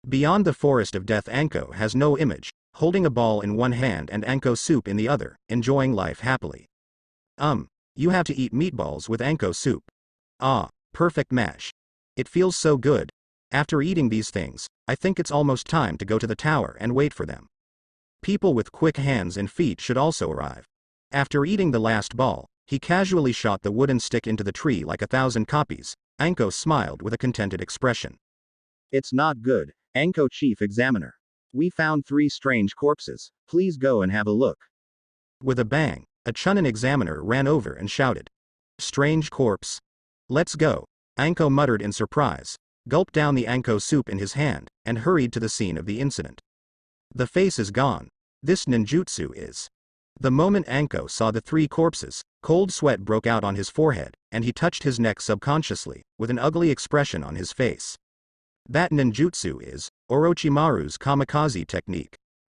Beyond the forest of death, Anko has no image, holding a ball in one hand and Anko soup in the other, enjoying life happily. You have to eat meatballs with Anko soup. Ah, perfect mash. It feels so good. After eating these things, I think it's almost time to go to the tower and wait for them. People with quick hands and feet should also arrive. After eating the last ball, he casually shot the wooden stick into the tree like 1,000 copies. Anko smiled with a contented expression. It's not good, Anko Chief Examiner. We found 3 strange corpses. Please go and have a look. With a bang, a Chunin examiner ran over and shouted. Strange corpse. Let's go. Anko muttered in surprise, gulped down the Anko soup in his hand, and hurried to the scene of the incident. The face is gone. This ninjutsu is. The moment Anko saw the 3 corpses, cold sweat broke out on his forehead, and he touched his neck subconsciously, with an ugly expression on his face. That ninjutsu is Orochimaru's kamikaze technique.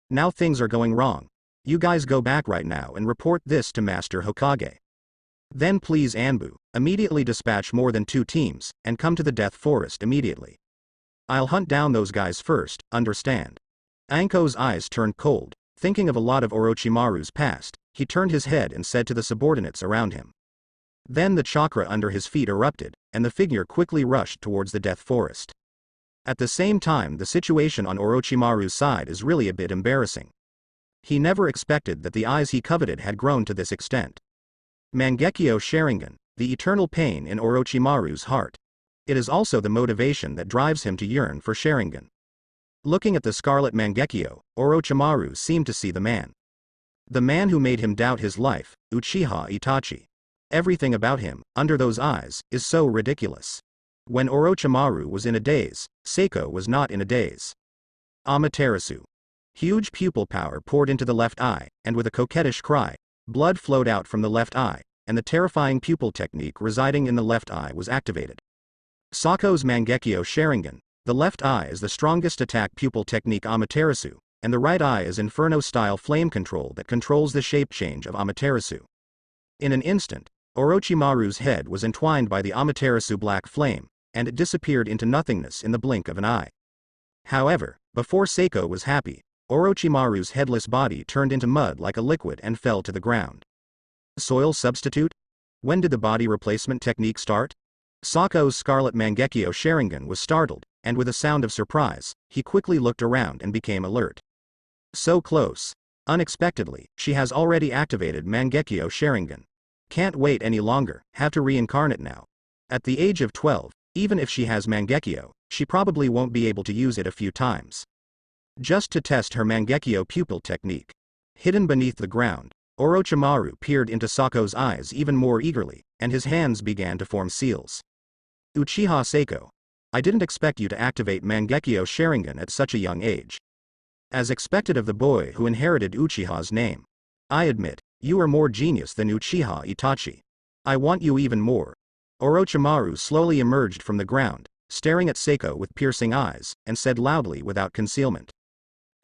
Now things are going wrong. You guys go back right now and report this to Master Hokage. Then please Anbu, immediately dispatch more than 2 teams, and come to the Death Forest immediately. I'll hunt down those guys first, understand? Anko's eyes turned cold, thinking of a lot of Orochimaru's past. He turned his head and said to the subordinates around him. Then the chakra under his feet erupted, and the figure quickly rushed towards the Death Forest. At the same time, the situation on Orochimaru's side is really a bit embarrassing. He never expected that the eyes he coveted had grown to this extent. Mangekyo Sharingan, the eternal pain in Orochimaru's heart. It is also the motivation that drives him to yearn for Sharingan. Looking at the scarlet Mangekyo, Orochimaru seemed to see the man. The man who made him doubt his life, Uchiha Itachi. Everything about him, under those eyes, is so ridiculous. When Orochimaru was in a daze, Seiko was not in a daze. Amaterasu. Huge pupil power poured into the left eye, and with a coquettish cry, blood flowed out from the left eye, and the terrifying pupil technique residing in the left eye was activated. Sako's Mangekyo Sharingan. The left eye is the strongest attack pupil technique Amaterasu, and the right eye is Inferno-style flame control that controls the shape change of Amaterasu. In an instant, Orochimaru's head was entwined by the Amaterasu black flame, and it disappeared into nothingness in the blink of an eye. However, before Seiko was happy, Orochimaru's headless body turned into mud like a liquid and fell to the ground. Soil substitute? When did the body replacement technique start? Sako's scarlet Mangekyo Sharingan was startled, and with a sound of surprise, he quickly looked around and became alert. So close. Unexpectedly, she has already activated Mangekyo Sharingan. Can't wait any longer, have to reincarnate now. At the age of 12, even if she has Mangekyo, she probably won't be able to use it a few times. Just to test her Mangekyo pupil technique. Hidden beneath the ground, Orochimaru peered into Sako's eyes even more eagerly, and his hands began to form seals. Uchiha Seiko. I didn't expect you to activate Mangekyo Sharingan at such a young age. As expected of the boy who inherited Uchiha's name. I admit, you are more genius than Uchiha Itachi. I want you even more. Orochimaru slowly emerged from the ground, staring at Seiko with piercing eyes, and said loudly without concealment.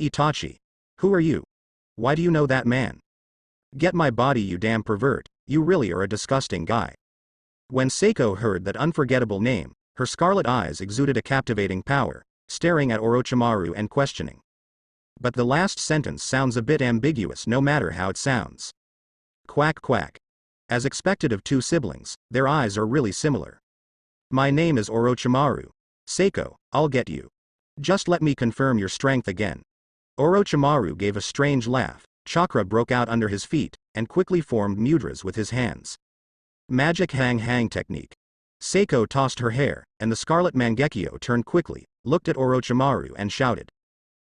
Itachi. Who are you? Why do you know that man? Get my body, you damn pervert, you really are a disgusting guy. When Seiko heard that unforgettable name, her scarlet eyes exuded a captivating power, staring at Orochimaru and questioning. But the last sentence sounds a bit ambiguous no matter how it sounds. Quack quack. As expected of 2 siblings, their eyes are really similar. My name is Orochimaru. Seiko, I'll get you. Just let me confirm your strength again. Orochimaru gave a strange laugh, chakra broke out under his feet, and quickly formed mudras with his hands. Magic hang technique. Seiko tossed her hair, and the scarlet Mangekyo turned quickly, looked at Orochimaru and shouted.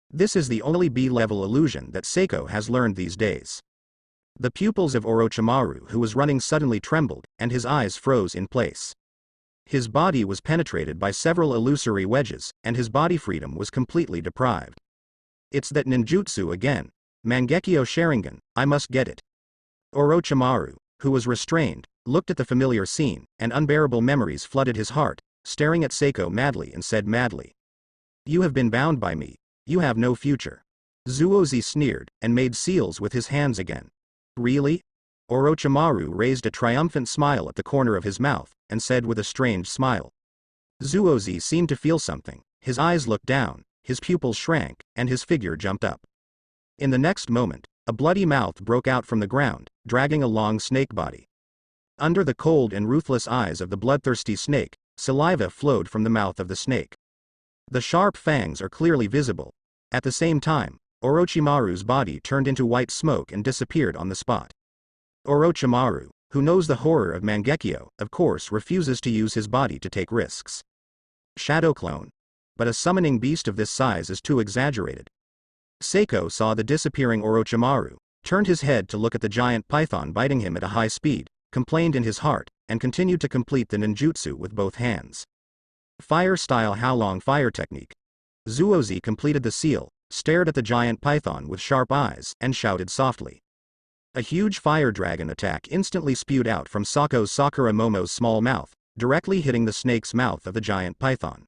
This is the only B-level illusion that Seiko has learned these days. The pupils of Orochimaru who was running suddenly trembled, and his eyes froze in place. His body was penetrated by several illusory wedges, and his body freedom was completely deprived. It's that ninjutsu again. Mangekyo Sharingan, I must get it. Orochimaru, who was restrained, looked at the familiar scene, and unbearable memories flooded his heart, staring at Seiko madly and said madly. You have been bound by me. You have no future. Zuozi sneered, and made seals with his hands again. Really? Orochimaru raised a triumphant smile at the corner of his mouth, and said with a strange smile. Zuozi seemed to feel something. His eyes looked down, his pupils shrank, and his figure jumped up. In the next moment, a bloody mouth broke out from the ground, dragging a long snake body. Under the cold and ruthless eyes of the bloodthirsty snake, saliva flowed from the mouth of the snake. The sharp fangs are clearly visible. At the same time, Orochimaru's body turned into white smoke and disappeared on the spot. Orochimaru, who knows the horror of Mangekyo, of course refuses to use his body to take risks. Shadow clone. But a summoning beast of this size is too exaggerated. Seiko saw the disappearing Orochimaru, turned his head to look at the giant python biting him at a high speed, complained in his heart, and continued to complete the ninjutsu with both hands. Fire-style Howlong fire technique. Zuozi completed the seal, stared at the giant python with sharp eyes, and shouted softly. A huge fire dragon attack instantly spewed out from Sako's Sakura Momo's small mouth, directly hitting the snake's mouth of the giant python.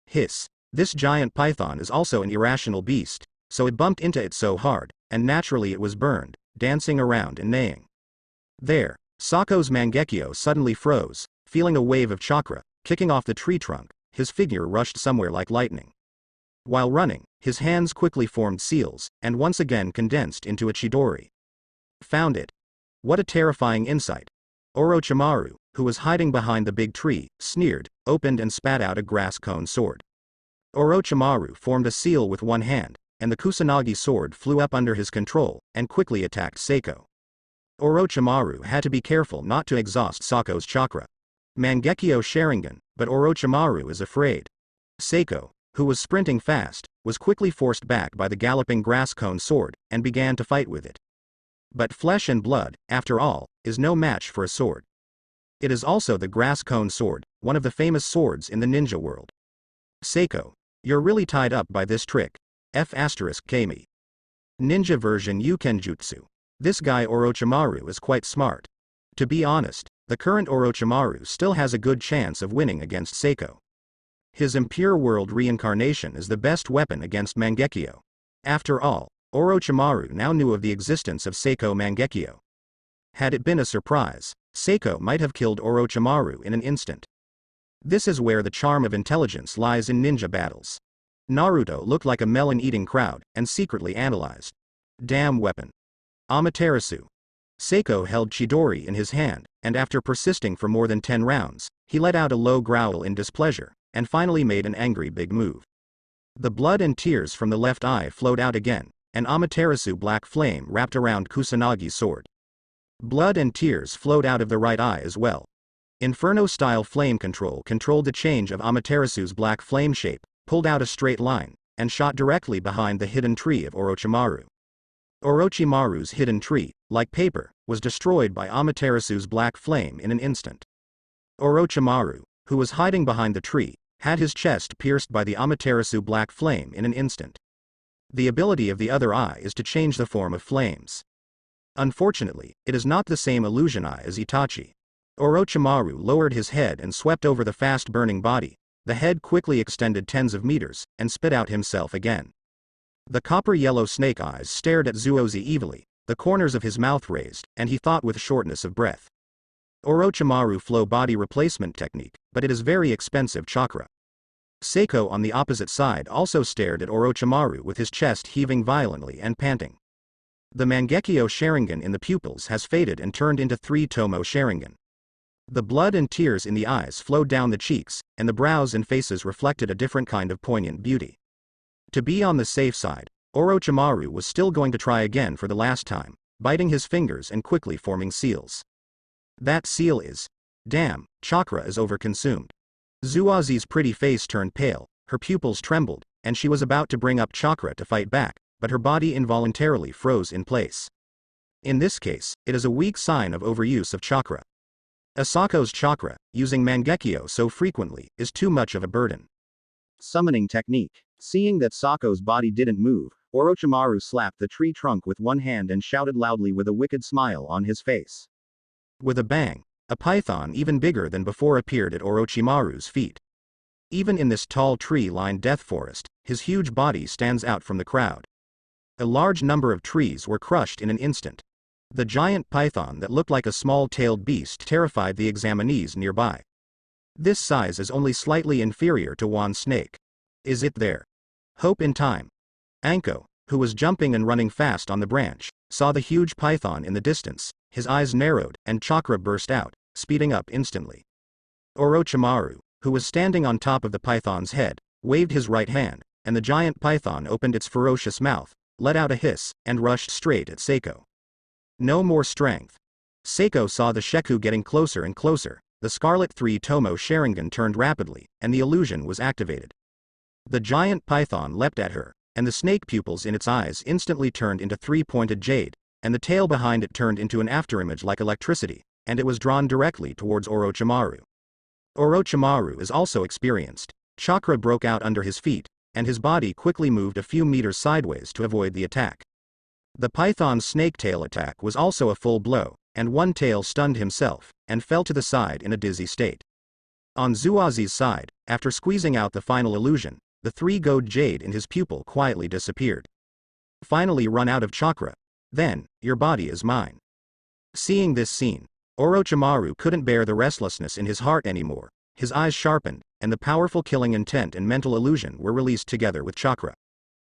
Hiss. This giant python is also an irrational beast, so it bumped into it so hard, and naturally it was burned, dancing around and neighing. There, Sako's Mangekyo suddenly froze, feeling a wave of chakra, kicking off the tree trunk, his figure rushed somewhere like lightning. While running, his hands quickly formed seals, and once again condensed into a Chidori. Found it. What a terrifying insight. Orochimaru, who was hiding behind the big tree, sneered, opened and spat out a grass cone sword. Orochimaru formed a seal with one hand, and the Kusanagi sword flew up under his control, and quickly attacked Seiko. Orochimaru had to be careful not to exhaust Sako's chakra. Mangekyo Sharingan, but Orochimaru is afraid. Seiko, who was sprinting fast, was quickly forced back by the galloping grass cone sword, and began to fight with it. But flesh and blood, after all, is no match for a sword. It is also the grass cone sword, one of the famous swords in the ninja world. Seiko, you're really tied up by this trick. F*Kami. Ninja version Yukenjutsu. This guy Orochimaru is quite smart. To be honest, the current Orochimaru still has a good chance of winning against Seiko. His impure world reincarnation is the best weapon against Mangekyo. After all, Orochimaru now knew of the existence of Seiko Mangekyo. Had it been a surprise, Seiko might have killed Orochimaru in an instant. This is where the charm of intelligence lies in ninja battles. Naruto looked like a melon-eating crowd, and secretly analyzed. Damn weapon. Amaterasu. Seiko held Chidori in his hand, and after persisting for more than 10 rounds, he let out a low growl in displeasure, and finally made an angry big move. The blood and tears from the left eye flowed out again, and Amaterasu black flame wrapped around Kusanagi's sword. Blood and tears flowed out of the right eye as well. Inferno-style flame control controlled the change of Amaterasu's black flame shape, pulled out a straight line, and shot directly behind the hidden tree of Orochimaru. Orochimaru's hidden tree, like paper, was destroyed by Amaterasu's black flame in an instant. Orochimaru, who was hiding behind the tree, had his chest pierced by the Amaterasu black flame in an instant. The ability of the other eye is to change the form of flames. Unfortunately, it is not the same illusion eye as Itachi. Orochimaru lowered his head and swept over the fast-burning body. The head quickly extended tens of meters, and spit out himself again. The copper-yellow snake eyes stared at Zuozi evilly, the corners of his mouth raised, and he thought with shortness of breath. Orochimaru flow body replacement technique, but it is very expensive chakra. Seiko on the opposite side also stared at Orochimaru with his chest heaving violently and panting. The Mangekyo Sharingan in the pupils has faded and turned into 3 Tomo Sharingan. The blood and tears in the eyes flowed down the cheeks, and the brows and faces reflected a different kind of poignant beauty. To be on the safe side, Orochimaru was still going to try again for the last time, biting his fingers and quickly forming seals. That seal is. Damn, chakra is overconsumed. Zuozi's pretty face turned pale, her pupils trembled, and she was about to bring up chakra to fight back, but her body involuntarily froze in place. In this case, it is a weak sign of overuse of chakra. Asako's chakra, using Mangekyo so frequently, is too much of a burden. Summoning technique. Seeing that Sako's body didn't move, Orochimaru slapped the tree trunk with one hand and shouted loudly with a wicked smile on his face. With a bang, a python even bigger than before appeared at Orochimaru's feet. Even in this tall tree-lined death forest, his huge body stands out from the crowd. A large number of trees were crushed in an instant. The giant python that looked like a small-tailed beast terrified the examinees nearby. This size is only slightly inferior to one snake. Is it there? Hope in time. Anko, who was jumping and running fast on the branch, saw the huge python in the distance, his eyes narrowed, and chakra burst out, speeding up instantly. Orochimaru, who was standing on top of the python's head, waved his right hand, and the giant python opened its ferocious mouth, let out a hiss, and rushed straight at Seiko. No more strength. Seiko saw the Sheku getting closer and closer, the Scarlet 3 Tomo Sharingan turned rapidly, and the illusion was activated. The giant python leapt at her, and the snake pupils in its eyes instantly turned into three-pointed jade, and the tail behind it turned into an afterimage like electricity, and it was drawn directly towards Orochimaru. Orochimaru is also experienced. Chakra broke out under his feet, and his body quickly moved a few meters sideways to avoid the attack. The python's snake tail attack was also a full blow, and one tail stunned himself, and fell to the side in a dizzy state. On Zuazi's side, after squeezing out the final illusion, the three-gold jade in his pupil quietly disappeared. Finally run out of chakra. Then, your body is mine. Seeing this scene, Orochimaru couldn't bear the restlessness in his heart anymore, his eyes sharpened, and the powerful killing intent and mental illusion were released together with chakra.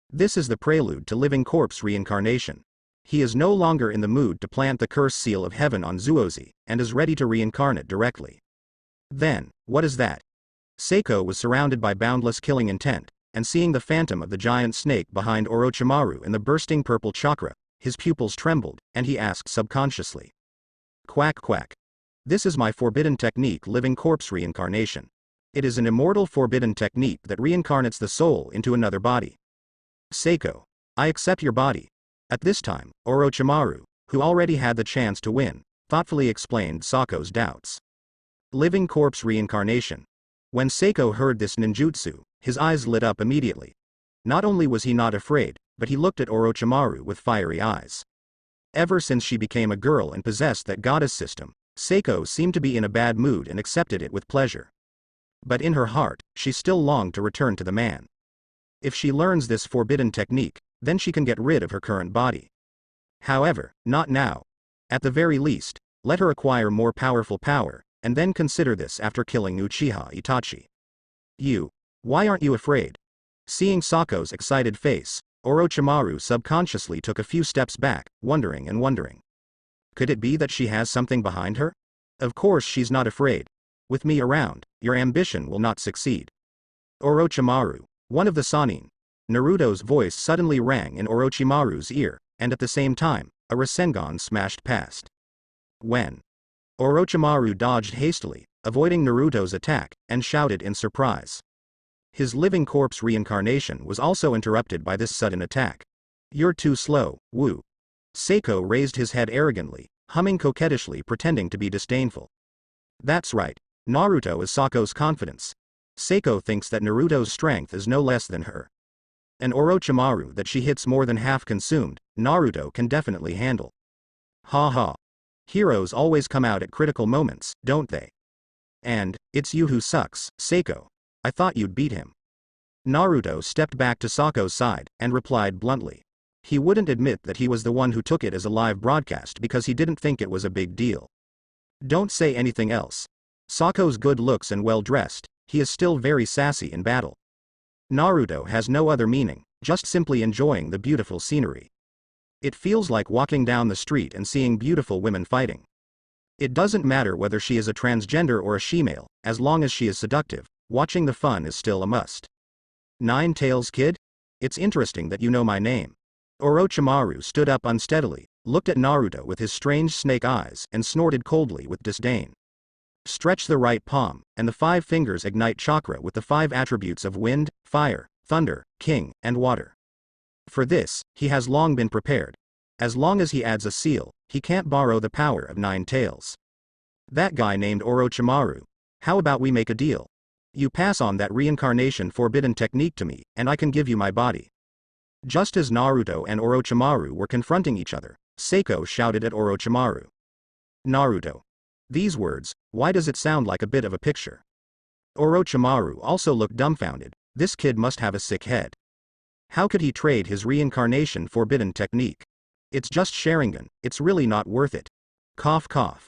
This is the prelude to living corpse reincarnation. He is no longer in the mood to plant the curse seal of heaven on Zuozi, and is ready to reincarnate directly. Then, what is that? Seiko was surrounded by boundless killing intent, and seeing the phantom of the giant snake behind Orochimaru in the bursting purple chakra, his pupils trembled, and he asked subconsciously. Quack quack. This is my forbidden technique, living corpse reincarnation. It is an immortal forbidden technique that reincarnates the soul into another body. Seiko, I accept your body. At this time, Orochimaru, who already had the chance to win, thoughtfully explained Sako's doubts. Living corpse reincarnation. When Seiko heard this ninjutsu, his eyes lit up immediately. Not only was he not afraid, but he looked at Orochimaru with fiery eyes. Ever since she became a girl and possessed that goddess system, Seiko seemed to be in a bad mood and accepted it with pleasure. But in her heart, she still longed to return to the man. If she learns this forbidden technique, then she can get rid of her current body. However, not now. At the very least, let her acquire more powerful power, and then consider this after killing Uchiha Itachi. Why aren't you afraid? Seeing Sako's excited face, Orochimaru subconsciously took a few steps back, wondering and wondering. Could it be that she has something behind her? Of course she's not afraid. With me around, your ambition will not succeed. Orochimaru, one of the Sannin. Naruto's voice suddenly rang in Orochimaru's ear, and at the same time, a Rasengan smashed past. When? Orochimaru dodged hastily, avoiding Naruto's attack, and shouted in surprise. His living corpse reincarnation was also interrupted by this sudden attack. You're too slow, Wu. Seiko raised his head arrogantly, humming coquettishly, pretending to be disdainful. That's right, Naruto is Sako's confidence. Seiko thinks that Naruto's strength is no less than her. An Orochimaru that she hits more than half consumed, Naruto can definitely handle. Ha ha. Heroes always come out at critical moments, don't they? And, it's you who sucks, Seiko. I thought you'd beat him. Naruto stepped back to Sako's side, and replied bluntly. He wouldn't admit that he was the one who took it as a live broadcast because he didn't think it was a big deal. Don't say anything else. Sako's good looks and well-dressed, he is still very sassy in battle. Naruto has no other meaning, just simply enjoying the beautiful scenery. It feels like walking down the street and seeing beautiful women fighting. It doesn't matter whether she is a transgender or a she-male, as long as she is seductive, watching the fun is still a must. Nine Tails kid? It's interesting that you know my name. Orochimaru stood up unsteadily, looked at Naruto with his strange snake eyes, and snorted coldly with disdain. Stretch the right palm, and the 5 fingers ignite chakra with the 5 attributes of wind, fire, thunder, king, and water. For this, he has long been prepared. As long as he adds a seal, he can't borrow the power of 9 tails. That guy named Orochimaru. How about we make a deal? You pass on that reincarnation forbidden technique to me, and I can give you my body. Just as Naruto and Orochimaru were confronting each other, Seiko shouted at Orochimaru. Naruto. These words, why does it sound like a bit of a picture? Orochimaru also looked dumbfounded. This kid must have a sick head. How could he trade his reincarnation forbidden technique? It's just Sharingan, it's really not worth it. Cough cough.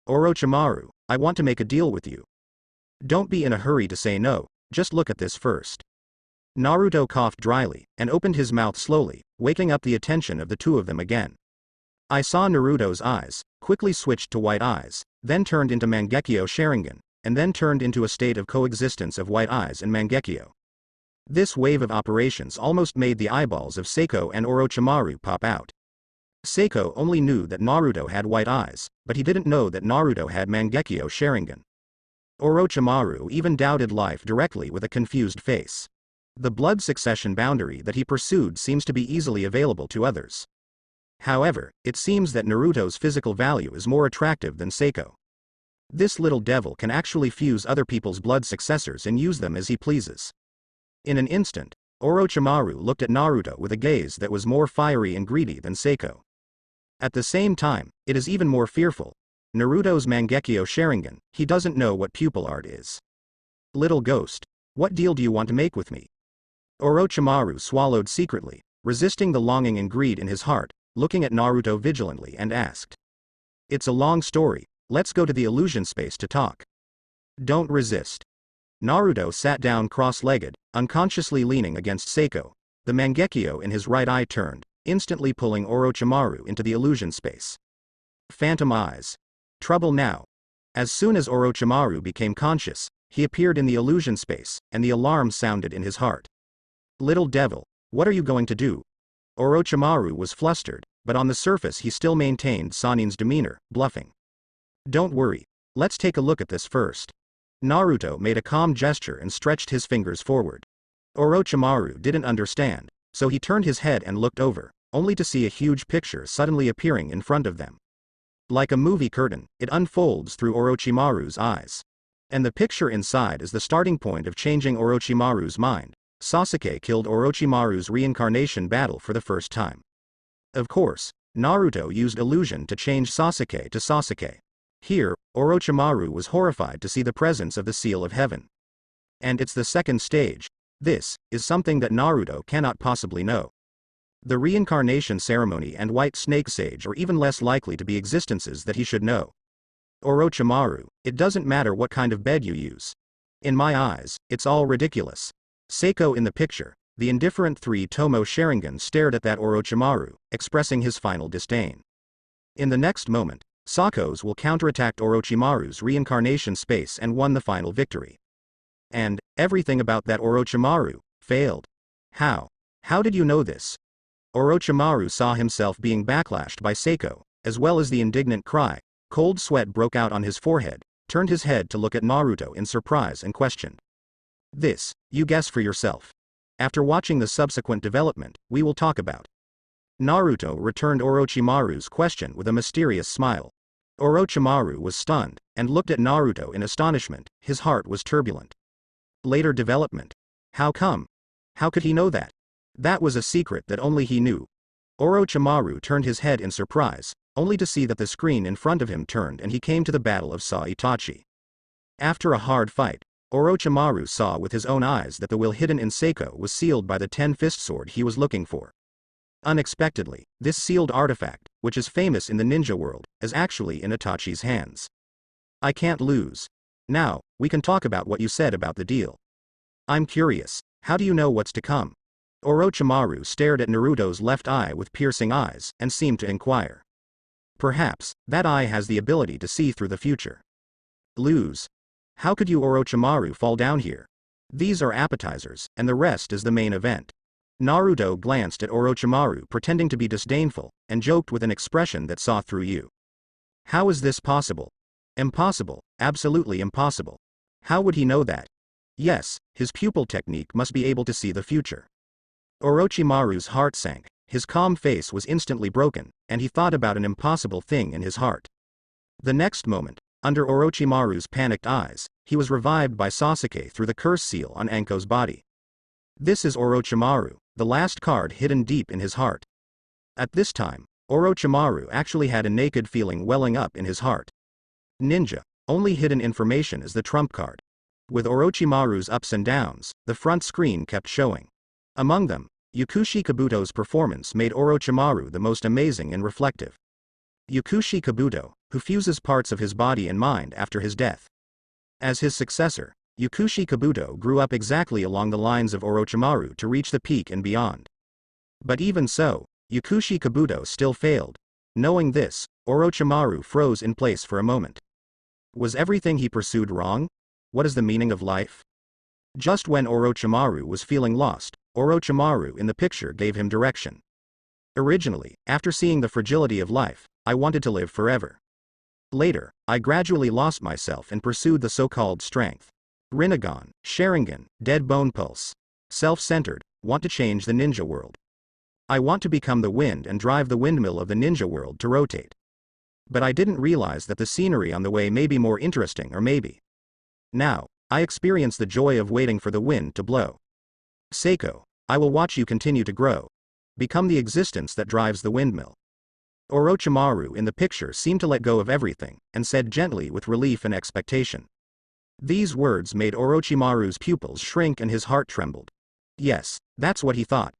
Orochimaru, I want to make a deal with you. Don't be in a hurry to say no, just look at this first. Naruto coughed dryly, and opened his mouth slowly, waking up the attention of the two of them again. I saw Naruto's eyes, quickly switched to white eyes, then turned into Mangekyo Sharingan, and then turned into a state of coexistence of white eyes and Mangekyo. This wave of operations almost made the eyeballs of Seiko and Orochimaru pop out. Seiko only knew that Naruto had white eyes, but he didn't know that Naruto had Mangekyo Sharingan. Orochimaru even doubted life directly with a confused face. The blood succession boundary that he pursued seems to be easily available to others. However, it seems that Naruto's physical value is more attractive than Seiko. This little devil can actually fuse other people's blood successors and use them as he pleases. In an instant, Orochimaru looked at Naruto with a gaze that was more fiery and greedy than Seiko. At the same time, it is even more fearful. Naruto's Mangekyo Sharingan, he doesn't know what pupil art is. Little ghost, what deal do you want to make with me? Orochimaru swallowed secretly, resisting the longing and greed in his heart, looking at Naruto vigilantly and asked. It's a long story, let's go to the illusion space to talk. Don't resist. Naruto sat down cross-legged, unconsciously leaning against Seiko. The Mangekyo in his right eye turned, instantly pulling Orochimaru into the illusion space. Phantom eyes. Trouble now. As soon as Orochimaru became conscious, he appeared in the illusion space, and the alarm sounded in his heart. Little devil, what are you going to do? Orochimaru was flustered, but on the surface he still maintained Sanin's demeanor, bluffing. Don't worry, let's take a look at this first. Naruto made a calm gesture and stretched his fingers forward. Orochimaru didn't understand, so he turned his head and looked over, only to see a huge picture suddenly appearing in front of them. Like a movie curtain, it unfolds through Orochimaru's eyes. And the picture inside is the starting point of changing Orochimaru's mind. Sasuke killed Orochimaru's reincarnation battle for the first time. Of course, Naruto used illusion to change Sasuke to Sasuke. Here, Orochimaru was horrified to see the presence of the Seal of Heaven. And it's the second stage. This is something that Naruto cannot possibly know. The reincarnation ceremony and White Snake Sage are even less likely to be existences that he should know. Orochimaru, it doesn't matter what kind of bed you use. In my eyes, it's all ridiculous. Seiko in the picture, the indifferent three-tomo Sharingan stared at that Orochimaru, expressing his final disdain. In the next moment, Sakos will counterattack Orochimaru's reincarnation space and won the final victory. And, everything about that Orochimaru, failed. How? How did you know this? Orochimaru saw himself being backlashed by Seiko, as well as the indignant cry. Cold sweat broke out on his forehead, turned his head to look at Naruto in surprise and questioned. This, you guess for yourself. After watching the subsequent development, we will talk about. Naruto returned Orochimaru's question with a mysterious smile. Orochimaru was stunned, and looked at Naruto in astonishment, his heart was turbulent. Later development. How come? How could he know that? That was a secret that only he knew. Orochimaru turned his head in surprise, only to see that the screen in front of him turned and he came to the battle of Itachi. After a hard fight, Orochimaru saw with his own eyes that the will hidden in Seiko was sealed by the ten-fist sword he was looking for. Unexpectedly, this sealed artifact, which is famous in the ninja world, is actually in Itachi's hands. I can't lose. Now, we can talk about what you said about the deal. I'm curious, how do you know what's to come? Orochimaru stared at Naruto's left eye with piercing eyes, and seemed to inquire. Perhaps, that eye has the ability to see through the future. Lose. How could you Orochimaru fall down here? These are appetizers, and the rest is the main event. Naruto glanced at Orochimaru pretending to be disdainful, and joked with an expression that saw through you. How is this possible? Impossible, absolutely impossible. How would he know that? Yes, his pupil technique must be able to see the future. Orochimaru's heart sank, his calm face was instantly broken, and he thought about an impossible thing in his heart. The next moment, under Orochimaru's panicked eyes, he was revived by Sasuke through the curse seal on Anko's body. This is Orochimaru, the last card hidden deep in his heart. At this time, Orochimaru actually had a naked feeling welling up in his heart. Ninja, only hidden information is the trump card. With Orochimaru's ups and downs, the front screen kept showing. Among them, Yukushi Kabuto's performance made Orochimaru the most amazing and reflective. Yukushi Kabuto, who fuses parts of his body and mind after his death. As his successor, Yukushi Kabuto grew up exactly along the lines of Orochimaru to reach the peak and beyond. But even so, Yukushi Kabuto still failed. Knowing this, Orochimaru froze in place for a moment. Was everything he pursued wrong? What is the meaning of life? Just when Orochimaru was feeling lost, Orochimaru in the picture gave him direction. Originally, after seeing the fragility of life, I wanted to live forever. Later, I gradually lost myself and pursued the so-called strength. Rinnegan, Sharingan, Dead Bone Pulse. Self-centered, want to change the ninja world. I want to become the wind and drive the windmill of the ninja world to rotate. But I didn't realize that the scenery on the way may be more interesting, or maybe. Now, I experience the joy of waiting for the wind to blow. Seiko, I will watch you continue to grow. Become the existence that drives the windmill. Orochimaru in the picture seemed to let go of everything, and said gently with relief and expectation. These words made Orochimaru's pupils shrink and his heart trembled. Yes, that's what he thought.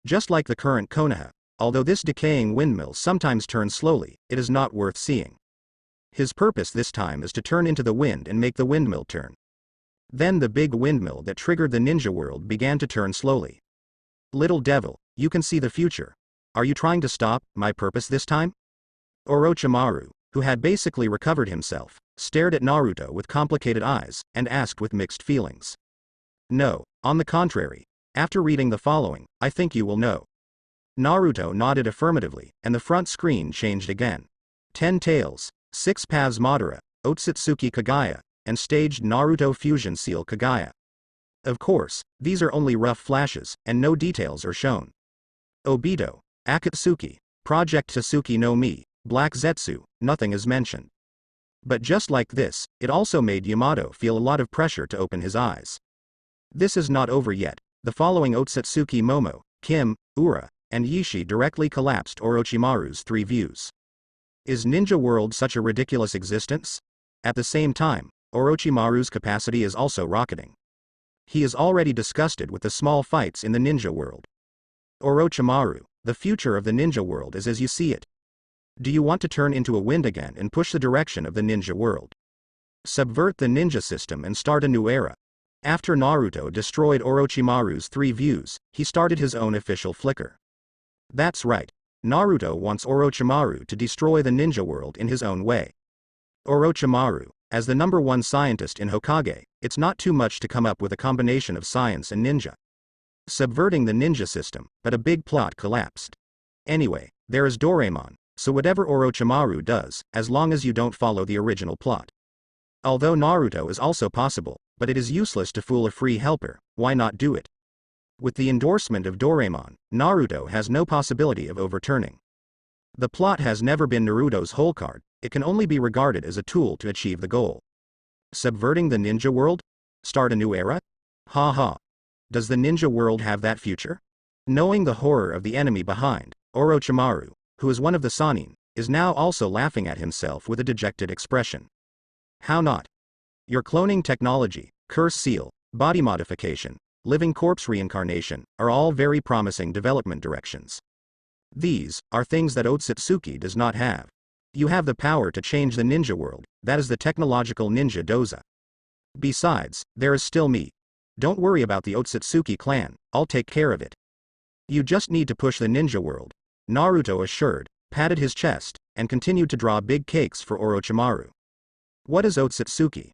Just like the current Konoha, although this decaying windmill sometimes turns slowly, it is not worth seeing. His purpose this time is to turn into the wind and make the windmill turn. Then the big windmill that triggered the ninja world began to turn slowly. Little devil, you can see the future. Are you trying to stop my purpose this time? Orochimaru, who had basically recovered himself, stared at Naruto with complicated eyes, and asked with mixed feelings. No, on the contrary. After reading the following, I think you will know. Naruto nodded affirmatively, and the front screen changed again. 10 Tails, 6 Paths Madara, Otsutsuki Kagaya, and staged Naruto Fusion Seal Kagaya. Of course, these are only rough flashes, and no details are shown. Obito, Akatsuki, Project Tasuki no Mi, Black Zetsu, nothing is mentioned. But just like this, it also made Yamato feel a lot of pressure to open his eyes. This is not over yet. The following Otsutsuki Momo, Kim, Ura, and Yishi directly collapsed Orochimaru's 3 views. Is Ninja World such a ridiculous existence? At the same time, Orochimaru's capacity is also rocketing. He is already disgusted with the small fights in the ninja world. Orochimaru, the future of the ninja world is as you see it. Do you want to turn into a wind again and push the direction of the ninja world? Subvert the ninja system and start a new era. After Naruto destroyed Orochimaru's 3 views, he started his own official flicker. That's right. Naruto wants Orochimaru to destroy the ninja world in his own way. Orochimaru, as the #1 scientist in Hokage, it's not too much to come up with a combination of science and ninja. Subverting the ninja system, but a big plot collapsed. Anyway, there is Doraemon, so whatever Orochimaru does, as long as you don't follow the original plot. Although Naruto is also possible, but it is useless to fool a free helper, why not do it? With the endorsement of Doraemon, Naruto has no possibility of overturning. The plot has never been Naruto's whole card, it can only be regarded as a tool to achieve the goal. Subverting the ninja world? Start a new era? Ha ha. Does the ninja world have that future? Knowing the horror of the enemy behind, Orochimaru, who is one of the Sannin, is now also laughing at himself with a dejected expression. How not? Your cloning technology, curse seal, body modification, living corpse reincarnation, are all very promising development directions. These are things that Otsutsuki does not have. You have the power to change the ninja world, that is the technological ninja doza. Besides, there is still me. Don't worry about the Otsutsuki clan, I'll take care of it. You just need to push the ninja world, Naruto assured, patted his chest, and continued to draw big cakes for Orochimaru. What is Otsutsuki?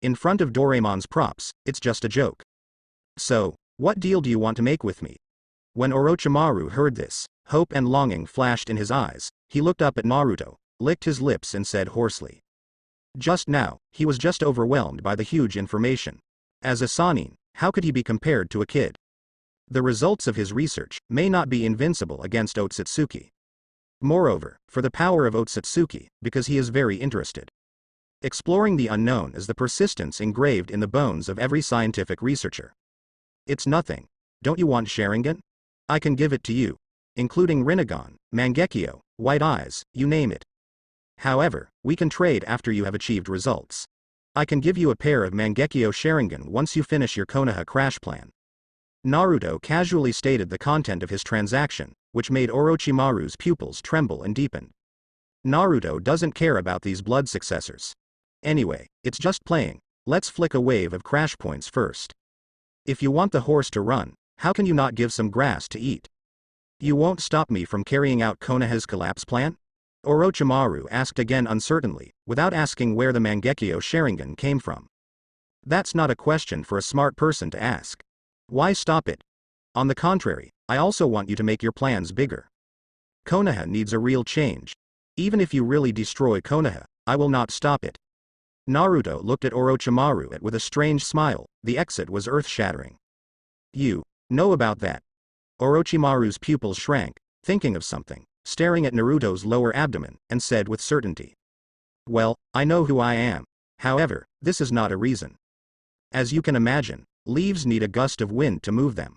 In front of Doraemon's props, it's just a joke. So, what deal do you want to make with me? When Orochimaru heard this, hope and longing flashed in his eyes, he looked up at Naruto, licked his lips and said hoarsely. Just now, he was just overwhelmed by the huge information. As a Sannin, how could he be compared to a kid? The results of his research may not be invincible against Otsutsuki. Moreover, for the power of Otsutsuki, because he is very interested. Exploring the unknown is the persistence engraved in the bones of every scientific researcher. It's nothing. Don't you want Sharingan? I can give it to you. Including Rinnegan, Mangekyo, White Eyes, you name it. However, we can trade after you have achieved results. I can give you a pair of Mangekyo Sharingan once you finish your Konoha crash plan. Naruto casually stated the content of his transaction, which made Orochimaru's pupils tremble and deepen. Naruto doesn't care about these blood successors. Anyway, it's just playing. Let's flick a wave of crash points first. If you want the horse to run, how can you not give some grass to eat? You won't stop me from carrying out Konoha's collapse plan? Orochimaru asked again uncertainly, without asking where the Mangekyo Sharingan came from. That's not a question for a smart person to ask. Why stop it? On the contrary, I also want you to make your plans bigger. Konoha needs a real change. Even if you really destroy Konoha, I will not stop it. Naruto looked at Orochimaru with a strange smile. The exit was earth-shattering. You know about that? Orochimaru's pupils shrank, thinking of something, staring at Naruto's lower abdomen, and said with certainty. Well, I know who I am. However, this is not a reason. As you can imagine, leaves need a gust of wind to move them.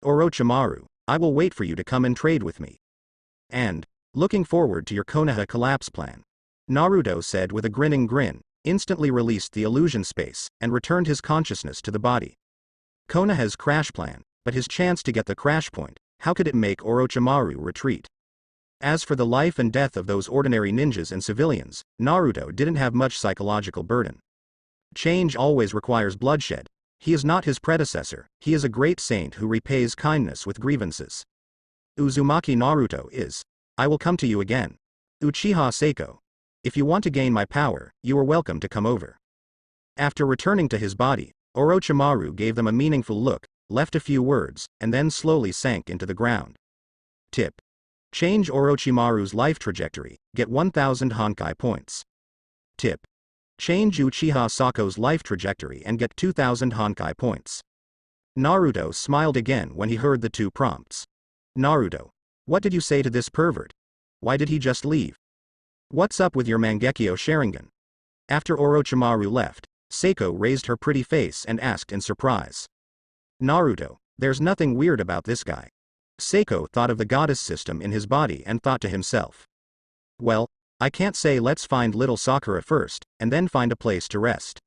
Orochimaru, I will wait for you to come and trade with me. And, looking forward to your Konoha collapse plan. Naruto said with a grinning grin, instantly released the illusion space, and returned his consciousness to the body. Konoha's crash plan, but his chance to get the crash point, how could it make Orochimaru retreat? As for the life and death of those ordinary ninjas and civilians, Naruto didn't have much psychological burden. Change always requires bloodshed. He is not his predecessor, he is a great saint who repays kindness with grievances. Uzumaki Naruto is. I will come to you again. Uchiha Seiko. If you want to gain my power, you are welcome to come over. After returning to his body, Orochimaru gave them a meaningful look, left a few words, and then slowly sank into the ground. Tip. Change Orochimaru's life trajectory, get 1000 Honkai points. Tip. Change Uchiha Sako's life trajectory and get 2000 Honkai points. Naruto smiled again when he heard the two prompts. Naruto. What did you say to this pervert? Why did he just leave? What's up with your Mangekyo Sharingan? After Orochimaru left, Seiko raised her pretty face and asked in surprise. Naruto, there's nothing weird about this guy. Seiko thought of the goddess system in his body and thought to himself. Well, I can't say let's find little Sakura first, and then find a place to rest.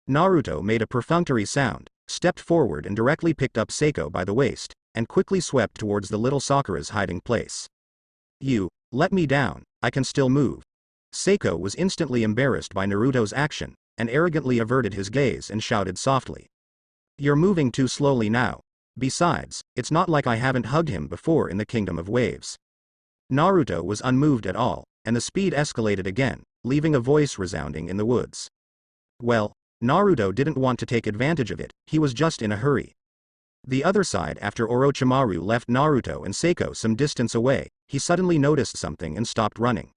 Naruto made a perfunctory sound, stepped forward and directly picked up Seiko by the waist, and quickly swept towards the little Sakura's hiding place. You, let me down, I can still move. Seiko was instantly embarrassed by Naruto's action, and arrogantly averted his gaze and shouted softly. You're moving too slowly now. Besides, it's not like I haven't hugged him before in the Kingdom of Waves. Naruto was unmoved at all, and the speed escalated again, leaving a voice resounding in the woods. Well, Naruto didn't want to take advantage of it, he was just in a hurry. The other side, after Orochimaru left Naruto and Seiko some distance away, he suddenly noticed something and stopped running.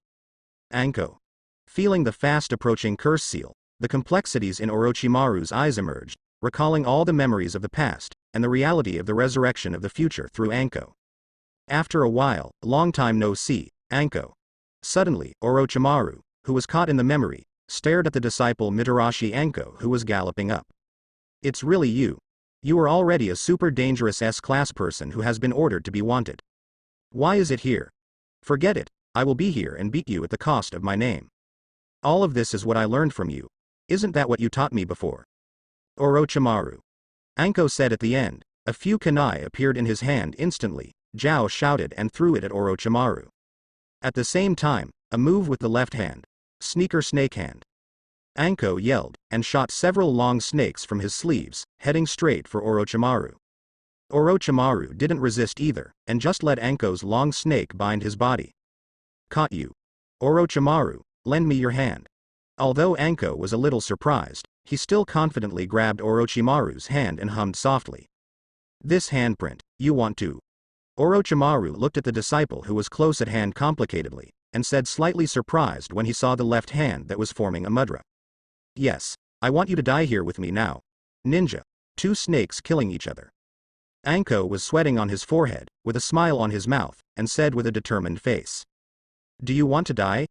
Anko. Feeling the fast approaching curse seal, the complexities in Orochimaru's eyes emerged, recalling all the memories of the past, and the reality of the resurrection of the future through Anko. After a while, long time no see, Anko. Suddenly, Orochimaru, who was caught in the memory, stared at the disciple Mitarashi Anko who was galloping up. It's really you. You are already a super dangerous S-class person who has been ordered to be wanted. Why is it here? Forget it, I will be here and beat you at the cost of my name. All of this is what I learned from you. Isn't that what you taught me before? Orochimaru. Anko said at the end. A few kunai appeared in his hand instantly. Zhao shouted and threw it at Orochimaru. At the same time, a move with the left hand. Sneaker snake hand. Anko yelled, and shot several long snakes from his sleeves, heading straight for Orochimaru. Orochimaru didn't resist either, and just let Anko's long snake bind his body. Caught you. Orochimaru, lend me your hand. Although Anko was a little surprised, he still confidently grabbed Orochimaru's hand and hummed softly. This handprint, you want to? Orochimaru looked at the disciple who was close at hand complicatedly, and said slightly surprised when he saw the left hand that was forming a mudra. Yes, I want you to die here with me now. Ninja. Two snakes killing each other. Anko was sweating on his forehead, with a smile on his mouth, and said with a determined face. Do you want to die?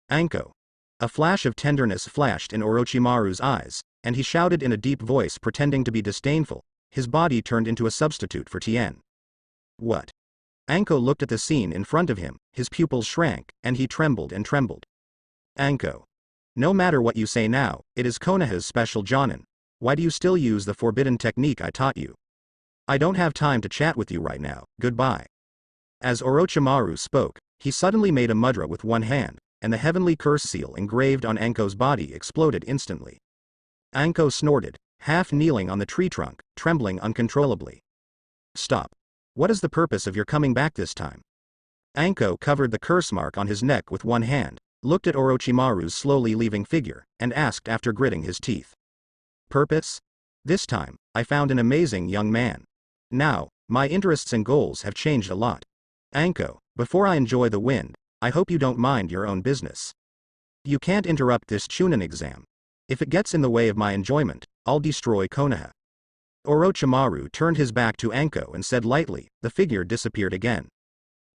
Anko. A flash of tenderness flashed in Orochimaru's eyes, and he shouted in a deep voice pretending to be disdainful. His body turned into a substitute for Tien. What? Anko looked at the scene in front of him, his pupils shrank, and he trembled and trembled. Anko. No matter what you say now, it is Konoha's special Jonin. Why do you still use the forbidden technique I taught you? I don't have time to chat with you right now, goodbye. As Orochimaru spoke, he suddenly made a mudra with one hand, and the heavenly curse seal engraved on Anko's body exploded instantly. Anko snorted, half kneeling on the tree trunk, trembling uncontrollably. Stop. What is the purpose of your coming back this time? Anko covered the curse mark on his neck with one hand, looked at Orochimaru's slowly leaving figure, and asked after gritting his teeth. Purpose? This time, I found an amazing young man. Now, my interests and goals have changed a lot. Anko, before I enjoy the wind, I hope you don't mind your own business. You can't interrupt this Chunin exam. If it gets in the way of my enjoyment, I'll destroy Konoha. Orochimaru turned his back to Anko and said lightly. The figure disappeared again.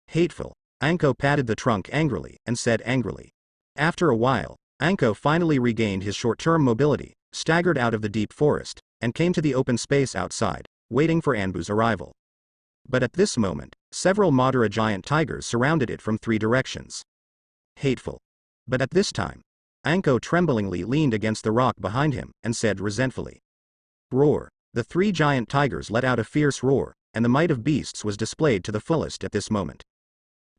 Hateful. Anko patted the trunk angrily, and said angrily. After a while, Anko finally regained his short-term mobility, staggered out of the deep forest, and came to the open space outside, waiting for Anbu's arrival. But at this moment, several Madara giant tigers surrounded it from 3 directions. Hateful. But at this time, Anko tremblingly leaned against the rock behind him, and said resentfully. Roar. The 3 giant tigers let out a fierce roar, and the might of beasts was displayed to the fullest at this moment.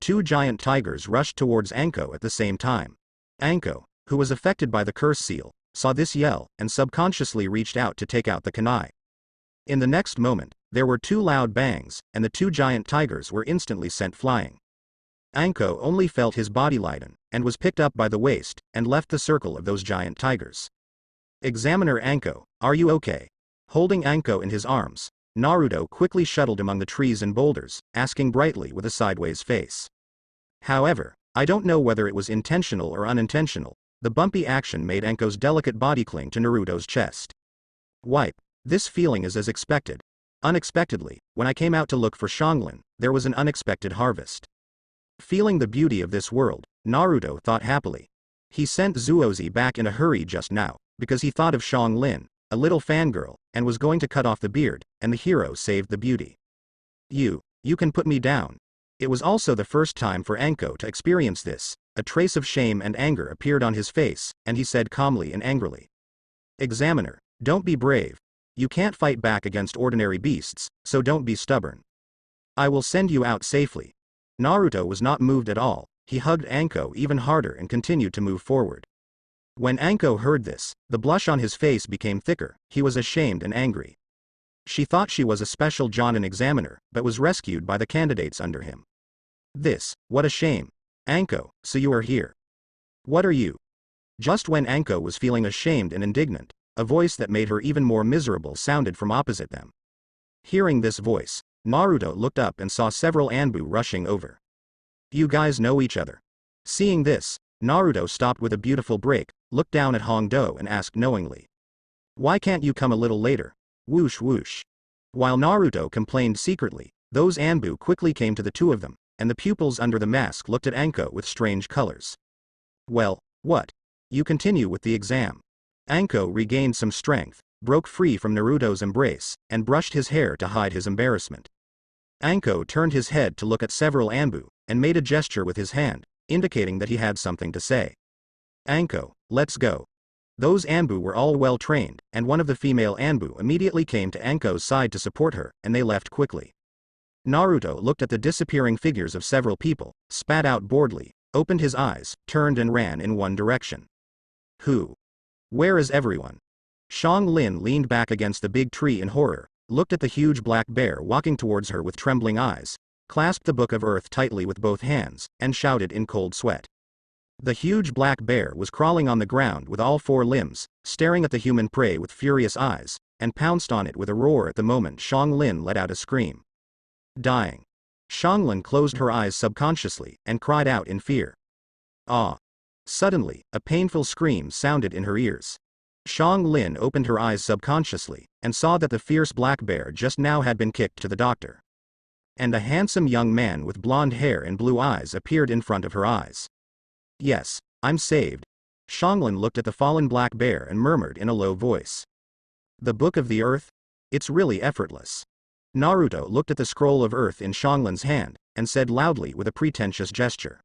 2 giant tigers rushed towards Anko at the same time. Anko, who was affected by the curse seal, saw this yell, and subconsciously reached out to take out the kunai. In the next moment, there were 2 loud bangs, and the 2 giant tigers were instantly sent flying. Anko only felt his body lighten, and was picked up by the waist, and left the circle of those giant tigers. Examiner Anko, are you okay? Holding Anko in his arms, Naruto quickly shuttled among the trees and boulders, asking brightly with a sideways face. However, I don't know whether it was intentional or unintentional, the bumpy action made Anko's delicate body cling to Naruto's chest. Wipe. This feeling is as expected. Unexpectedly, when I came out to look for Xianglin, there was an unexpected harvest. Feeling the beauty of this world, Naruto thought happily. He sent Zuozi back in a hurry just now, because he thought of Xianglin, a little fangirl, and was going to cut off the beard, and the hero saved the beauty. You can put me down. It was also the first time for Anko to experience this. A trace of shame and anger appeared on his face, and he said calmly and angrily. Examiner, don't be brave. You can't fight back against ordinary beasts, so don't be stubborn. I will send you out safely. Naruto was not moved at all. He hugged Anko even harder and continued to move forward. When Anko heard this, the blush on his face became thicker. He was ashamed and angry. She thought she was a special Jonin examiner, but was rescued by the candidates under him. What a shame. Anko, so you are here. What are you? Just when Anko was feeling ashamed and indignant, a voice that made her even more miserable sounded from opposite them. Hearing this voice, Naruto looked up and saw several Anbu rushing over. You guys know each other. Seeing this, Naruto stopped with a beautiful break, looked down at Hongdo and asked knowingly. Why can't you come a little later? Whoosh whoosh. While Naruto complained secretly, those Anbu quickly came to the 2 of them, and the pupils under the mask looked at Anko with strange colors. Well, what? You continue with the exam. Anko regained some strength, broke free from Naruto's embrace, and brushed his hair to hide his embarrassment. Anko turned his head to look at several Anbu, and made a gesture with his hand, indicating that he had something to say. Anko, let's go. Those Anbu were all well trained, and one of the female Anbu immediately came to Anko's side to support her, and they left quickly. Naruto looked at the disappearing figures of several people, spat out boredly, opened his eyes, turned and ran in one direction. Who? Where is everyone? Xianglin leaned back against the big tree in horror, looked at the huge black bear walking towards her with trembling eyes, clasped the Book of Earth tightly with both hands, and shouted in cold sweat. The huge black bear was crawling on the ground with all 4 limbs, staring at the human prey with furious eyes, and pounced on it with a roar at the moment Xianglin let out a scream. Dying. Xianglin closed her eyes subconsciously, and cried out in fear. Ah! Suddenly, a painful scream sounded in her ears. Xianglin opened her eyes subconsciously, and saw that the fierce black bear just now had been kicked to the doctor. And a handsome young man with blonde hair and blue eyes appeared in front of her eyes. Yes, I'm saved. Xianglin looked at the fallen black bear and murmured in a low voice. The Book of the Earth? It's really effortless. Naruto looked at the scroll of earth in Xianglin's hand, and said loudly with a pretentious gesture.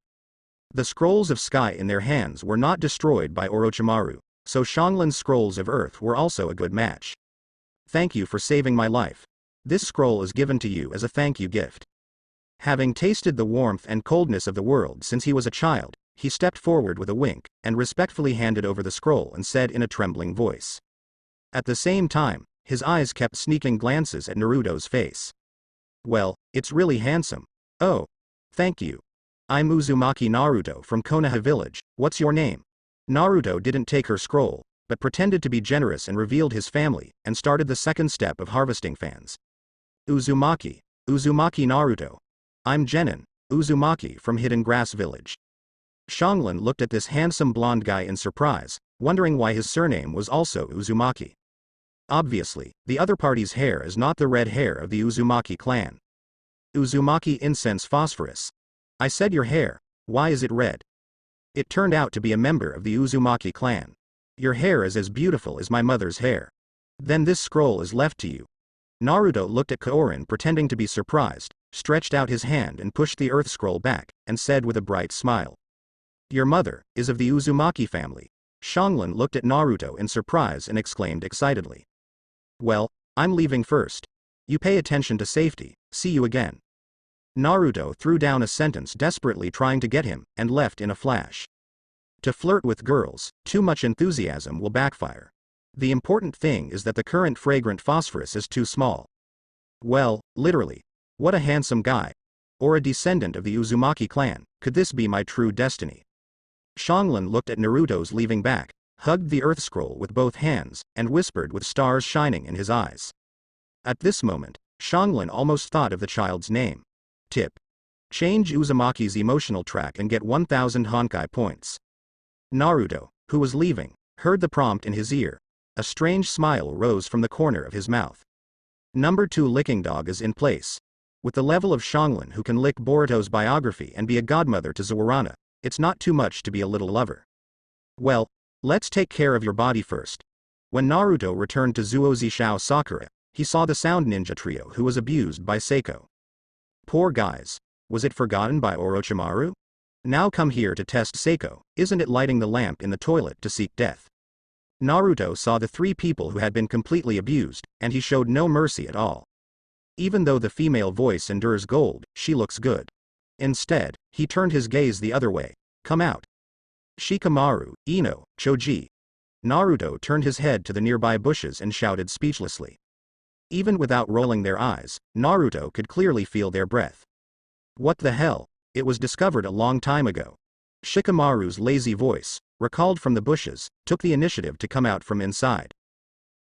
The scrolls of sky in their hands were not destroyed by Orochimaru, so Xianglin's scrolls of earth were also a good match. Thank you for saving my life. This scroll is given to you as a thank you gift. Having tasted the warmth and coldness of the world since he was a child, he stepped forward with a wink, and respectfully handed over the scroll and said in a trembling voice. At the same time, his eyes kept sneaking glances at Naruto's face. Well, it's really handsome. Oh. Thank you. I'm Uzumaki Naruto from Konoha village, what's your name? Naruto didn't take her scroll, but pretended to be generous and revealed his family, and started the second step of harvesting fans. Uzumaki Naruto. I'm Genin, Uzumaki from Hidden Grass Village. Xianglin looked at this handsome blonde guy in surprise, wondering why his surname was also Uzumaki. Obviously, the other party's hair is not the red hair of the Uzumaki clan. Uzumaki incense phosphorus. I said your hair, why is it red? It turned out to be a member of the Uzumaki clan. Your hair is as beautiful as my mother's hair. Then this scroll is left to you. Naruto looked at Kaorin pretending to be surprised, stretched out his hand and pushed the earth scroll back, and said with a bright smile. Your mother is of the Uzumaki family. Xianglin looked at Naruto in surprise and exclaimed excitedly. Well, I'm leaving first. You pay attention to safety, see you again. Naruto threw down a sentence desperately trying to get him, and left in a flash. To flirt with girls, too much enthusiasm will backfire. The important thing is that the current fragrant phosphorus is too small. Well, literally. What a handsome guy. Or a descendant of the Uzumaki clan, could this be my true destiny? Xianglin looked at Naruto's leaving back, hugged the earth scroll with both hands, and whispered with stars shining in his eyes. At this moment, Xianglin almost thought of the child's name. Tip. Change Uzumaki's emotional track and get 1000 Honkai points. Naruto, who was leaving, heard the prompt in his ear. A strange smile rose from the corner of his mouth. Number 2 licking dog is in place. With the level of Xianglin who can lick Boruto's biography and be a godmother to Zoarana, it's not too much to be a little lover. Well, let's take care of your body first. When Naruto returned to Zuozi Shao Sakura, he saw the sound ninja trio who was abused by Seiko. Poor guys. Was it forgotten by Orochimaru? Now come here to test Seiko, isn't it lighting the lamp in the toilet to seek death? Naruto saw the 3 people who had been completely abused, and he showed no mercy at all. Even though the female voice endures gold, she looks good. Instead, he turned his gaze the other way. Come out. Shikamaru, Ino, Choji. Naruto turned his head to the nearby bushes and shouted speechlessly. Even without rolling their eyes, Naruto could clearly feel their breath. What the hell? It was discovered a long time ago. Shikamaru's lazy voice, recalled from the bushes, took the initiative to come out from inside.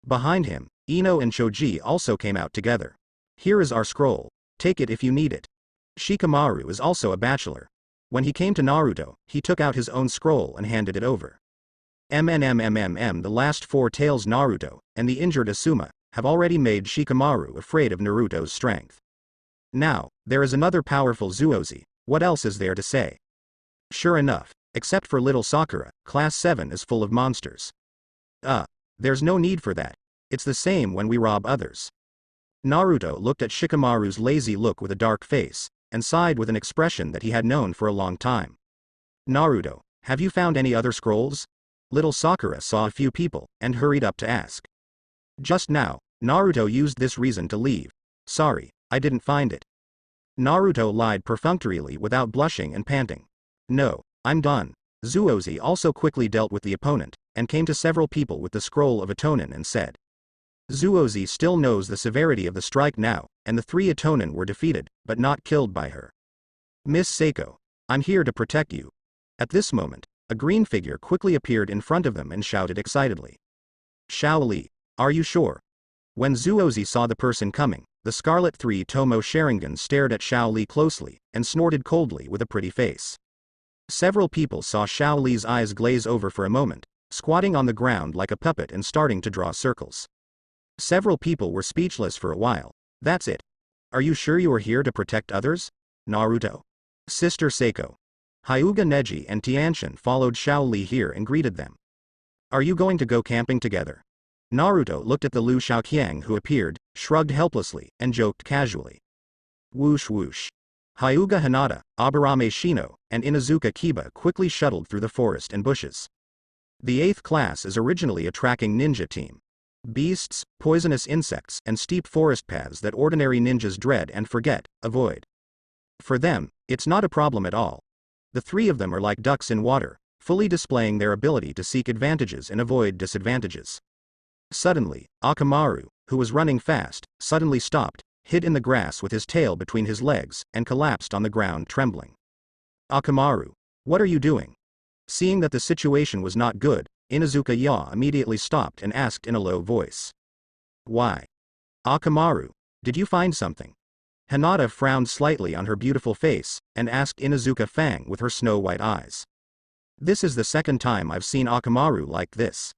Behind him, Ino and Choji also came out together. Here is our scroll. Take it if you need it. Shikamaru is also a bachelor. When he came to Naruto, he took out his own scroll and handed it over. The last 4 tails Naruto, and the injured Asuma, have already made Shikamaru afraid of Naruto's strength. Now, there is another powerful Zuozi, what else is there to say? Sure enough, except for little Sakura, class 7 is full of monsters. There's no need for that. It's the same when we rob others. Naruto looked at Shikamaru's lazy look with a dark face, and sighed with an expression that he had known for a long time. Naruto, have you found any other scrolls? Little Sakura saw a few people, and hurried up to ask. Just now, Naruto used this reason to leave. Sorry, I didn't find it. Naruto lied perfunctorily without blushing and panting. No, I'm done. Zuozi also quickly dealt with the opponent, and came to several people with the scroll of Atonin and said. Zuozi still knows the severity of the strike now, and the 3 Atonin were defeated, but not killed by her. Miss Seiko, I'm here to protect you. At this moment, a green figure quickly appeared in front of them and shouted excitedly. Shao Li, are you sure? When Zuozi saw the person coming, the Scarlet 3 Tomo Sharingan stared at Shao Li closely, and snorted coldly with a pretty face. Several people saw Shao Li's eyes glaze over for a moment, squatting on the ground like a puppet and starting to draw circles. Several people were speechless for a while. That's it. Are you sure you are here to protect others? Naruto. Sister Seiko. Hyuga Neji and Tianshin followed Shao Li here and greeted them. Are you going to go camping together? Naruto looked at the Lu Shaoqiang who appeared, shrugged helplessly, and joked casually. Whoosh whoosh. Hyuga Hinata, Aburame Shino, and Inazuka Kiba quickly shuttled through the forest and bushes. The 8th class is originally a tracking ninja team. Beasts, poisonous insects, and steep forest paths that ordinary ninjas dread and forget, avoid. For them, it's not a problem at all. The 3 of them are like ducks in water, fully displaying their ability to seek advantages and avoid disadvantages. Suddenly, Akamaru, who was running fast, suddenly stopped, hid in the grass with his tail between his legs, and collapsed on the ground trembling. Akamaru, what are you doing? Seeing that the situation was not good, Inuzuka immediately stopped and asked in a low voice. Why? Akamaru, did you find something? Hinata frowned slightly on her beautiful face, and asked Inuzuka Fang with her snow-white eyes. This is the second time I've seen Akamaru like this.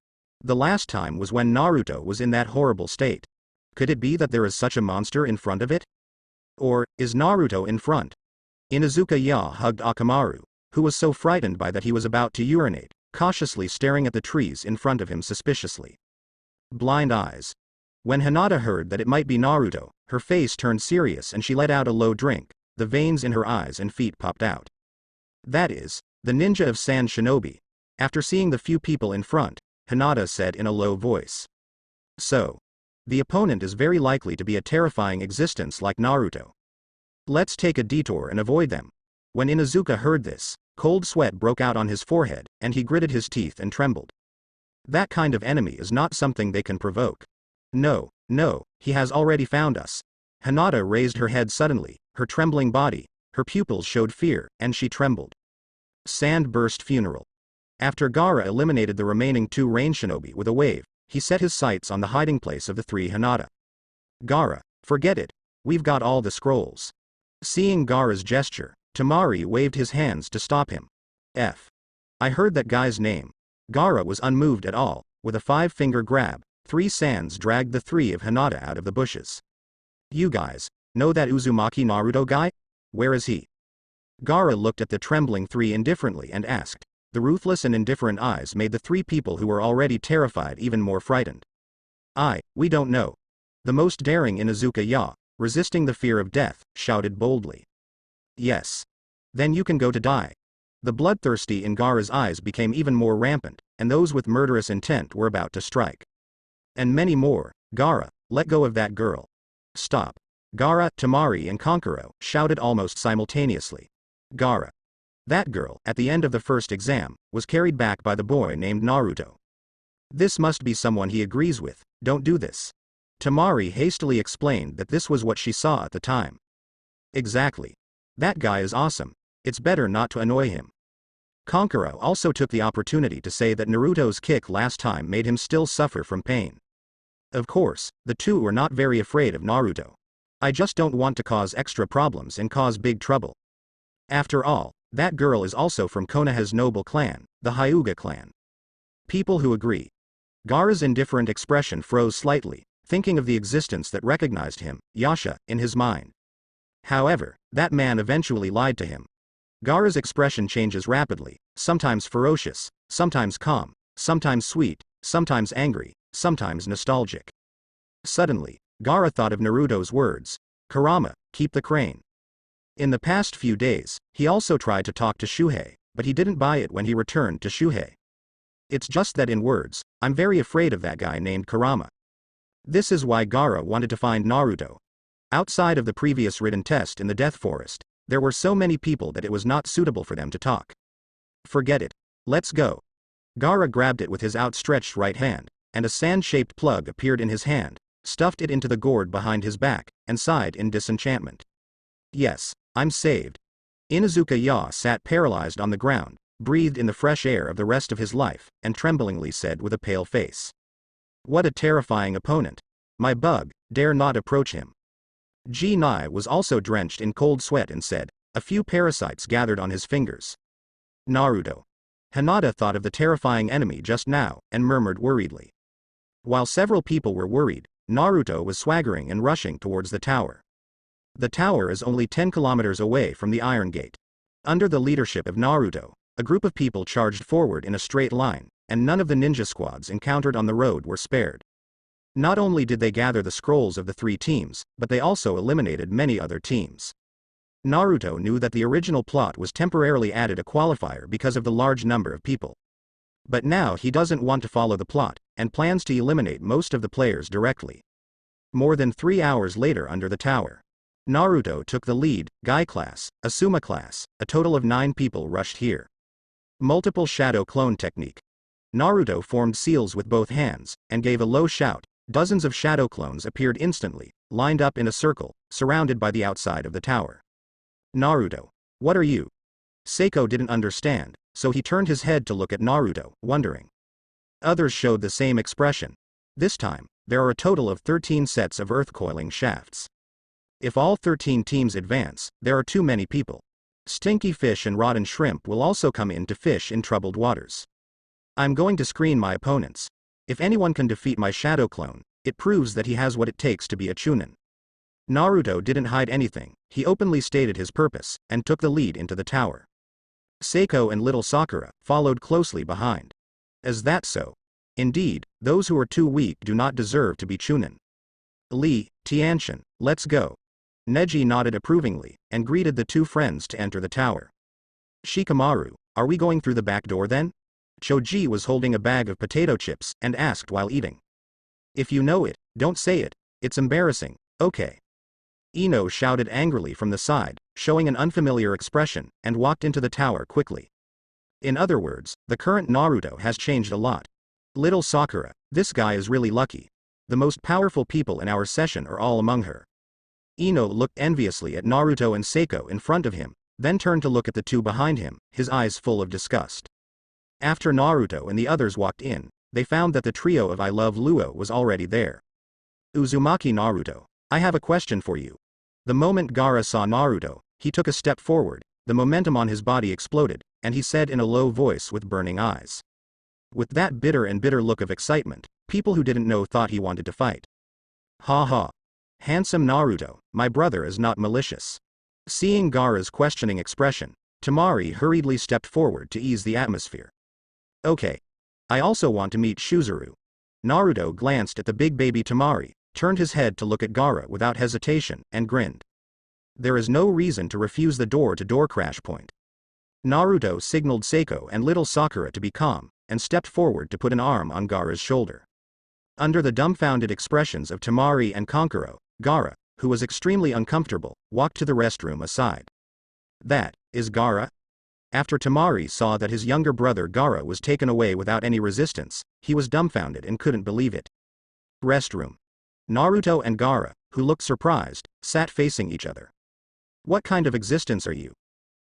The last time was when Naruto was in that horrible state. Could it be that there is such a monster in front of it? Or, is Naruto in front? Inuzuka hugged Akamaru, who was so frightened by that he was about to urinate, cautiously staring at the trees in front of him suspiciously. Blind eyes. When Hinata heard that it might be Naruto, her face turned serious and she let out a low drink. The veins in her eyes and feet popped out. That is, the ninja of Sand Shinobi. After seeing the few people in front, Hinata said in a low voice. So, the opponent is very likely to be a terrifying existence like Naruto. Let's take a detour and avoid them. When Inuzuka heard this, cold sweat broke out on his forehead, and he gritted his teeth and trembled. That kind of enemy is not something they can provoke. No, he has already found us. Hinata raised her head suddenly, her trembling body, her pupils showed fear, and she trembled. Sand burst funeral. After Gaara eliminated the remaining 2 rain shinobi with a wave, he set his sights on the hiding place of the 3 Hinata. Gaara, forget it. We've got all the scrolls. Seeing Gaara's gesture, Temari waved his hands to stop him. I heard that guy's name. Gaara was unmoved at all. With a 5-finger grab, 3 sands dragged the 3 of Hinata out of the bushes. You guys, know that Uzumaki Naruto guy? Where is he? Gaara looked at the trembling 3 indifferently and asked. The ruthless and indifferent eyes made the 3 people who were already terrified even more frightened. We don't know. The most daring Inuzuka resisting the fear of death, shouted boldly. Yes. Then you can go to die. The bloodthirsty in Gaara's eyes became even more rampant, and those with murderous intent were about to strike. And many more. Gaara, let go of that girl. Stop. Gaara, Temari and Kankuro shouted almost simultaneously. Gaara. That girl, at the end of the first exam, was carried back by the boy named Naruto. This must be someone he agrees with. Don't do this. Temari hastily explained that this was what she saw at the time. Exactly. That guy is awesome. It's better not to annoy him. Kankuro also took the opportunity to say that Naruto's kick last time made him still suffer from pain. Of course, the 2 were not very afraid of Naruto. I just don't want to cause extra problems and cause big trouble. After all, that girl is also from Konoha's noble clan, the Hyuga clan. People who agree. Gaara's indifferent expression froze slightly, thinking of the existence that recognized him, Yasha, in his mind. However, that man eventually lied to him. Gaara's expression changes rapidly, sometimes ferocious, sometimes calm, sometimes sweet, sometimes angry, sometimes nostalgic. Suddenly, Gaara thought of Naruto's words, Kurama, keep the crane. In the past few days, he also tried to talk to Shuhei, but he didn't buy it when he returned to Shuhei. It's just that in words, I'm very afraid of that guy named Kurama. This is why Gaara wanted to find Naruto. Outside of the previous written test in the Death Forest, there were so many people that it was not suitable for them to talk. Forget it. Let's go. Gaara grabbed it with his outstretched right hand, and a sand-shaped plug appeared in his hand, stuffed it into the gourd behind his back, and sighed in disenchantment. Yes, I'm saved. Inuzuka sat paralyzed on the ground, breathed in the fresh air of the rest of his life, and tremblingly said with a pale face. What a terrifying opponent. My bug, dare not approach him. Nai was also drenched in cold sweat and said, a few parasites gathered on his fingers. Naruto. Hinata thought of the terrifying enemy just now, and murmured worriedly. While several people were worried, Naruto was swaggering and rushing towards the tower. The tower is only 10 kilometers away from the Iron Gate. Under the leadership of Naruto, a group of people charged forward in a straight line, and none of the ninja squads encountered on the road were spared. Not only did they gather the scrolls of the 3 teams, but they also eliminated many other teams. Naruto knew that the original plot was temporarily added a qualifier because of the large number of people. But now he doesn't want to follow the plot, and plans to eliminate most of the players directly. More than 3 hours later under the tower, Naruto took the lead. Guy class, Asuma class, a total of 9 people rushed here. Multiple shadow clone technique. Naruto formed seals with both hands, and gave a low shout. Dozens of shadow clones appeared instantly, lined up in a circle, surrounded by the outside of the tower. Naruto. What are you? Seiko didn't understand, so he turned his head to look at Naruto, wondering. Others showed the same expression. This time, there are a total of 13 sets of earth coiling shafts. If all 13 teams advance, there are too many people. Stinky fish and rotten shrimp will also come in to fish in troubled waters. I'm going to screen my opponents. If anyone can defeat my shadow clone, it proves that he has what it takes to be a chunin. Naruto didn't hide anything, he openly stated his purpose, and took the lead into the tower. Seiko and little Sakura followed closely behind. Is that so? Indeed, those who are too weak do not deserve to be chunin. Lee, Tianshan, let's go. Neji nodded approvingly, and greeted the two friends to enter the tower. Shikamaru, are we going through the back door then? Choji was holding a bag of potato chips, and asked while eating. If you know it, don't say it, it's embarrassing, okay. Ino shouted angrily from the side, showing an unfamiliar expression, and walked into the tower quickly. In other words, the current Naruto has changed a lot. Little Sakura, this guy is really lucky. The most powerful people in our session are all among her. Ino looked enviously at Naruto and Seiko in front of him, then turned to look at the two behind him, his eyes full of disgust. After Naruto and the others walked in, they found that the trio of I Love Luo was already there. Uzumaki Naruto, I have a question for you. The moment Gaara saw Naruto, he took a step forward, the momentum on his body exploded, and he said in a low voice with burning eyes. With that bitter look of excitement, people who didn't know thought he wanted to fight. Ha ha. Handsome Naruto, my brother is not malicious. Seeing Gaara's questioning expression, Temari hurriedly stepped forward to ease the atmosphere. Okay. I also want to meet Shuzuru. Naruto glanced at the big baby Temari, turned his head to look at Gaara without hesitation, and grinned. There is no reason to refuse the door-to-door crash point. Naruto signaled Seiko and little Sakura to be calm, and stepped forward to put an arm on Gaara's shoulder. Under the dumbfounded expressions of Temari and Kankuro, Gaara, who was extremely uncomfortable, walked to the restroom aside. That is Gaara? After Temari saw that his younger brother Gaara was taken away without any resistance, he was dumbfounded and couldn't believe it. Restroom. Naruto and Gaara, who looked surprised, sat facing each other. What kind of existence are you?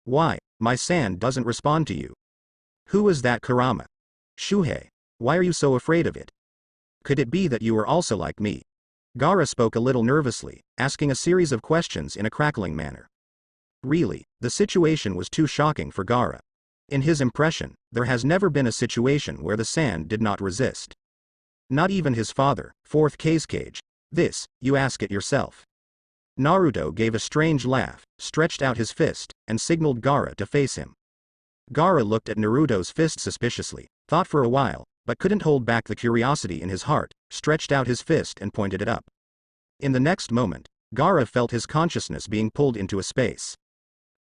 Why, my san doesn't respond to you. Who is that Kurama? Shuhei, why are you so afraid of it? Could it be that you are also like me? Gaara spoke a little nervously, asking a series of questions in a crackling manner. Really, the situation was too shocking for Gaara. In his impression, there has never been a situation where the sand did not resist. Not even his father, fourth Kazekage. This, you ask it yourself. Naruto gave a strange laugh, stretched out his fist, and signaled Gaara to face him. Gaara looked at Naruto's fist suspiciously, thought for a while, but couldn't hold back the curiosity in his heart, stretched out his fist and pointed it up. In the next moment, Gaara felt his consciousness being pulled into a space.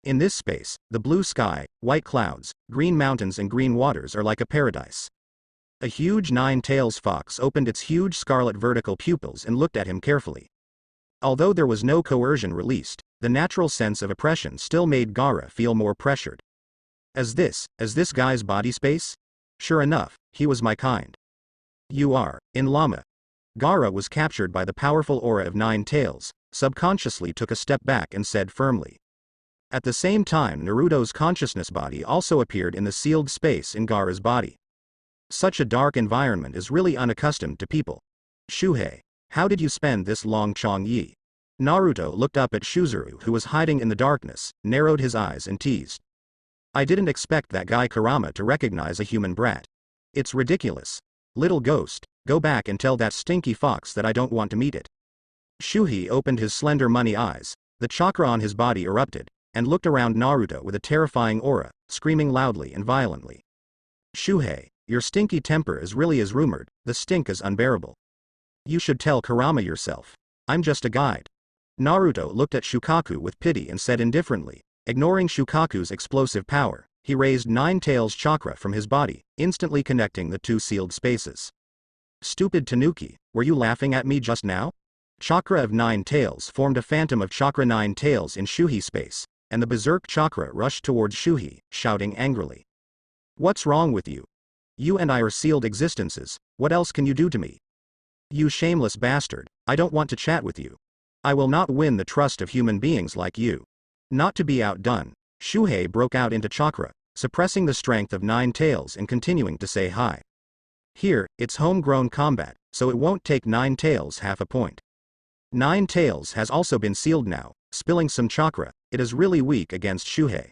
In this space, the blue sky, white clouds, green mountains and green waters are like a paradise. A huge nine-tails fox opened its huge scarlet vertical pupils and looked at him carefully. Although there was no coercion released, the natural sense of oppression still made Gaara feel more pressured. As this guy's body space? Sure enough, he was my kind. You are, in Llama. Gaara was captured by the powerful aura of nine tails, subconsciously took a step back and said firmly. At the same time Naruto's consciousness body also appeared in the sealed space in Gaara's body. Such a dark environment is really unaccustomed to people. Shuhei, how did you spend this long Chong-Yi? Naruto looked up at Shuzuru who was hiding in the darkness, narrowed his eyes and teased. I didn't expect that guy Kurama to recognize a human brat. It's ridiculous. Little ghost, go back and tell that stinky fox that I don't want to meet it. Shuhei opened his slender money eyes, the chakra on his body erupted, and looked around Naruto with a terrifying aura, screaming loudly and violently. Shuhei, your stinky temper is really as rumored, the stink is unbearable. You should tell Kurama yourself. I'm just a guide. Naruto looked at Shukaku with pity and said indifferently, ignoring Shukaku's explosive power, he raised Nine Tails chakra from his body, instantly connecting the two sealed spaces. Stupid Tanuki, were you laughing at me just now? Chakra of Nine Tails formed a phantom of chakra Nine Tails in Shuhei space, and the berserk chakra rushed towards Shuhei, shouting angrily. What's wrong with you? You and I are sealed existences, what else can you do to me? You shameless bastard, I don't want to chat with you. I will not win the trust of human beings like you. Not to be outdone, Shuhei broke out into chakra, suppressing the strength of Nine Tails and continuing to say hi. Here, it's homegrown combat, so it won't take Nine Tails half a point. Nine Tails has also been sealed now, spilling some chakra. It is really weak against Shuhei.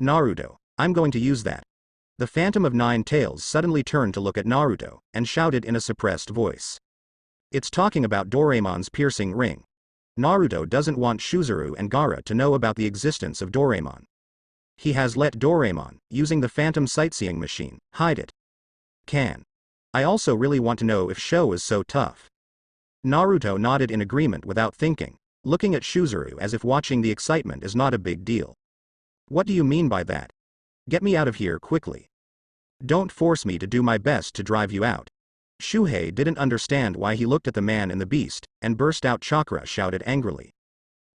Naruto, I'm going to use that. The Phantom of Nine Tails suddenly turned to look at Naruto, and shouted in a suppressed voice. It's talking about Doraemon's piercing ring. Naruto doesn't want Shuzuru and Gaara to know about the existence of Doraemon. He has let Doraemon, using the Phantom sightseeing machine, hide it. I also really want to know if Sho is so tough. Naruto nodded in agreement without thinking, looking at Shuzuru as if watching the excitement is not a big deal. What do you mean by that? Get me out of here quickly. Don't force me to do my best to drive you out. Shuhei didn't understand why he looked at the man and the beast, and burst out chakra shouted angrily.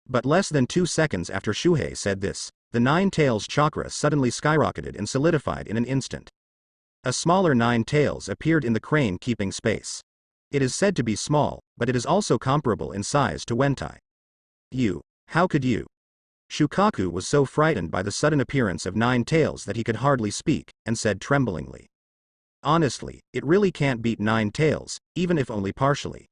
But less than 2 seconds after Shuhei said this, the Nine Tails chakra suddenly skyrocketed and solidified in an instant. A smaller Nine Tails appeared in the crane keeping space. It is said to be small, but it is also comparable in size to Wentai. How could you? Shukaku was so frightened by the sudden appearance of Nine Tails that he could hardly speak, and said tremblingly. Honestly, it really can't beat Nine Tails, even if only partially.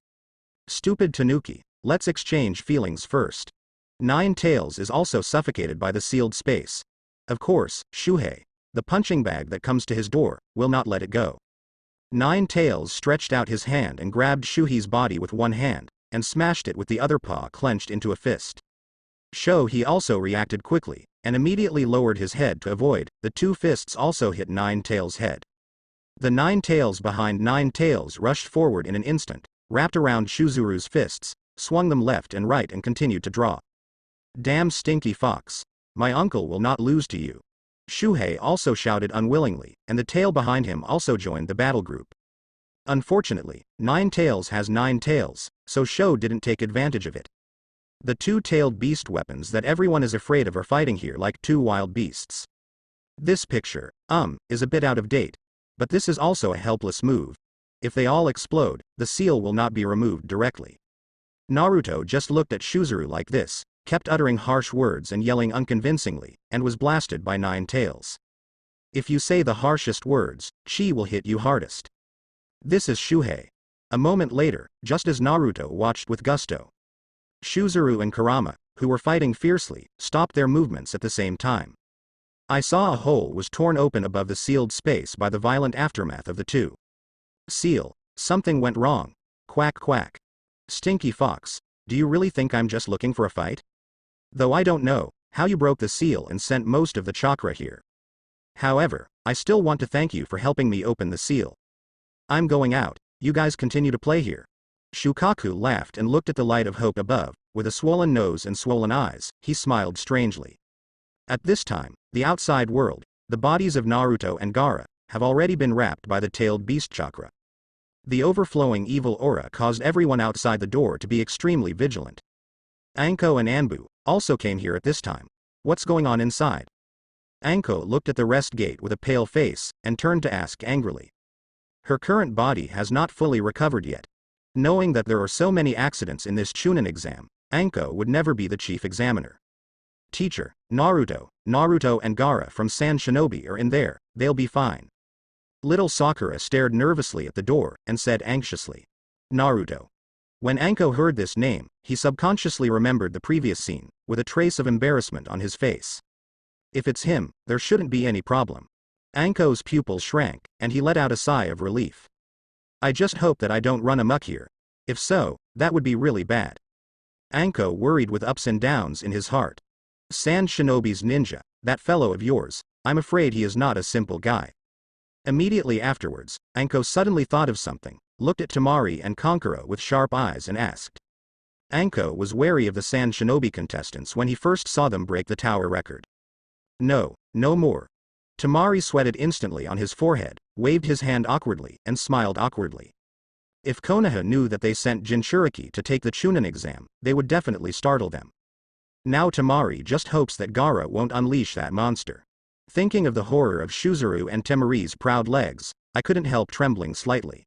Stupid Tanuki, let's exchange feelings first. Nine Tails is also suffocated by the sealed space. Of course, Shuhei, the punching bag that comes to his door, will not let it go. Nine Tails stretched out his hand and grabbed Shuhei's body with one hand, and smashed it with the other paw clenched into a fist. He also reacted quickly, and immediately lowered his head to avoid. The two fists also hit Nine Tails' head. The Nine Tails behind Nine Tails rushed forward in an instant, wrapped around Shuzuru's fists, swung them left and right and continued to draw. Damn stinky fox. My uncle will not lose to you. Shuhei also shouted unwillingly, and the tail behind him also joined the battle group. Unfortunately, Nine Tails has 9 tails, so Sho didn't take advantage of it. The two-tailed beast weapons that everyone is afraid of are fighting here like two wild beasts. This picture, is a bit out of date. But this is also a helpless move. If they all explode, the seal will not be removed directly. Naruto just looked at Shuzuru like this, kept uttering harsh words and yelling unconvincingly, and was blasted by Nine Tails. If you say the harshest words, chi will hit you hardest. This is Shuhei. A moment later, just as Naruto watched with gusto, Shuzuru and Kurama, who were fighting fiercely, stopped their movements at the same time. I saw a hole was torn open above the sealed space by the violent aftermath of the two. Seal, something went wrong. Quack quack. Stinky fox, do you really think I'm just looking for a fight? Though I don't know how you broke the seal and sent most of the chakra here. However, I still want to thank you for helping me open the seal. I'm going out, you guys continue to play here. Shukaku laughed and looked at the light of hope above. With a swollen nose and swollen eyes, he smiled strangely. At this time, the outside world, the bodies of Naruto and Gaara, have already been wrapped by the tailed beast chakra. The overflowing evil aura caused everyone outside the door to be extremely vigilant. Anko and Anbu also came here at this time. What's going on inside? Anko looked at the rest gate with a pale face, and turned to ask angrily. Her current body has not fully recovered yet. Knowing that there are so many accidents in this Chunin exam, Anko would never be the chief examiner. Teacher, Naruto and Gaara from San Shinobi are in there, they'll be fine. Little Sakura stared nervously at the door, and said anxiously. Naruto. When Anko heard this name, he subconsciously remembered the previous scene, with a trace of embarrassment on his face. If it's him, there shouldn't be any problem. Anko's pupils shrank, and he let out a sigh of relief. I just hope that I don't run amok here. If so, that would be really bad. Anko worried with ups and downs in his heart. San Shinobi's ninja, that fellow of yours, I'm afraid he is not a simple guy. Immediately afterwards, Anko suddenly thought of something, looked at Temari and Kankuro with sharp eyes and asked. Anko was wary of the San Shinobi contestants when he first saw them break the tower record. No more. Temari sweated instantly on his forehead, waved his hand awkwardly, and smiled awkwardly. If Konoha knew that they sent Jinchuriki to take the Chunin exam, they would definitely startle them. Now Temari just hopes that Gaara won't unleash that monster. Thinking of the horror of Shuzuru and Temari's proud legs, I couldn't help trembling slightly.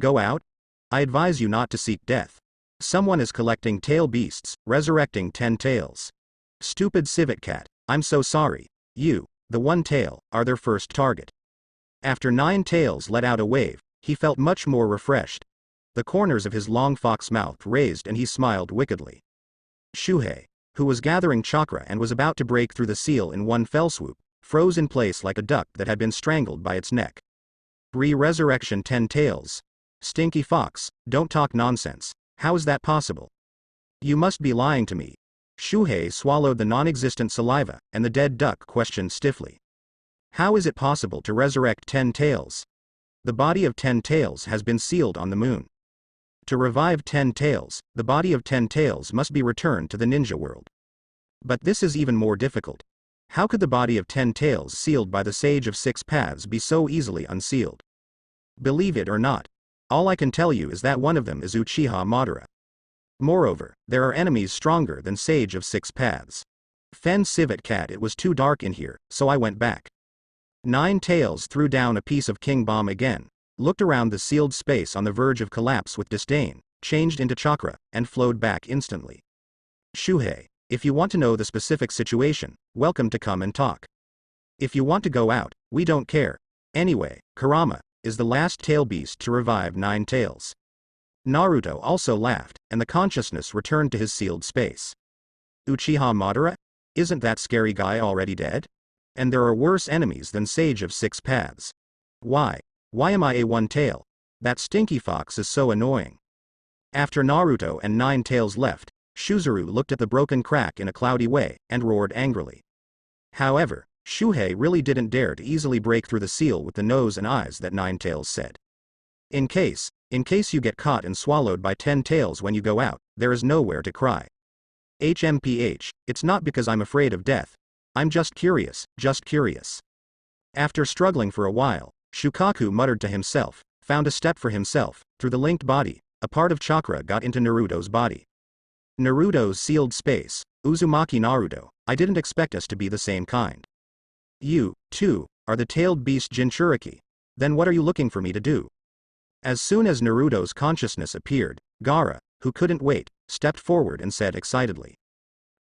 Go out? I advise you not to seek death. Someone is collecting tail beasts, resurrecting 10 tails. Stupid civet cat, I'm so sorry. You, the one tail, are their first target. After 9 tails let out a wave, he felt much more refreshed. The corners of his long fox mouth raised and he smiled wickedly. Shuhei, who was gathering chakra and was about to break through the seal in one fell swoop, froze in place like a duck that had been strangled by its neck. Resurrection 10 tails. Stinky fox, don't talk nonsense. How is that possible? You must be lying to me. Shuhei swallowed the non-existent saliva, and the dead duck questioned stiffly. How is it possible to resurrect 10 tails? The body of 10 tails has been sealed on the moon. To revive 10 tails, the body of 10 tails must be returned to the ninja world. But this is even more difficult. How could the body of 10 tails sealed by the Sage of 6 Paths be so easily unsealed? Believe it or not, all I can tell you is that one of them is Uchiha Madara. Moreover, there are enemies stronger than Sage of 6 Paths. Fen civet cat, it was too dark in here, so I went back. 9 tails threw down a piece of king bomb again, looked around the sealed space on the verge of collapse with disdain, changed into chakra, and flowed back instantly. Shuhei, if you want to know the specific situation, welcome to come and talk. If you want to go out, we don't care. Anyway, Kurama is the last tail beast to revive 9 tails. Naruto also laughed, and the consciousness returned to his sealed space. Uchiha Madara? Isn't that scary guy already dead? And there are worse enemies than Sage of 6 Paths. Why am I a one tail? That stinky fox is so annoying. After Naruto and 9 tails left, Shuzuru looked at the broken crack in a cloudy way, and roared angrily. However, Shuhei really didn't dare to easily break through the seal with the nose and eyes that 9 tails said. In case you get caught and swallowed by 10 tails when you go out, there is nowhere to cry. HMPH, it's not because I'm afraid of death. I'm just curious. After struggling for a while, Shukaku muttered to himself, found a step for himself, through the linked body, a part of chakra got into Naruto's body. Naruto's sealed space, Uzumaki Naruto, I didn't expect us to be the same kind. You, too, are the tailed beast Jinchuriki. Then what are you looking for me to do? As soon as Naruto's consciousness appeared, Gaara, who couldn't wait, stepped forward and said excitedly.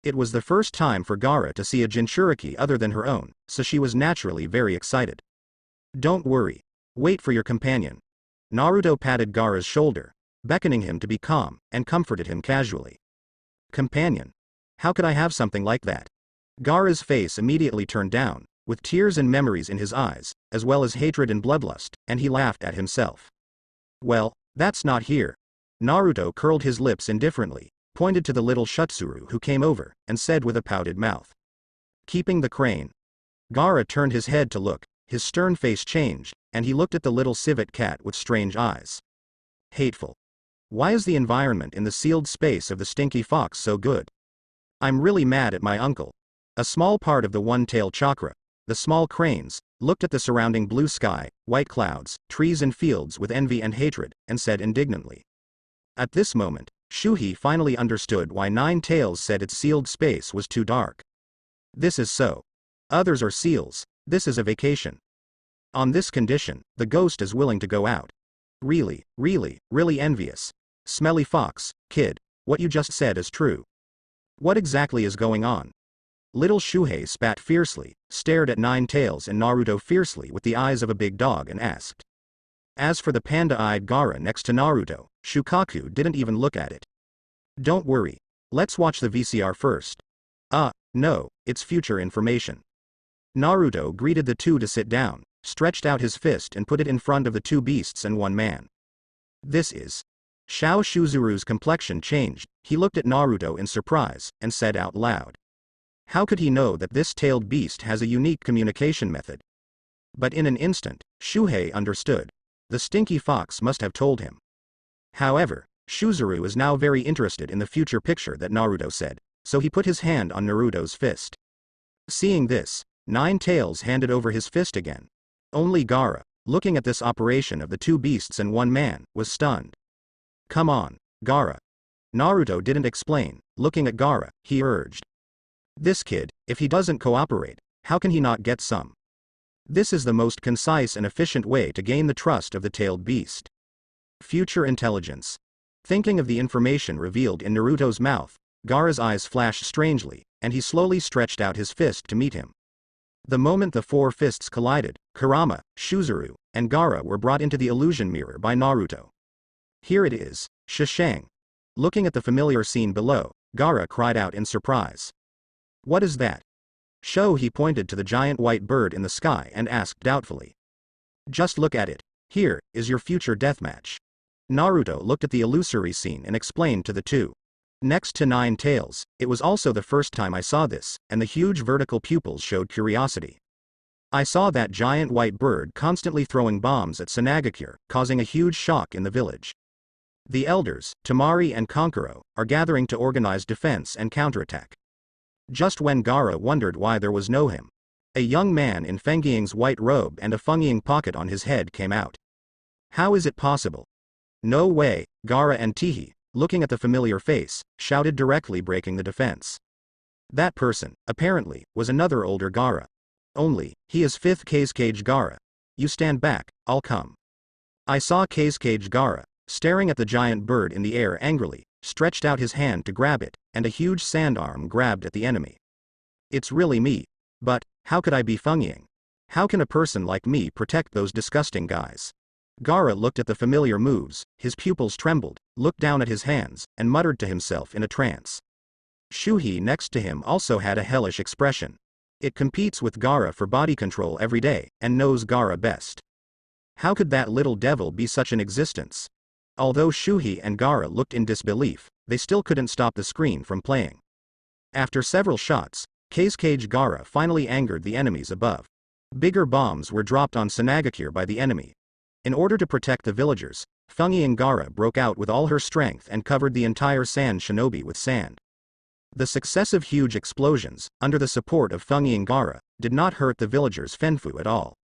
It was the first time for Gaara to see a Jinchuriki other than her own, so she was naturally very excited. Don't worry. Wait for your companion. Naruto patted Gaara's shoulder, beckoning him to be calm, and comforted him casually. Companion? How could I have something like that? Gaara's face immediately turned down, with tears and memories in his eyes, as well as hatred and bloodlust, and he laughed at himself. Well, that's not here. Naruto curled his lips indifferently, pointed to the little Shutsuru who came over, and said with a pouted mouth. Keeping the crane. Gaara turned his head to look, his stern face changed, and he looked at the little civet cat with strange eyes. Hateful. Why is the environment in the sealed space of the stinky fox so good? I'm really mad at my uncle. A small part of the one-tail chakra, the small cranes, looked at the surrounding blue sky, white clouds, trees and fields with envy and hatred, and said indignantly. At this moment, Shuhei finally understood why 9 tails said its sealed space was too dark. This is so. Others are seals, this is a vacation. On this condition, the ghost is willing to go out. Really envious. Smelly fox, kid, what you just said is true. What exactly is going on? Little Shuhei spat fiercely, stared at 9 tails and Naruto fiercely with the eyes of a big dog and asked. As for the panda-eyed Gaara next to Naruto, Shukaku didn't even look at it. Don't worry. Let's watch the VCR first. No, it's future information. Naruto greeted the two to sit down, stretched out his fist and put it in front of the 2 beasts and 1 man. This is. Shao Shuzuru's complexion changed, he looked at Naruto in surprise, and said out loud. How could he know that this tailed beast has a unique communication method? But in an instant, Shuhei understood. The stinky fox must have told him. However, Shuzuru is now very interested in the future picture that Naruto said, so he put his hand on Naruto's fist. Seeing this, 9 tails handed over his fist again. Only Gaara, looking at this operation of the 2 beasts and 1 man, was stunned. Come on, Gaara. Naruto didn't explain, looking at Gaara, he urged. This kid, if he doesn't cooperate, how can he not get some? This is the most concise and efficient way to gain the trust of the tailed beast. Future intelligence. Thinking of the information revealed in Naruto's mouth, Gaara's eyes flashed strangely, and he slowly stretched out his fist to meet him. The moment the four fists collided, Kurama, Shuzuru, and Gaara were brought into the illusion mirror by Naruto. Here it is, Shishang. Looking at the familiar scene below, Gaara cried out in surprise. What is that? He pointed to the giant white bird in the sky and asked doubtfully. Just look at it. Here is your future deathmatch. Naruto looked at the illusory scene and explained to the two. Next to Nine Tails, it was also the first time I saw this, and the huge vertical pupils showed curiosity. I saw that giant white bird constantly throwing bombs at Sanagakure, causing a huge shock in the village. The elders, Temari and Kankuro, are gathering to organize defense and counterattack. Just when Gaara wondered why there was no him, a young man in Fengying's white robe and a Fengying pocket on his head came out. How is it possible? No way, Gaara and Tihi, looking at the familiar face, shouted directly, breaking the defense. That person, apparently, was another older Gaara. Only, he is 5th Kazekage Gaara. You stand back, I'll come. I saw Kazekage Gaara, staring at the giant bird in the air angrily, stretched out his hand to grab it, and a huge sand arm grabbed at the enemy. It's really me. But, how could I be Fengying? How can a person like me protect those disgusting guys? Gaara looked at the familiar moves, his pupils trembled, looked down at his hands, and muttered to himself in a trance. Shuhei next to him also had a hellish expression. It competes with Gaara for body control every day, and knows Gaara best. How could that little devil be such an existence? Although Shuhei and Gaara looked in disbelief, they still couldn't stop the screen from playing. After several shots, Kazekage Gaara finally angered the enemies above. Bigger bombs were dropped on Sanagakure by the enemy. In order to protect the villagers, Fengying Gaara broke out with all her strength and covered the entire sand shinobi with sand. The successive huge explosions, under the support of Fengying Gaara, did not hurt the villagers' Fenfu at all.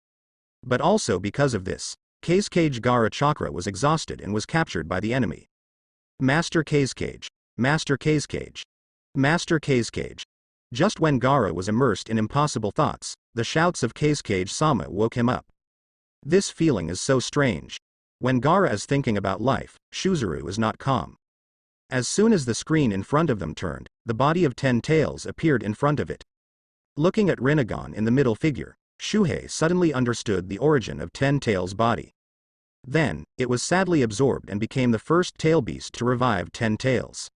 But also because of this, Kazekage Gaara chakra was exhausted and was captured by the enemy. Master Kazekage. Master Kazekage. Master Kazekage. Just when Gaara was immersed in impossible thoughts, the shouts of Kazekage-sama woke him up. This feeling is so strange. When Gaara is thinking about life, Shuzuru is not calm. As soon as the screen in front of them turned, the body of 10 Tails appeared in front of it. Looking at Rinnegan in the middle figure, Shuhei suddenly understood the origin of 10 Tails' body. Then, it was sadly absorbed and became the first tail beast to revive 10 Tails.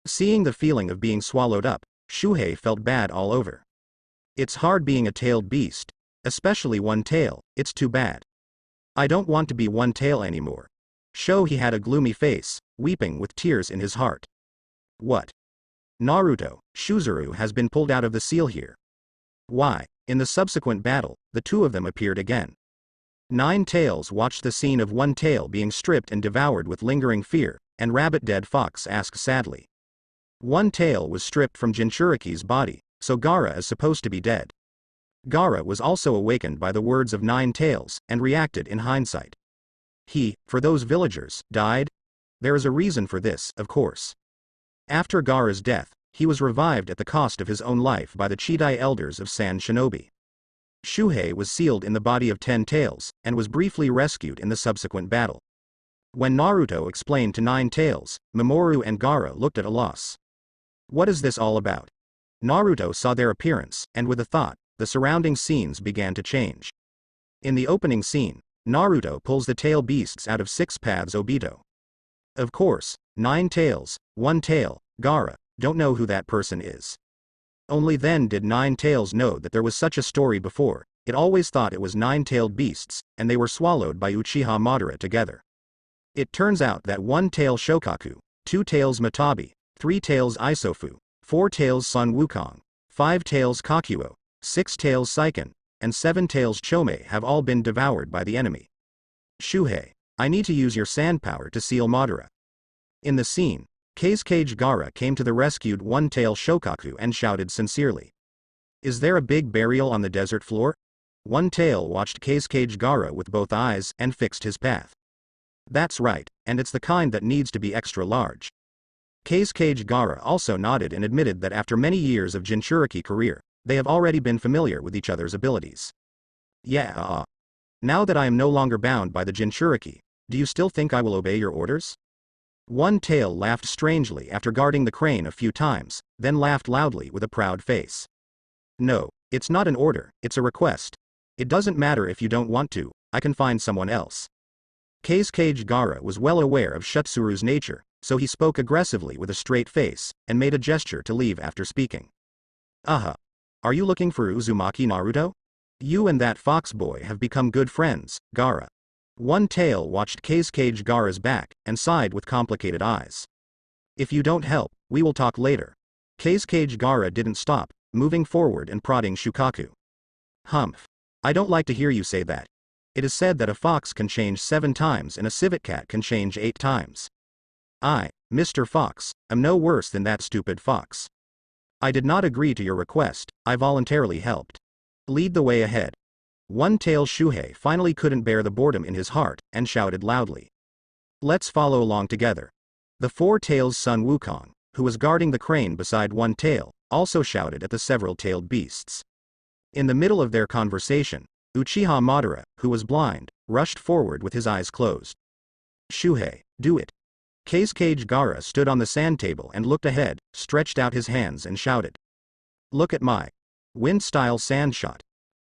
Seeing the feeling of being swallowed up, Shuhei felt bad all over. It's hard being a tailed beast. Especially one tail, it's too bad. I don't want to be one tail anymore. He had a gloomy face, weeping with tears in his heart. What? Naruto, Shuzuru has been pulled out of the seal here. Why? In the subsequent battle, the two of them appeared again. 9 Tails watched the scene of one tail being stripped and devoured with lingering fear, and Rabbit Dead Fox asked sadly. One tail was stripped from Jinchuriki's body, so Gaara is supposed to be dead. Gaara was also awakened by the words of 9 Tails, and reacted in hindsight. He, for those villagers, died? There is a reason for this, of course. After Gaara's death, he was revived at the cost of his own life by the Chidai elders of Sand Shinobi. Shuhei was sealed in the body of 10 Tails, and was briefly rescued in the subsequent battle. When Naruto explained to 9 Tails, Mamoru and Gaara looked at a loss. What is this all about? Naruto saw their appearance, and with a thought, the surrounding scenes began to change. In the opening scene, Naruto pulls the tail beasts out of 6 Paths Obito. Of course, 9 Tails, 1 Tail, Gaara, don't know who that person is. Only then did 9 Tails know that there was such a story before. It always thought it was 9-tailed beasts, and they were swallowed by Uchiha Madara together. It turns out that 1 Tail Shokaku, 2 Tails Matabi, 3 Tails Isofu, 4 Tails Son Wukong, 5 Tails Kakuo, 6 Tails Seiken, and 7 Tails Chome have all been devoured by the enemy. Shuhei, I need to use your sand power to seal Madara. In the scene, Kazekage Gaara came to the rescued 1 Tail Shokaku and shouted sincerely. Is there a big burial on the desert floor? 1 Tail watched Kazekage Gaara with both eyes and fixed his path. That's right, and it's the kind that needs to be extra large. Kazekage Gaara also nodded and admitted that after many years of Jinchuriki career, they have already been familiar with each other's abilities. Yeah, now that I am no longer bound by the Jinchuriki, do you still think I will obey your orders? One Tail laughed strangely after guarding the crane a few times, then laughed loudly with a proud face. No, it's not an order, it's a request. It doesn't matter if you don't want to, I can find someone else. Keisuke Gaara was well aware of Shutsuru's nature, so he spoke aggressively with a straight face, and made a gesture to leave after speaking. Aha. Are you looking for Uzumaki Naruto? You and that fox boy have become good friends, Gaara. One Tail watched Keisuke Gaara's back, and sighed with complicated eyes. If you don't help, we will talk later. Keisuke Gaara didn't stop, moving forward and prodding Shukaku. Humph. I don't like to hear you say that. It is said that a fox can change 7 times and a civet cat can change 8 times. I, Mr. Fox, am no worse than that stupid fox. I did not agree to your request, I voluntarily helped. Lead the way ahead. One Tail Shuhei finally couldn't bear the boredom in his heart, and shouted loudly. Let's follow along together. The Four Tails' son Wukong, who was guarding the crane beside One Tail, also shouted at the several-tailed beasts. In the middle of their conversation, Uchiha Madara, who was blind, rushed forward with his eyes closed. Shuhei, do it. Keisuke Gaara stood on the sand table and looked ahead, stretched out his hands and shouted. Look at my wind-style sand shot.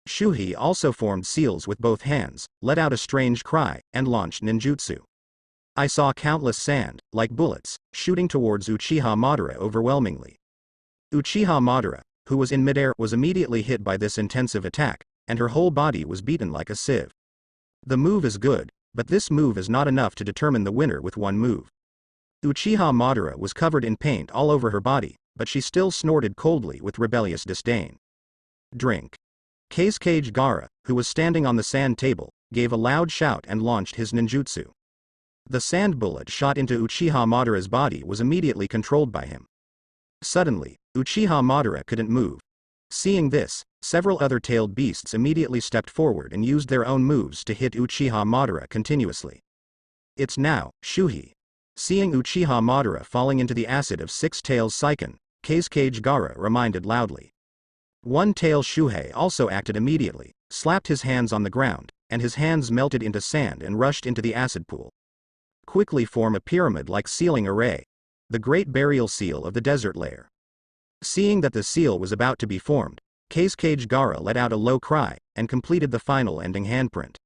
Shuhei also formed seals with both hands, let out a strange cry, and launched ninjutsu. I saw countless sand, like bullets, shooting towards Uchiha Madara overwhelmingly. Uchiha Madara, who was in midair, was immediately hit by this intensive attack, and her whole body was beaten like a sieve. The move is good, but this move is not enough to determine the winner with one move. Uchiha Madara was covered in paint all over her body, but she still snorted coldly with rebellious disdain. Drink. Keisuke Gaara, who was standing on the sand table, gave a loud shout and launched his ninjutsu. The sand bullet shot into Uchiha Madara's body was immediately controlled by him. Suddenly, Uchiha Madara couldn't move. Seeing this, several other tailed beasts immediately stepped forward and used their own moves to hit Uchiha Madara continuously. It's now, Shuhei. Seeing Uchiha Madara falling into the acid of Six Tails Seiken, Keisuke Gaara reminded loudly. One Tail Shuhei also acted immediately, slapped his hands on the ground, and his hands melted into sand and rushed into the acid pool. Quickly form a pyramid-like sealing array. The Great Burial Seal of the Desert Lair. Seeing that the seal was about to be formed, Keisuke Gaara let out a low cry, and completed the final ending handprint.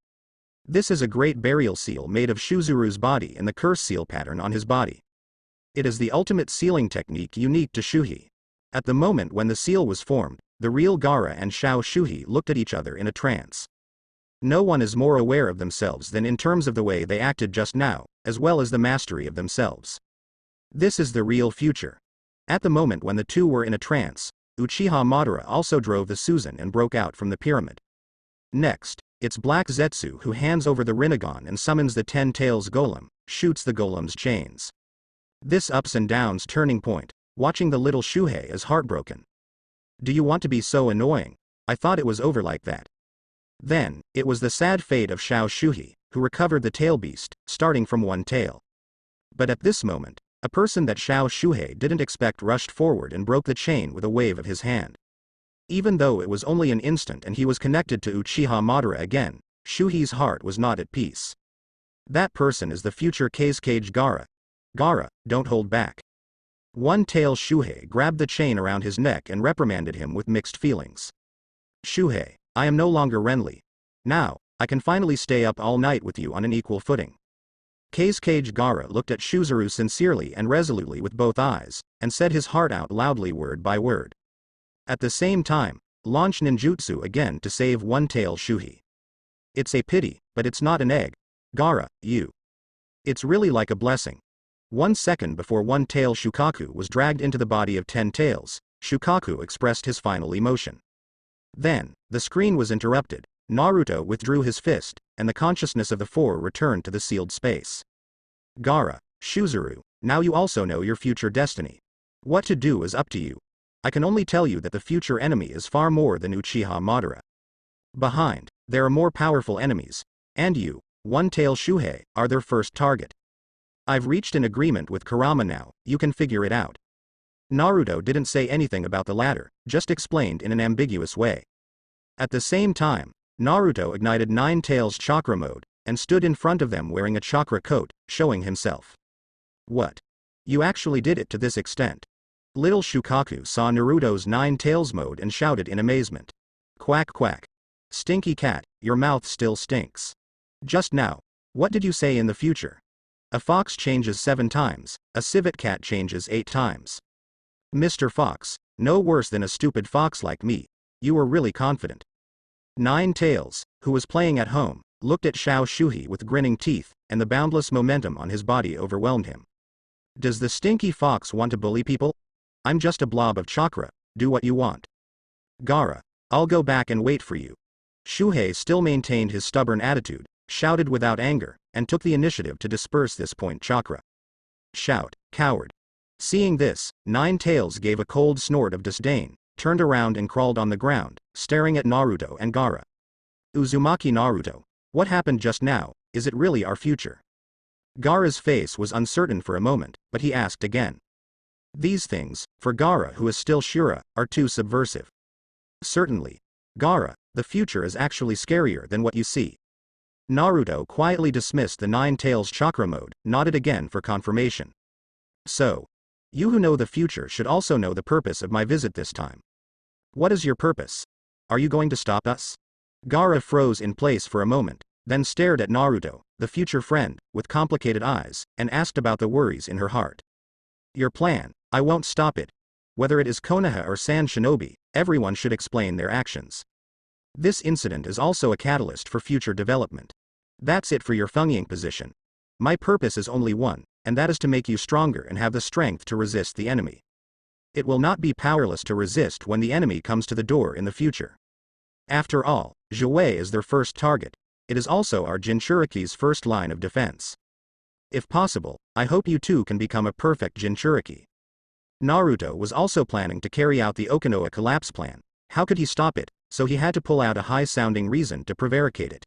This is a great burial seal made of Shuzuru's body and the curse seal pattern on his body. It is the ultimate sealing technique unique to Shuhei. At the moment when the seal was formed, the real Gaara and Shao Shuhei looked at each other in a trance. No one is more aware of themselves than in terms of the way they acted just now, as well as the mastery of themselves. This is the real future. At the moment when the two were in a trance, Uchiha Madara also drove the Susan and broke out from the pyramid. Next, it's Black Zetsu who hands over the Rinnegan and summons the 10 Tails Golem, shoots the Golem's chains. This ups and downs turning point, watching the little Shuhei is heartbroken. Do you want to be so annoying? I thought it was over like that. Then, it was the sad fate of Shao Shuhei, who recovered the tail beast, starting from one tail. But at this moment, a person that Shao Shuhei didn't expect rushed forward and broke the chain with a wave of his hand. Even though it was only an instant and he was connected to Uchiha Madara again, Shuhei's heart was not at peace. That person is the future Keisuke Gaara. Gaara, don't hold back. One Tail Shuhei grabbed the chain around his neck and reprimanded him with mixed feelings. Shuhei, I am no longer Renly. Now, I can finally stay up all night with you on an equal footing. Keisuke Gaara looked at Shuzuru sincerely and resolutely with both eyes, and said his heart out loudly word by word. At the same time, launch ninjutsu again to save One Tail Shuhei. It's a pity, but it's not an egg. Gaara, you. It's really like a blessing. 1 second before One Tail Shukaku was dragged into the body of 10 Tails, Shukaku expressed his final emotion. Then, the screen was interrupted, Naruto withdrew his fist, and the consciousness of the four returned to the sealed space. Gaara, Shuzuru, now you also know your future destiny. What to do is up to you. I can only tell you that the future enemy is far more than Uchiha Madara. Behind, there are more powerful enemies, and you, One Tail Shuhei, are their first target. I've reached an agreement with Kurama now, you can figure it out. Naruto didn't say anything about the latter, just explained in an ambiguous way. At the same time, Naruto ignited Nine Tails chakra mode, and stood in front of them wearing a chakra coat, showing himself. What? You actually did it to this extent? Little Shukaku saw Naruto's Nine Tails mode and shouted in amazement. Quack quack. Stinky cat, your mouth still stinks. Just now. What did you say in the future? A fox changes 7 times, a civet cat changes 8 times. Mr. Fox, no worse than a stupid fox like me. You were really confident. Nine Tails, who was playing at home, looked at Xiao Shuhei with grinning teeth, and the boundless momentum on his body overwhelmed him. Does the stinky fox want to bully people? I'm just a blob of chakra, do what you want. Gaara, I'll go back and wait for you. Shuhei still maintained his stubborn attitude, shouted without anger, and took the initiative to disperse this point chakra. Shout, coward. Seeing this, Nine Tails gave a cold snort of disdain, turned around and crawled on the ground, staring at Naruto and Gaara. Uzumaki Naruto, what happened just now, is it really our future? Gaara's face was uncertain for a moment, but he asked again. These things, for Gaara who is still Shura, are too subversive. Certainly. Gaara, the future is actually scarier than what you see. Naruto quietly dismissed the Nine Tails chakra mode, nodded again for confirmation. So, you who know the future should also know the purpose of my visit this time. What is your purpose? Are you going to stop us? Gaara froze in place for a moment, then stared at Naruto, the future friend, with complicated eyes, and asked about the worries in her heart. Your plan, I won't stop it. Whether it is Konoha or Sand Shinobi, everyone should explain their actions. This incident is also a catalyst for future development. That's it for your Fengyin position. My purpose is only one, and that is to make you stronger and have the strength to resist the enemy. It will not be powerless to resist when the enemy comes to the door in the future. After all, Jouei is their first target. It is also our Jinchuriki's first line of defense. If possible, I hope you too can become a perfect Jinchuriki. Naruto was also planning to carry out the Okinawa collapse plan. How could he stop it? So he had to pull out a high-sounding reason to prevaricate it.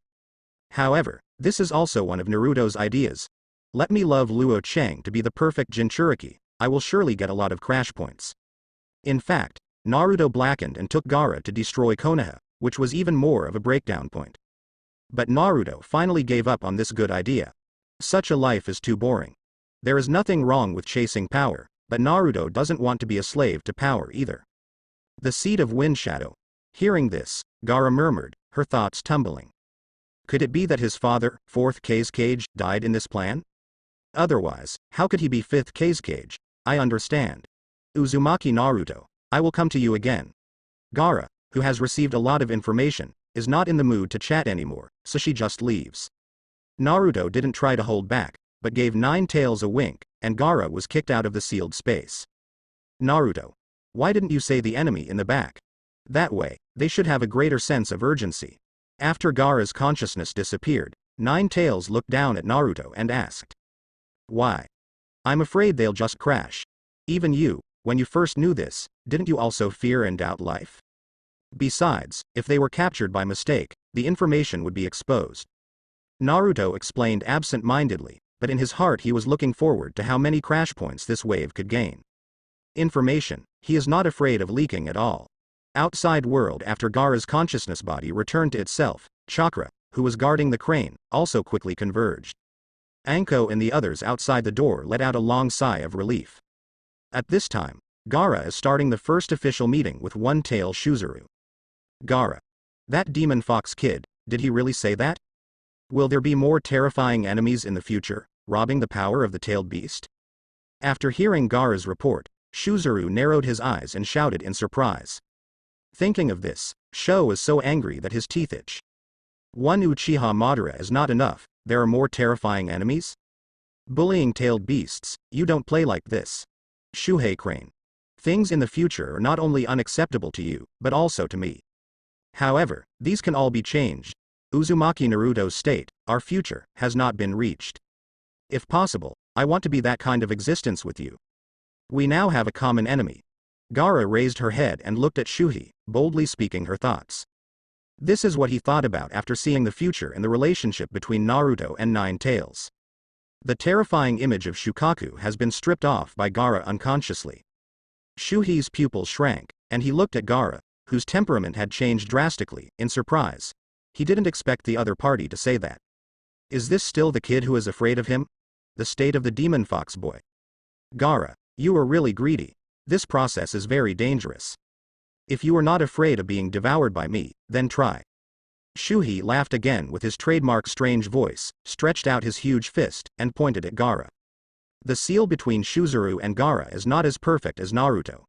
However, this is also one of Naruto's ideas. Let me love Luo Chang to be the perfect Jinchuriki, I will surely get a lot of crash points. In fact, Naruto blackened and took Gaara to destroy Konoha, which was even more of a breakdown point. But Naruto finally gave up on this good idea. Such a life is too boring. There is nothing wrong with chasing power, but Naruto doesn't want to be a slave to power either. The seed of Wind Shadow. Hearing this, Gaara murmured, her thoughts tumbling. Could it be that his father, 4th Kazekage, died in this plan? Otherwise, how could he be 5th Kazekage? I understand. Uzumaki Naruto, I will come to you again. Gaara, who has received a lot of information, is not in the mood to chat anymore, so she just leaves. Naruto didn't try to hold back, but gave Nine Tails a wink, and Gaara was kicked out of the sealed space. Naruto, why didn't you say the enemy in the back? That way, they should have a greater sense of urgency. After Gaara's consciousness disappeared, Nine Tails looked down at Naruto and asked. Why? I'm afraid they'll just crash. Even you, when you first knew this, didn't you also fear and doubt life? Besides, if they were captured by mistake, the information would be exposed. Naruto explained absent-mindedly, but in his heart he was looking forward to how many crash points this wave could gain. Information, he is not afraid of leaking at all. Outside world after Gaara's consciousness body returned to itself, Chakra, who was guarding the crane, also quickly converged. Anko and the others outside the door let out a long sigh of relief. At this time, Gaara is starting the first official meeting with One-Tail Shuzuru. Gaara. That demon fox kid, did he really say that? Will there be more terrifying enemies in the future, robbing the power of the tailed beast? After hearing Gaara's report, Shuzuru narrowed his eyes and shouted in surprise. Thinking of this, Sho is so angry that his teeth itch. One Uchiha Madara is not enough, there are more terrifying enemies? Bullying tailed beasts, you don't play like this. Shuhei Crane. Things in the future are not only unacceptable to you, but also to me. However, these can all be changed. Uzumaki Naruto's state, our future, has not been reached. If possible, I want to be that kind of existence with you. We now have a common enemy. Gaara raised her head and looked at Shuhei, boldly speaking her thoughts. This is what he thought about after seeing the future and the relationship between Naruto and Nine Tails. The terrifying image of Shukaku has been stripped off by Gaara unconsciously. Shuhei's pupils shrank, and he looked at Gaara, whose temperament had changed drastically, in surprise. He didn't expect the other party to say that. Is this still the kid who is afraid of him? The state of the demon fox boy. Gaara, you are really greedy. This process is very dangerous. If you are not afraid of being devoured by me, then try. Shuhei laughed again with his trademark strange voice, stretched out his huge fist, and pointed at Gaara. The seal between Shuzuru and Gaara is not as perfect as Naruto.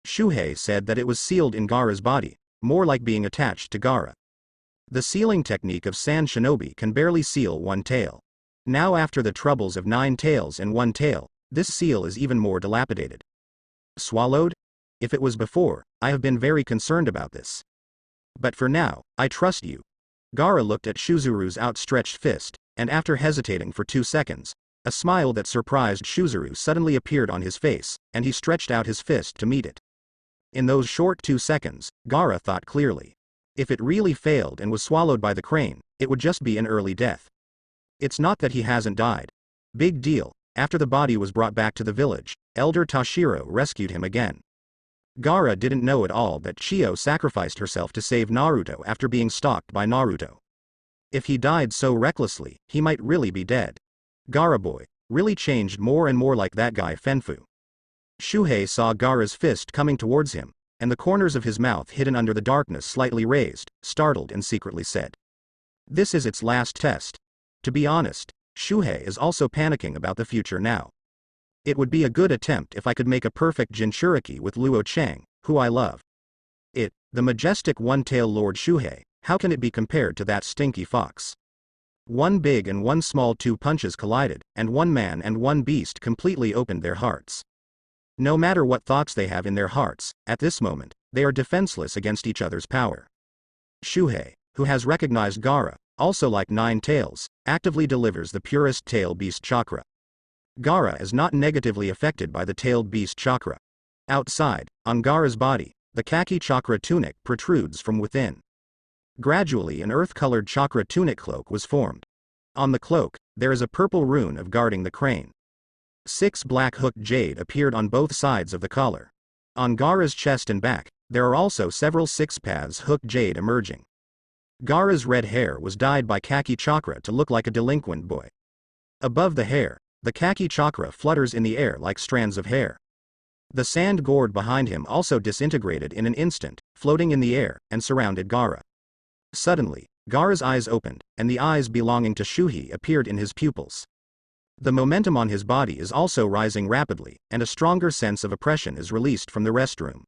Shuhei said that it was sealed in Gaara's body, more like being attached to Gaara. The sealing technique of Sand Shinobi can barely seal one tail. Now after the troubles of 9 tails and 1 tail, this seal is even more dilapidated. Swallowed? If it was before, I have been very concerned about this. But for now, I trust you. Gaara looked at Shuzuru's outstretched fist, and after hesitating for 2 seconds, a smile that surprised Shuzuru suddenly appeared on his face, and he stretched out his fist to meet it. In those short 2 seconds, Gaara thought clearly. If it really failed and was swallowed by the crane, it would just be an early death. It's not that he hasn't died. Big deal, after the body was brought back to the village, Elder Tashiro rescued him again. Gaara didn't know at all that Chio sacrificed herself to save Naruto after being stalked by Naruto. If he died so recklessly, he might really be dead. Gaara boy really changed more and more like that guy Fenfu. Shuhei saw Gaara's fist coming towards him, and the corners of his mouth hidden under the darkness slightly raised, startled and secretly said. This is its last test. To be honest, Shuhei is also panicking about the future now. It would be a good attempt if I could make a perfect Jinchuriki with Luo Chang, who I love. The majestic one-tailed Lord Shuhei, how can it be compared to that stinky fox? One big and one small 2 punches collided, and one man and one beast completely opened their hearts. No matter what thoughts they have in their hearts, at this moment, they are defenseless against each other's power. Shuhei, who has recognized Gaara, also like 9 tails, actively delivers the purest tail beast chakra. Gaara is not negatively affected by the tailed beast chakra. Outside, on Gaara's body, the khaki chakra tunic protrudes from within. Gradually an earth-colored chakra tunic cloak was formed. On the cloak, there is a purple rune of guarding the crane. 6 black hooked jade appeared on both sides of the collar. On Gaara's chest and back, there are also several 6 paths hooked jade emerging. Gaara's red hair was dyed by khaki chakra to look like a delinquent boy. Above the hair, the khaki chakra flutters in the air like strands of hair. The sand gourd behind him also disintegrated in an instant, floating in the air, and surrounded Gaara. Suddenly, Gaara's eyes opened, and the eyes belonging to Shuhei appeared in his pupils. The momentum on his body is also rising rapidly, and a stronger sense of oppression is released from the restroom.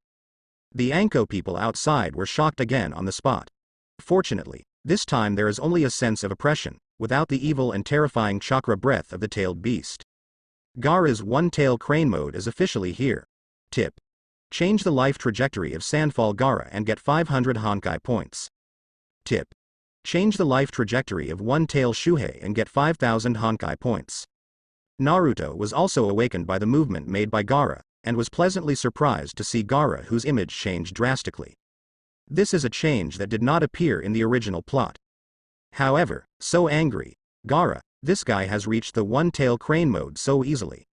The Anko people outside were shocked again on the spot. Fortunately, this time there is only a sense of oppression, without the evil and terrifying chakra breath of the tailed beast. Gaara's one-tail crane mode is officially here. Tip. Change the life trajectory of Sandfall Gaara and get 500 Honkai points. Tip. Change the life trajectory of one-tail Shuhei and get 5,000 Honkai points. Naruto was also awakened by the movement made by Gaara, and was pleasantly surprised to see Gaara whose image changed drastically. This is a change that did not appear in the original plot. However, so angry, Gaara, this guy has reached the one-tail crane mode so easily.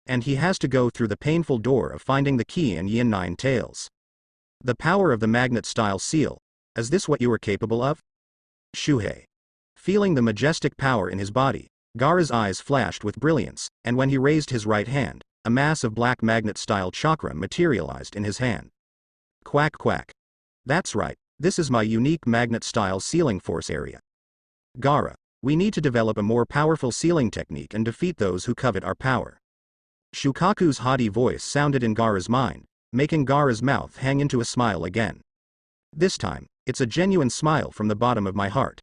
And he has to go through the painful door of finding the key in Yin 9 tails. The power of the magnet-style seal, is this what you are capable of? Shuhei. Feeling the majestic power in his body, Gaara's eyes flashed with brilliance, and when he raised his right hand, a mass of black magnet-style chakra materialized in his hand. Quack quack. That's right, this is my unique magnet-style sealing force area. Gaara, we need to develop a more powerful sealing technique and defeat those who covet our power. Shukaku's haughty voice sounded in Gaara's mind, making Gaara's mouth hang into a smile again. This time, it's a genuine smile from the bottom of my heart.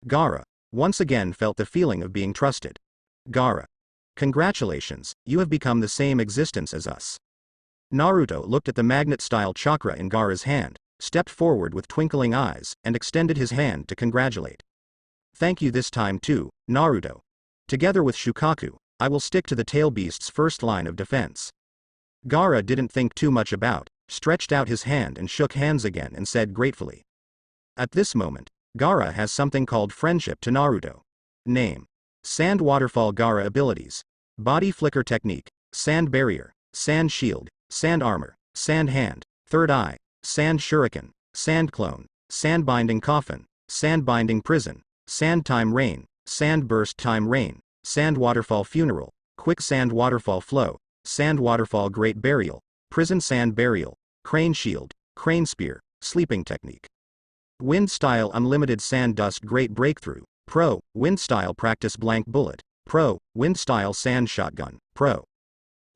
Gaara, once again felt the feeling of being trusted. Gaara. Congratulations, you have become the same existence as us. Naruto looked at the magnet-style chakra in Gaara's hand, stepped forward with twinkling eyes, and extended his hand to congratulate. Thank you this time too, Naruto. Together with Shukaku, I will stick to the tail beast's first line of defense. Gaara didn't think too much about, stretched out his hand and shook hands again and said gratefully. At this moment, Gaara has something called friendship to Naruto. Name. Sand Waterfall Gaara abilities. Body Flicker Technique, Sand Barrier, Sand Shield, Sand Armor, Sand Hand, Third Eye, Sand Shuriken, Sand Clone, Sand Binding Coffin, sand binding prison, sand time rain, sand burst time rain, sand waterfall funeral, quick sand waterfall flow, sand waterfall great burial, prison sand burial, crane shield, crane spear, sleeping technique. Wind style unlimited sand dust great breakthrough, pro, wind style practice blank bullet, pro, wind style sand shotgun, pro.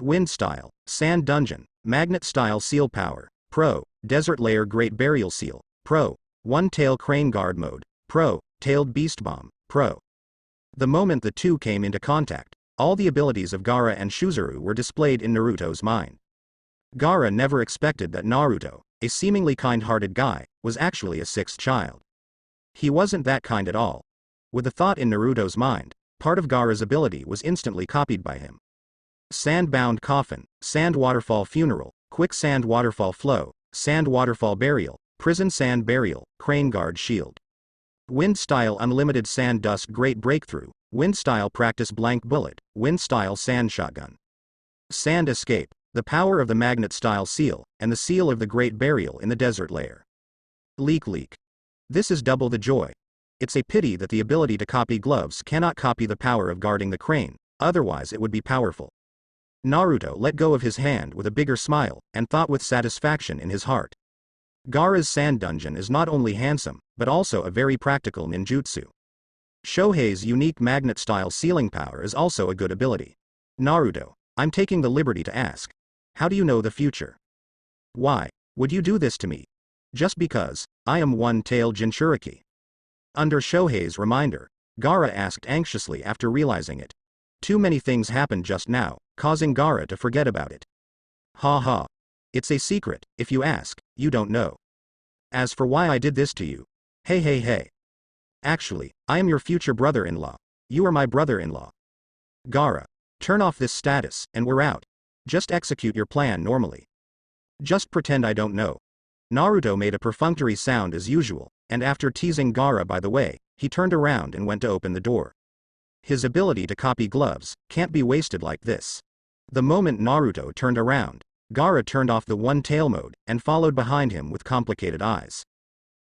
Wind style, sand dungeon, magnet style seal power, pro, desert layer great burial seal, pro, one tail crane guard mode, pro, tailed beast bomb, pro. The moment the two came into contact, all the abilities of Gaara and Shuzuru were displayed in Naruto's mind. Gaara never expected that Naruto, a seemingly kind-hearted guy, was actually a sixth child. He wasn't that kind at all. With the thought in Naruto's mind, part of Gaara's ability was instantly copied by him. Sand-bound coffin, sand waterfall funeral, quick sand waterfall flow, sand waterfall burial, prison sand burial, crane guard shield. Wind style unlimited sand dust great breakthrough, wind style practice blank bullet, wind style sand shotgun. Sand escape, the power of the magnet style seal, and the seal of the great burial in the desert layer. Leak. This is double the joy. It's a pity that the ability to copy gloves cannot copy the power of guarding the crane, otherwise it would be powerful. Naruto let go of his hand with a bigger smile, and thought with satisfaction in his heart. Gaara's sand dungeon is not only handsome, but also a very practical ninjutsu. Shohei's unique magnet-style sealing power is also a good ability. Naruto, I'm taking the liberty to ask. How do you know the future? Why would you do this to me? Just because I am one-tail Jinchuriki. Under Shohei's reminder, Gaara asked anxiously after realizing it. Too many things happened just now, causing Gaara to forget about it. Ha ha. It's a secret, if you ask, you don't know. As for why I did this to you. Hey. Actually, I am your future brother-in-law. You are my brother-in-law. Gaara. Turn off this status, and we're out. Just execute your plan normally. Just pretend I don't know. Naruto made a perfunctory sound as usual, and after teasing Gaara by the way, he turned around and went to open the door. His ability to copy gloves can't be wasted like this. The moment Naruto turned around, Gaara turned off the one-tail mode, and followed behind him with complicated eyes.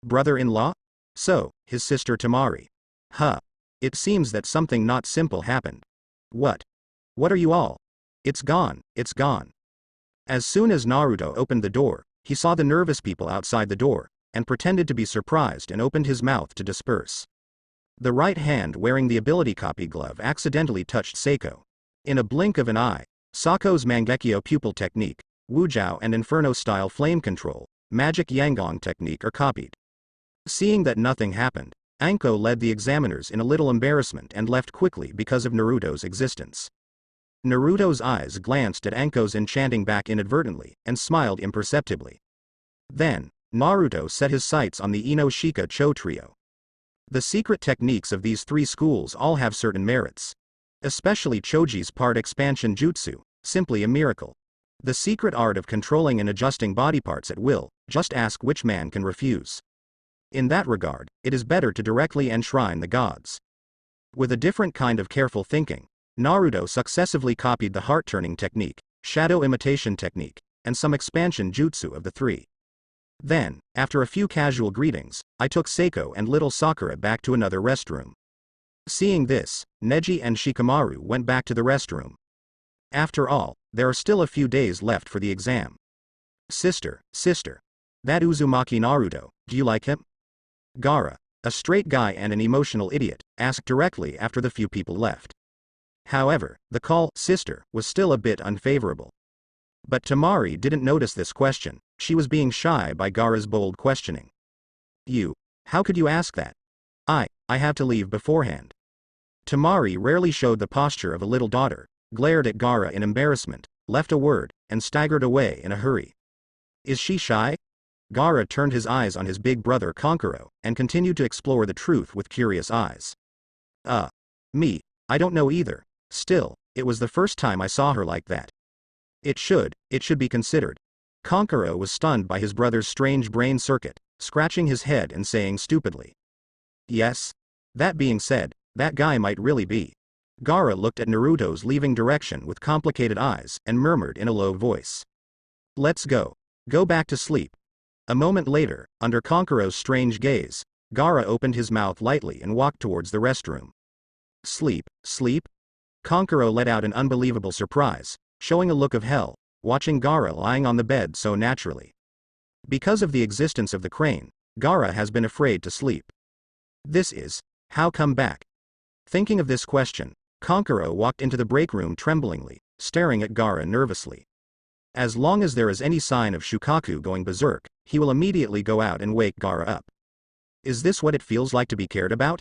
Brother-in-law? So, his sister Temari. Huh. It seems that something not simple happened. What? What are you all? It's gone. As soon as Naruto opened the door, he saw the nervous people outside the door, and pretended to be surprised and opened his mouth to disperse. The right hand wearing the ability copy glove accidentally touched Seiko. In a blink of an eye, Sako's Mangekyo pupil technique, Wujiao and Inferno-style flame control, magic Yangon technique are copied. Seeing that nothing happened, Anko led the examiners in a little embarrassment and left quickly because of Naruto's existence. Naruto's eyes glanced at Anko's enchanting back inadvertently, and smiled imperceptibly. Then, Naruto set his sights on the Ino-Shika Cho trio. The secret techniques of these three schools all have certain merits. Especially Choji's part expansion jutsu, simply a miracle. The secret art of controlling and adjusting body parts at will, just ask which man can refuse. In that regard, it is better to directly enshrine the gods. With a different kind of careful thinking, Naruto successively copied the heart-turning technique, shadow imitation technique, and some expansion jutsu of the three. Then, after a few casual greetings, I took Seiko and little Sakura back to another restroom. Seeing this, Neji and Shikamaru went back to the restroom. After all, there are still a few days left for the exam. Sister, that Uzumaki Naruto, do you like him? Gaara, a straight guy and an emotional idiot, asked directly after the few people left. However, the call, sister, was still a bit unfavorable. But Temari didn't notice this question, she was being shy by Gaara's bold questioning. How could you ask that? I have to leave beforehand. Temari rarely showed the posture of a little daughter, glared at Gaara in embarrassment, left a word, and staggered away in a hurry. Is she shy? Gaara turned his eyes on his big brother Kankuro, and continued to explore the truth with curious eyes. I don't know either. Still, it was the first time I saw her like that. It should be considered. Kankuro was stunned by his brother's strange brain circuit, scratching his head and saying stupidly. Yes? That being said, that guy might really be. Gaara looked at Naruto's leaving direction with complicated eyes, and murmured in a low voice. Let's go. Go back to sleep. A moment later, under Kankuro's strange gaze, Gaara opened his mouth lightly and walked towards the restroom. Sleep, sleep? Kankuro let out an unbelievable surprise, showing a look of hell, watching Gaara lying on the bed so naturally. Because of the existence of the crane, Gaara has been afraid to sleep. This is, how come back? Thinking of this question, Kankuro walked into the break room tremblingly, staring at Gaara nervously. As long as there is any sign of Shukaku going berserk, he will immediately go out and wake Gaara up. Is this what it feels like to be cared about?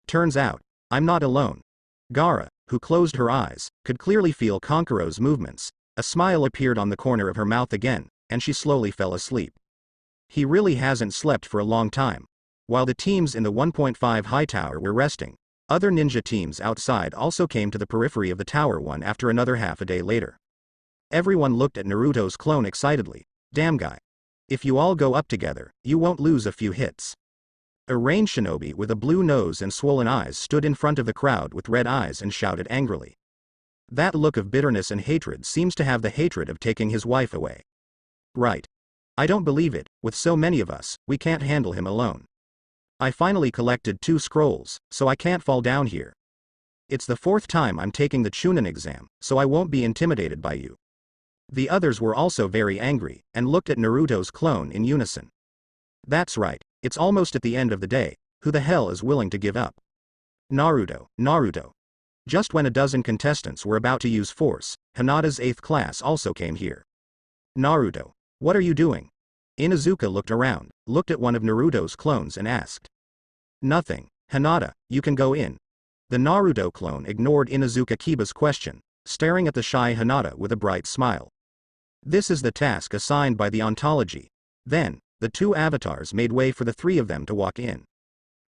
Turns out, I'm not alone. Gaara, who closed her eyes, could clearly feel Kankuro's movements. A smile appeared on the corner of her mouth again, and she slowly fell asleep. He really hasn't slept for a long time. While the teams in the 1.5 high tower were resting, other ninja teams outside also came to the periphery of the tower one after another half a day later. Everyone looked at Naruto's clone excitedly. Damn guy. If you all go up together, you won't lose a few hits. A ranged shinobi with a blue nose and swollen eyes stood in front of the crowd with red eyes and shouted angrily. That look of bitterness and hatred seems to have the hatred of taking his wife away. Right. I don't believe it, with so many of us, we can't handle him alone. I finally collected 2 scrolls, so I can't fall down here. It's the 4th time I'm taking the Chunin exam, so I won't be intimidated by you. The others were also very angry, and looked at Naruto's clone in unison. That's right, it's almost at the end of the day, who the hell is willing to give up? Naruto, Naruto. Just when a dozen contestants were about to use force, Hinata's 8th class also came here. Naruto, what are you doing? Inuzuka looked around, looked at one of Naruto's clones and asked. Nothing, Hinata, you can go in. The Naruto clone ignored Inuzuka Kiba's question, staring at the shy Hinata with a bright smile. This is the task assigned by the ontology. Then, the 2 avatars made way for the 3 of them to walk in.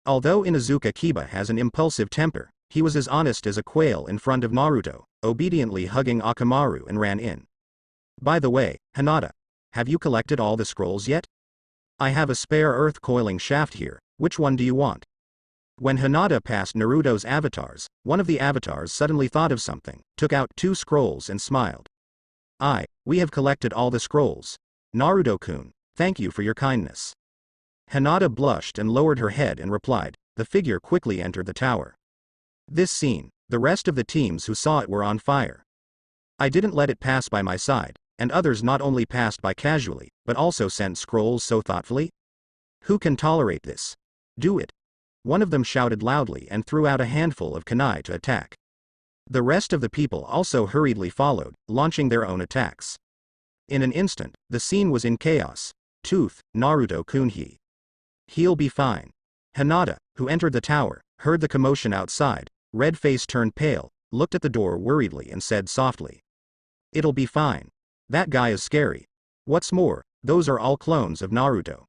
Although Inuzuka Kiba has an impulsive temper, he was as honest as a quail in front of Naruto, obediently hugging Akamaru and ran in. By the way, Hinata, have you collected all the scrolls yet? I have a spare earth coiling shaft here, which one do you want? When Hinata passed Naruto's avatars, one of the avatars suddenly thought of something, took out 2 scrolls and smiled. We have collected all the scrolls. Naruto-kun, thank you for your kindness. Hinata blushed and lowered her head and replied. The figure quickly entered the tower. This scene, the rest of the teams who saw it were on fire. I didn't let it pass by my side, and others not only passed by casually, but also sent scrolls so thoughtfully? Who can tolerate this? Do it. One of them shouted loudly and threw out a handful of kunai to attack. The rest of the people also hurriedly followed, launching their own attacks. In an instant, the scene was in chaos. Tooth, Naruto-kun He'll be fine. Hinata, who entered the tower, heard the commotion outside, red face turned pale, looked at the door worriedly and said softly. It'll be fine. That guy is scary. What's more, those are all clones of Naruto.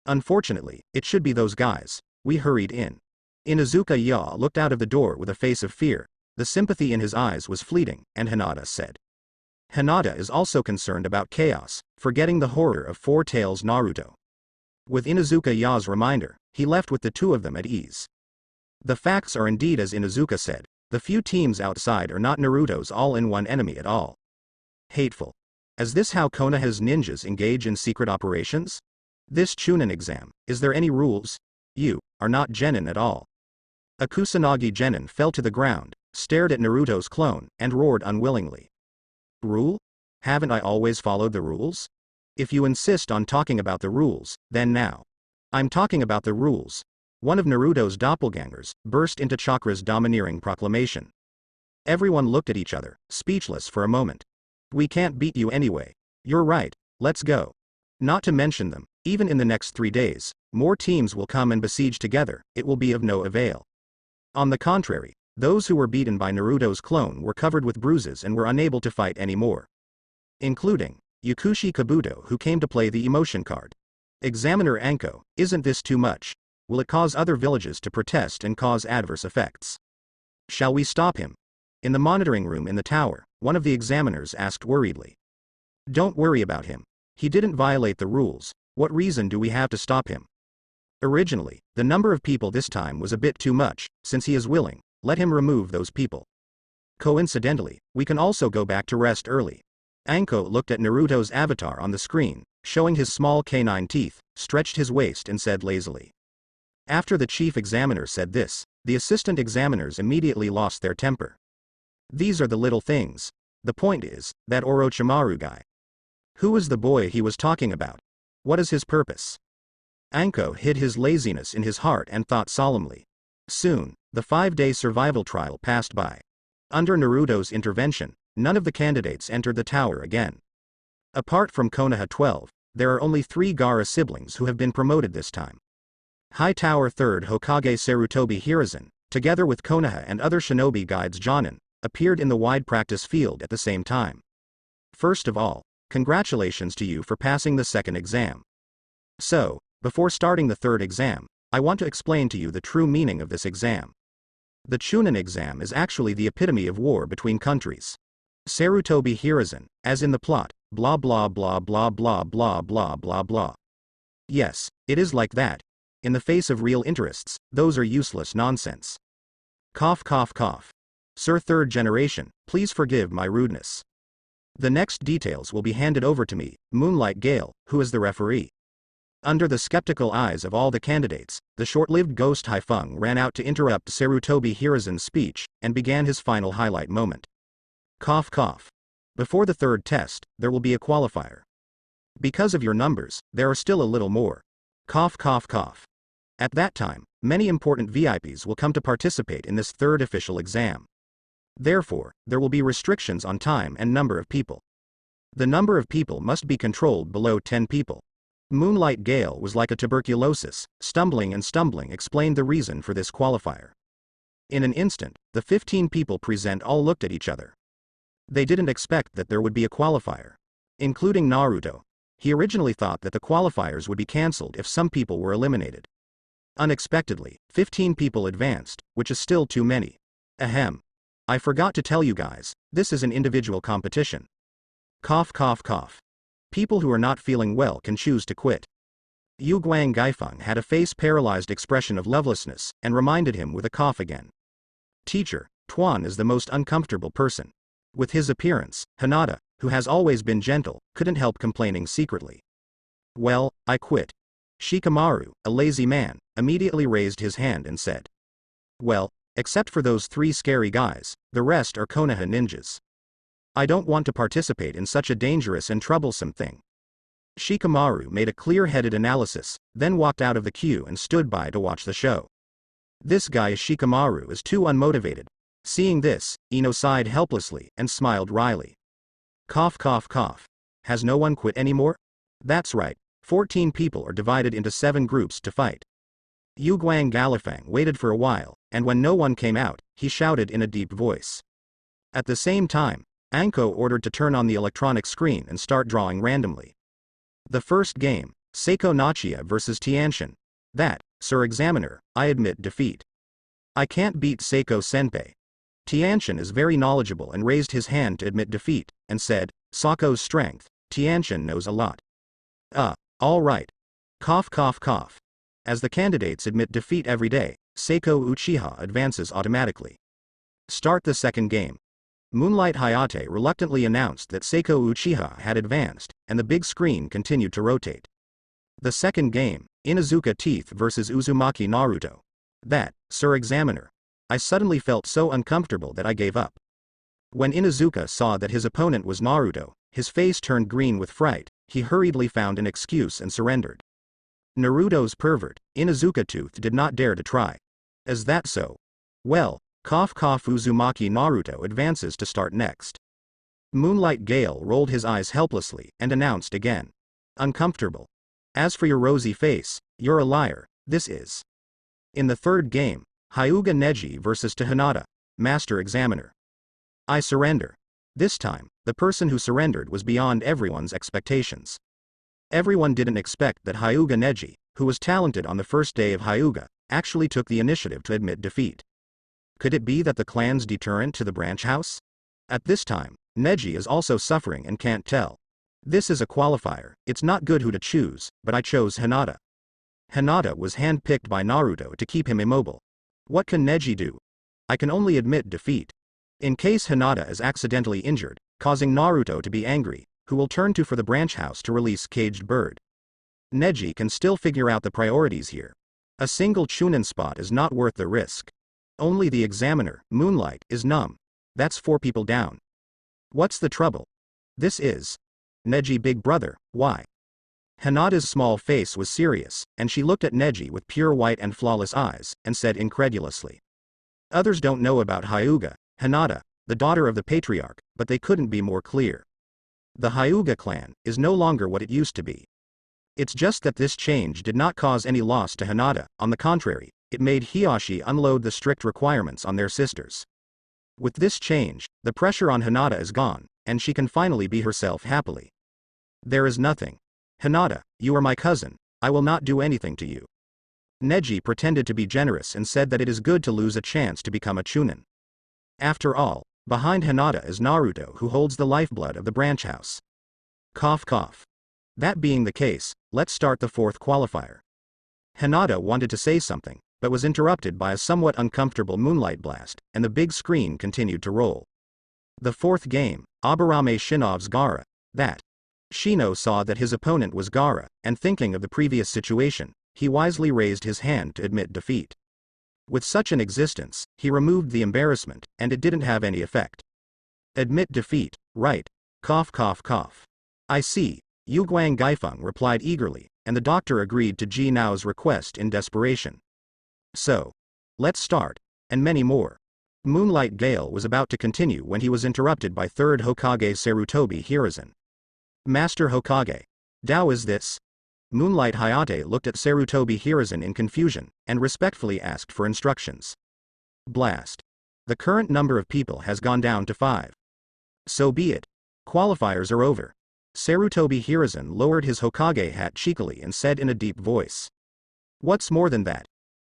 Unfortunately, it should be those guys. We hurried in. Inuzuka Ya looked out of the door with a face of fear. The sympathy in his eyes was fleeting, and Hinata said. Hinata is also concerned about chaos, forgetting the horror of Four Tails Naruto. With Inuzuka Ya's reminder, he left with the 2 of them at ease. The facts are indeed as Inuzuka said, the few teams outside are not Naruto's all-in-one enemy at all. Hateful. Is this how Konoha's ninjas engage in secret operations? This Chunin exam, is there any rules? You are not genin at all. A Kusanagi genin fell to the ground, stared at Naruto's clone, and roared unwillingly. Rule? Haven't I always followed the rules? If you insist on talking about the rules, then now. I'm talking about the rules. One of Naruto's doppelgangers burst into Chakra's domineering proclamation. Everyone looked at each other, speechless for a moment. We can't beat you anyway. You're right, let's go. Not to mention them, even in the next 3 days, more teams will come and besiege together, it will be of no avail. On the contrary, those who were beaten by Naruto's clone were covered with bruises and were unable to fight anymore. Including Yakushi Kabuto, who came to play the emotion card. Examiner Anko, isn't this too much? Will it cause other villages to protest and cause adverse effects? Shall we stop him? In the monitoring room in the tower, one of the examiners asked worriedly. Don't worry about him. He didn't violate the rules. What reason do we have to stop him? Originally, the number of people this time was a bit too much. Since he is willing, let him remove those people. Coincidentally, we can also go back to rest early. Anko looked at Naruto's avatar on the screen, showing his small canine teeth, stretched his waist and said lazily. After the chief examiner said this, the assistant examiners immediately lost their temper. These are the little things. The point is, that Orochimaru guy. Who is the boy he was talking about? What is his purpose? Anko hid his laziness in his heart and thought solemnly. Soon, the 5-day survival trial passed by. Under Naruto's intervention, none of the candidates entered the tower again. Apart from Konoha 12, there are only 3 Gaara siblings who have been promoted this time. High Tower 3rd Hokage Sarutobi Hiruzen, together with Konoha and other shinobi guides Jonin, appeared in the wide practice field at the same time. First of all, congratulations to you for passing the 2nd exam. So, before starting the 3rd exam, I want to explain to you the true meaning of this exam. The Chunin exam is actually the epitome of war between countries. Sarutobi Hiruzen, as in the plot, blah blah blah blah blah blah blah blah blah. Yes, it is like that. In the face of real interests, those are useless nonsense. Cough cough cough. Sir 3rd generation, please forgive my rudeness. The next details will be handed over to me, Moonlight Gale, who is the referee. Under the skeptical eyes of all the candidates, the short-lived ghost Haifeng ran out to interrupt Sarutobi Hiruzen's speech, and began his final highlight moment. Cough cough. Before the 3rd test, there will be a qualifier. Because of your numbers, there are still a little more. Cough cough cough. At that time, many important VIPs will come to participate in this 3rd official exam. Therefore, there will be restrictions on time and number of people. The number of people must be controlled below 10 people. Moonlight Gale was like a tuberculosis, stumbling and stumbling explained the reason for this qualifier. In an instant, the 15 people present all looked at each other. They didn't expect that there would be a qualifier. Including Naruto. He originally thought that the qualifiers would be cancelled if some people were eliminated. Unexpectedly, 15 people advanced, which is still too many. Ahem. I forgot to tell you guys, this is an individual competition. Cough cough cough. People who are not feeling well can choose to quit. Yu Guang Gaifeng had a face-paralyzed expression of lovelessness, and reminded him with a cough again. Teacher, Tuan is the most uncomfortable person. With his appearance, Hinata, who has always been gentle, couldn't help complaining secretly. Well, I quit. Shikamaru, a lazy man, immediately raised his hand and said. Well, except for those 3 scary guys, the rest are Konoha ninjas. I don't want to participate in such a dangerous and troublesome thing. Shikamaru made a clear-headed analysis, then walked out of the queue and stood by to watch the show. This guy Shikamaru is too unmotivated. Seeing this, Ino sighed helplessly and smiled wryly. Cough cough cough. Has no one quit anymore? That's right, 14 people are divided into 7 groups to fight. Yu Guang Galifang waited for a while, and when no one came out, he shouted in a deep voice. At the same time, Anko ordered to turn on the electronic screen and start drawing randomly. The first game, Seiko Nachia vs Tianshin. That, Sir Examiner, I admit defeat. I can't beat Seiko Senpai. Tianshin is very knowledgeable and raised his hand to admit defeat, and said, Sako's strength, Tianshin knows a lot. All right. Cough cough cough. As the candidates admit defeat every day, Seiko Uchiha advances automatically. Start the second game. Moonlight Hayate reluctantly announced that Seiko Uchiha had advanced, and the big screen continued to rotate. The second game, Inuzuka Teeth vs Uzumaki Naruto. That, Sir Examiner. I suddenly felt so uncomfortable that I gave up. When Inuzuka saw that his opponent was Naruto, his face turned green with fright, he hurriedly found an excuse and surrendered. Naruto's pervert, Inuzuka Tooth did not dare to try. Is that so? Well, cough cough Uzumaki Naruto advances to start next. Moonlight Gale rolled his eyes helplessly and announced again. Uncomfortable. As for your rosy face, you're a liar, this is. In the third game, Hyuga Neji vs Hinata, Master Examiner. I surrender. This time, the person who surrendered was beyond everyone's expectations. Everyone didn't expect that Hyuga Neji, who was talented on the first day of Hyuga, actually took the initiative to admit defeat. Could it be that the clan's deterrent to the branch house? At this time, Neji is also suffering and can't tell. This is a qualifier, it's not good who to choose, but I chose Hinata. Hinata was handpicked by Naruto to keep him immobile. What can Neji do? I can only admit defeat. In case Hinata is accidentally injured, causing Naruto to be angry, who will turn to for the branch house to release Caged Bird? Neji can still figure out the priorities here. A single Chunin spot is not worth the risk. Only the examiner, Moonlight, is numb. That's 4 people down. What's the trouble? This is Neji big brother, why? Hinata's small face was serious, and she looked at Neji with pure white and flawless eyes, and said incredulously. Others don't know about Hyuga, Hinata, the daughter of the patriarch, but they couldn't be more clear. The Hyuga clan is no longer what it used to be. It's just that this change did not cause any loss to Hinata, on the contrary, it made Hiyashi unload the strict requirements on their sisters. With this change, the pressure on Hinata is gone, and she can finally be herself happily. There is nothing. Hinata, you are my cousin, I will not do anything to you. Neji pretended to be generous and said that it is good to lose a chance to become a Chunin. After all, behind Hinata is Naruto, who holds the lifeblood of the branch house. Cough cough. That being the case, let's start the 4th qualifier. Hinata wanted to say something, but was interrupted by a somewhat uncomfortable moonlight blast, and the big screen continued to roll. The 4th game, Aburame Shinov's Gaara. That. Shino saw that his opponent was Gaara, and thinking of the previous situation, he wisely raised his hand to admit defeat. With such an existence, he removed the embarrassment, and it didn't have any effect. Admit defeat, right? Cough cough cough. I see, Yu Guang Gaifeng replied eagerly, and the doctor agreed to Ji Nao's request in desperation. So. Let's start, and many more. Moonlight Gale was about to continue when he was interrupted by 3rd Hokage Sarutobi Hiruzen. Master Hokage. Dao is this? Moonlight Hayate looked at Sarutobi Hiruzen in confusion, and respectfully asked for instructions. Blast. The current number of people has gone down to 5. So be it. Qualifiers are over. Sarutobi Hiruzen lowered his Hokage hat cheekily and said in a deep voice. What's more than that?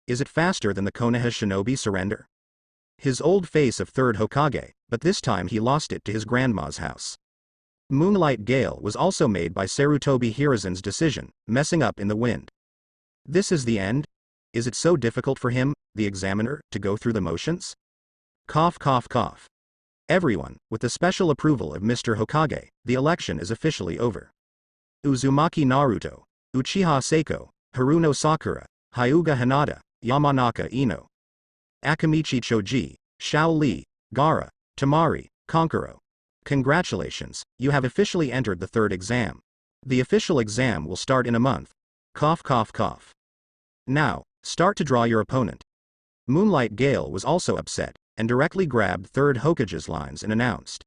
Is it faster than the Konoha shinobi surrender? His old face of 3rd Hokage, but this time he lost it to his grandma's house. Moonlight Gale was also made by Sarutobi Hiruzen's decision, messing up in the wind. This is the end? Is it so difficult for him, the examiner, to go through the motions? Cough cough cough. Everyone, with the special approval of Mr. Hokage, the election is officially over. Uzumaki Naruto, Uchiha Seiko, Haruno Sakura, Hyuga Hinata, Yamanaka Ino. Akamichi Choji, Xiao Li, Gaara, Tamari, Kankuro. Congratulations, you have officially entered the 3rd exam. The official exam will start in a month. Cough cough cough. Now, start to draw your opponent. Moonlight Gale was also upset, and directly grabbed 3rd Hokage's lines and announced.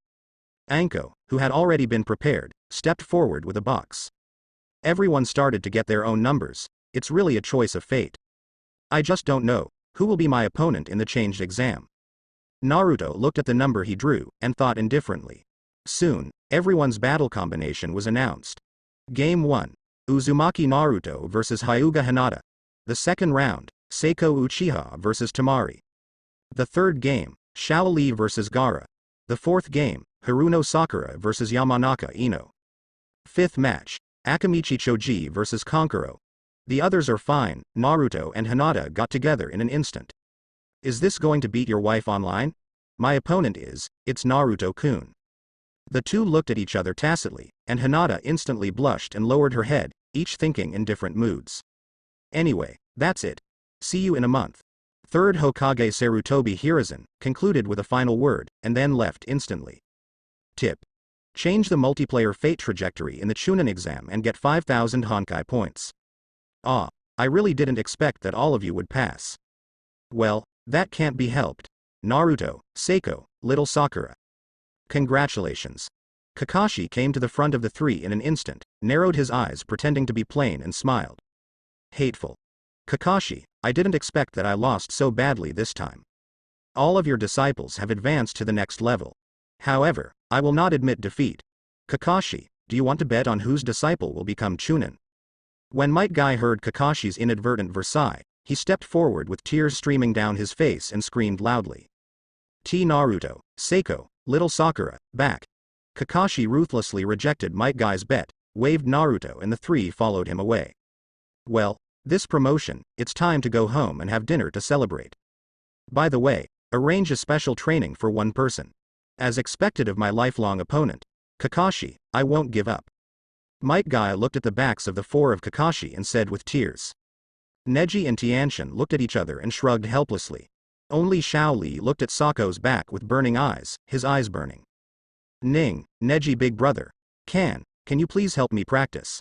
Anko, who had already been prepared, stepped forward with a box. Everyone started to get their own numbers, it's really a choice of fate. I just don't know, who will be my opponent in the changed exam? Naruto looked at the number he drew, and thought indifferently. Soon, everyone's battle combination was announced. Game 1. Uzumaki Naruto vs Hyuga Hinata. The 2nd round, Seiko Uchiha vs Tamari. The 3rd game, Xiao Li vs Gaara. The 4th game, Haruno Sakura vs Yamanaka Ino. 5th match, Akamichi Choji vs Kankuro. The others are fine, Naruto and Hinata got together in an instant. Is this going to beat your wife online? My opponent is, it's Naruto-kun. The two looked at each other tacitly, and Hinata instantly blushed and lowered her head, each thinking in different moods. Anyway, that's it. See you in a month. 3rd Hokage Sarutobi Hiruzen concluded with a final word, and then left instantly. Tip. Change the multiplayer fate trajectory in the Chunin exam and get 5,000 Honkai points. Ah, I really didn't expect that all of you would pass. Well, that can't be helped. Naruto, Seiko, little Sakura. Congratulations. Kakashi came to the front of the 3 in an instant, narrowed his eyes pretending to be plain and smiled. Hateful. Kakashi, I didn't expect that I lost so badly this time. All of your disciples have advanced to the next level. However, I will not admit defeat. Kakashi, do you want to bet on whose disciple will become Chunin? When Might Guy heard Kakashi's inadvertent Versailles, he stepped forward with tears streaming down his face and screamed loudly. T Naruto, Seiko, little Sakura, back. Kakashi ruthlessly rejected Might Guy's bet, waved Naruto and the 3 followed him away. Well, this promotion, it's time to go home and have dinner to celebrate. By the way, arrange a special training for one person. As expected of my lifelong opponent, Kakashi, I won't give up. Might Guy looked at the backs of the 4 of Kakashi and said with tears. Neji and Tianxian looked at each other and shrugged helplessly. Only Xiao Li looked at Sako's back with burning eyes, his eyes burning. Ning, Neji big brother. Can you please help me practice?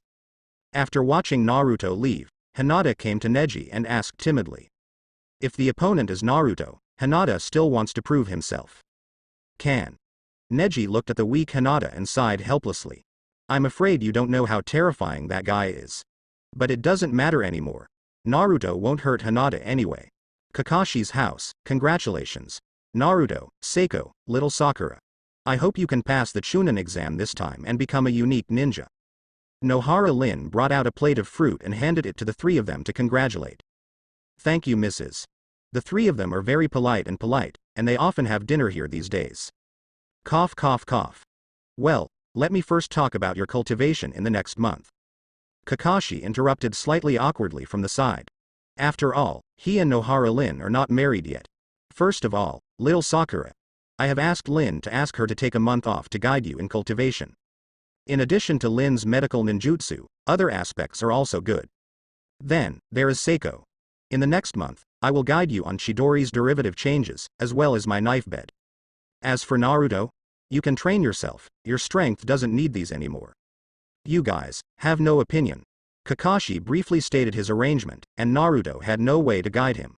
After watching Naruto leave, Hinata came to Neji and asked timidly. If the opponent is Naruto, Hinata still wants to prove himself. Neji looked at the weak Hinata and sighed helplessly. I'm afraid you don't know how terrifying that guy is. But it doesn't matter anymore. Naruto won't hurt Hinata anyway. Kakashi's house, congratulations. Naruto, Seiko, little Sakura. I hope you can pass the Chunin exam this time and become a unique ninja. Nohara Lin brought out a plate of fruit and handed it to the three of them to congratulate. Thank you, Mrs. The three of them are very polite, and they often have dinner here these days. Cough cough cough. Well, let me first talk about your cultivation in the next month. Kakashi interrupted slightly awkwardly from the side. After all, he and Nohara Lin are not married yet. First of all, little Sakura. I have asked Lin to ask her to take a month off to guide you in cultivation. In addition to Lin's medical ninjutsu, other aspects are also good. Then, there is Seiko. In the next month, I will guide you on Chidori's derivative changes, as well as my knife bed. As for Naruto, you can train yourself, your strength doesn't need these anymore. You guys have no opinion. Kakashi briefly stated his arrangement, and Naruto had no way to guide him.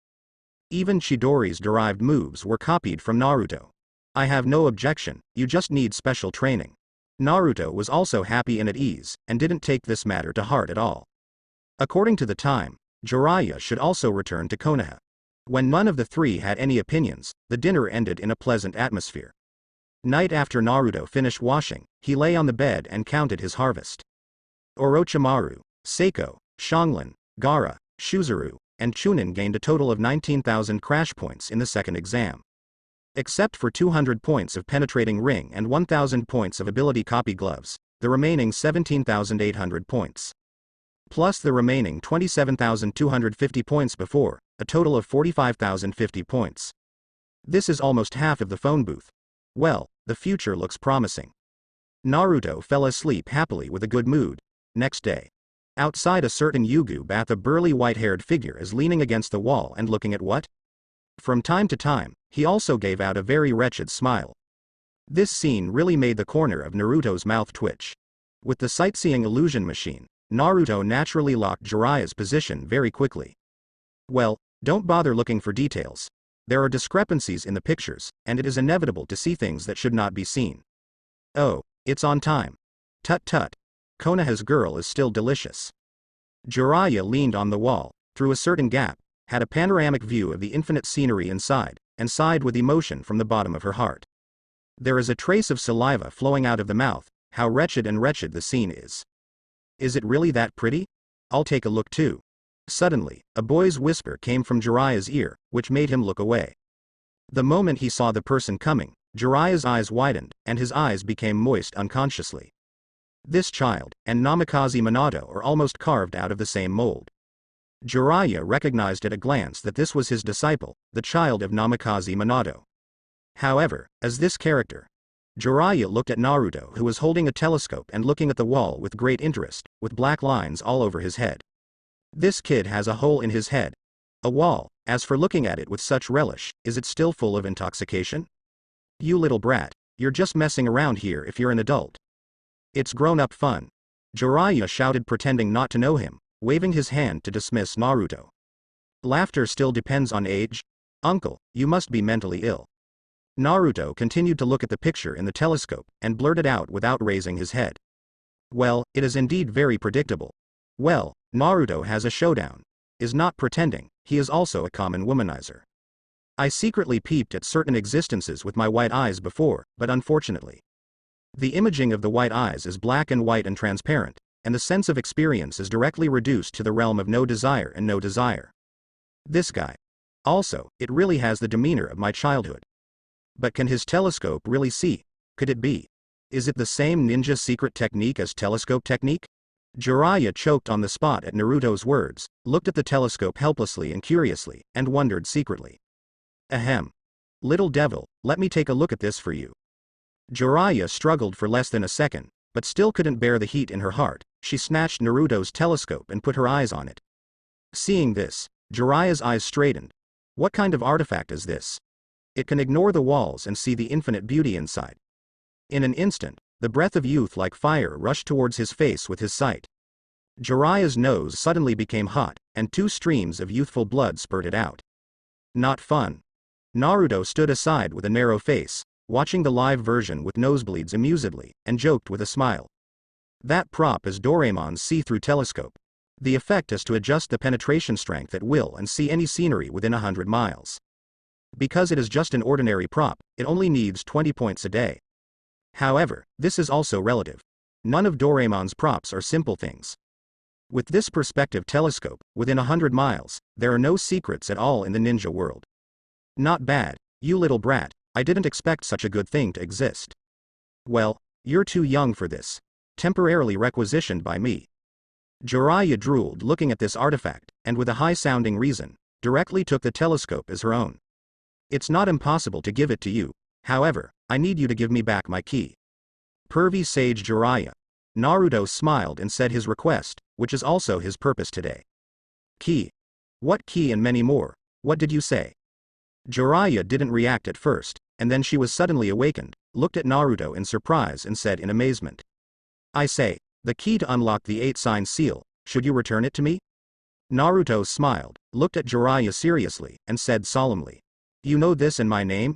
Even Chidori's derived moves were copied from Naruto. I have no objection, you just need special training. Naruto was also happy and at ease, and didn't take this matter to heart at all. According to the time, Jiraiya should also return to Konoha. When none of the three had any opinions, the dinner ended in a pleasant atmosphere. Night after Naruto finished washing, he lay on the bed and counted his harvest. Orochimaru, Seiko, Shanglin, Gaara, Shuzuru, and Chunin gained a total of 19,000 crash points in the second exam. Except for 200 points of penetrating ring and 1,000 points of ability copy gloves, the remaining 17,800 points. Plus the remaining 27,250 points before, a total of 45,050 points. This is almost half of the phone booth. Well, the future looks promising. Naruto fell asleep happily with a good mood. Next day. Outside a certain Yugu bath, a burly white-haired figure is leaning against the wall and looking at what? From time to time, he also gave out a very wretched smile. This scene really made the corner of Naruto's mouth twitch. With the sightseeing illusion machine, Naruto naturally locked Jiraiya's position very quickly. Well, don't bother looking for details. There are discrepancies in the pictures, and it is inevitable to see things that should not be seen. Oh, it's on time. Tut tut. Konoha's girl is still delicious. Jiraiya leaned on the wall, through a certain gap, had a panoramic view of the infinite scenery inside, and sighed with emotion from the bottom of her heart. There is a trace of saliva flowing out of the mouth. How wretched and wretched the scene is. Is it really that pretty? I'll take a look too. Suddenly, a boy's whisper came from Jiraiya's ear, which made him look away. The moment he saw the person coming, Jiraiya's eyes widened, and his eyes became moist unconsciously. This child, and Namikaze Minato are almost carved out of the same mold. Jiraiya recognized at a glance that this was his disciple, the child of Namikaze Minato. However, as this character, Jiraiya looked at Naruto, who was holding a telescope and looking at the wall with great interest, with black lines all over his head. This kid has a hole in his head. A wall, as for looking at it with such relish, is it still full of intoxication? You little brat, you're just messing around here if you're an adult. It's grown-up fun. Jiraiya shouted, pretending not to know him, waving his hand to dismiss Naruto. Laughter still depends on age? Uncle, you must be mentally ill. Naruto continued to look at the picture in the telescope, and blurted out without raising his head. Well, it is indeed very predictable. Well, Naruto has a showdown. Is not pretending, he is also a common womanizer. I secretly peeped at certain existences with my white eyes before, but unfortunately. The imaging of the white eyes is black and white and transparent, and the sense of experience is directly reduced to the realm of no desire and no desire. This guy. Also, it really has the demeanor of my childhood. But can his telescope really see? Could it be? Is it the same ninja secret technique as telescope technique? Jiraiya choked on the spot at Naruto's words, looked at the telescope helplessly and curiously, and wondered secretly. Ahem. Little devil, let me take a look at this for you. Jiraiya struggled for less than a second, but still couldn't bear the heat in her heart. She snatched Naruto's telescope and put her eyes on it. Seeing this, Jiraiya's eyes straightened. What kind of artifact is this? It can ignore the walls and see the infinite beauty inside. In an instant, the breath of youth like fire rushed towards his face with his sight. Jiraiya's nose suddenly became hot, and 2 streams of youthful blood spurted out. Not fun. Naruto stood aside with a narrow face, watching the live version with nosebleeds amusedly, and joked with a smile. That prop is Doraemon's see-through telescope. The effect is to adjust the penetration strength at will and see any scenery within 100 miles. Because it is just an ordinary prop, it only needs 20 points a day. However, this is also relative. None of Doraemon's props are simple things. With this perspective telescope, within 100 miles, there are no secrets at all in the ninja world. Not bad, you little brat, I didn't expect such a good thing to exist. Well, you're too young for this. Temporarily requisitioned by me. Jiraiya drooled looking at this artifact, and with a high-sounding reason, directly took the telescope as her own. It's not impossible to give it to you, however, I need you to give me back my key. Pervy sage Jiraiya. Naruto smiled and said his request, which is also his purpose today. Key. What key and many more, what did you say? Jiraiya didn't react at first, and then she was suddenly awakened, looked at Naruto in surprise and said in amazement. I say, the key to unlock the 8-sign seal, should you return it to me? Naruto smiled, looked at Jiraiya seriously, and said solemnly. You know this in my name?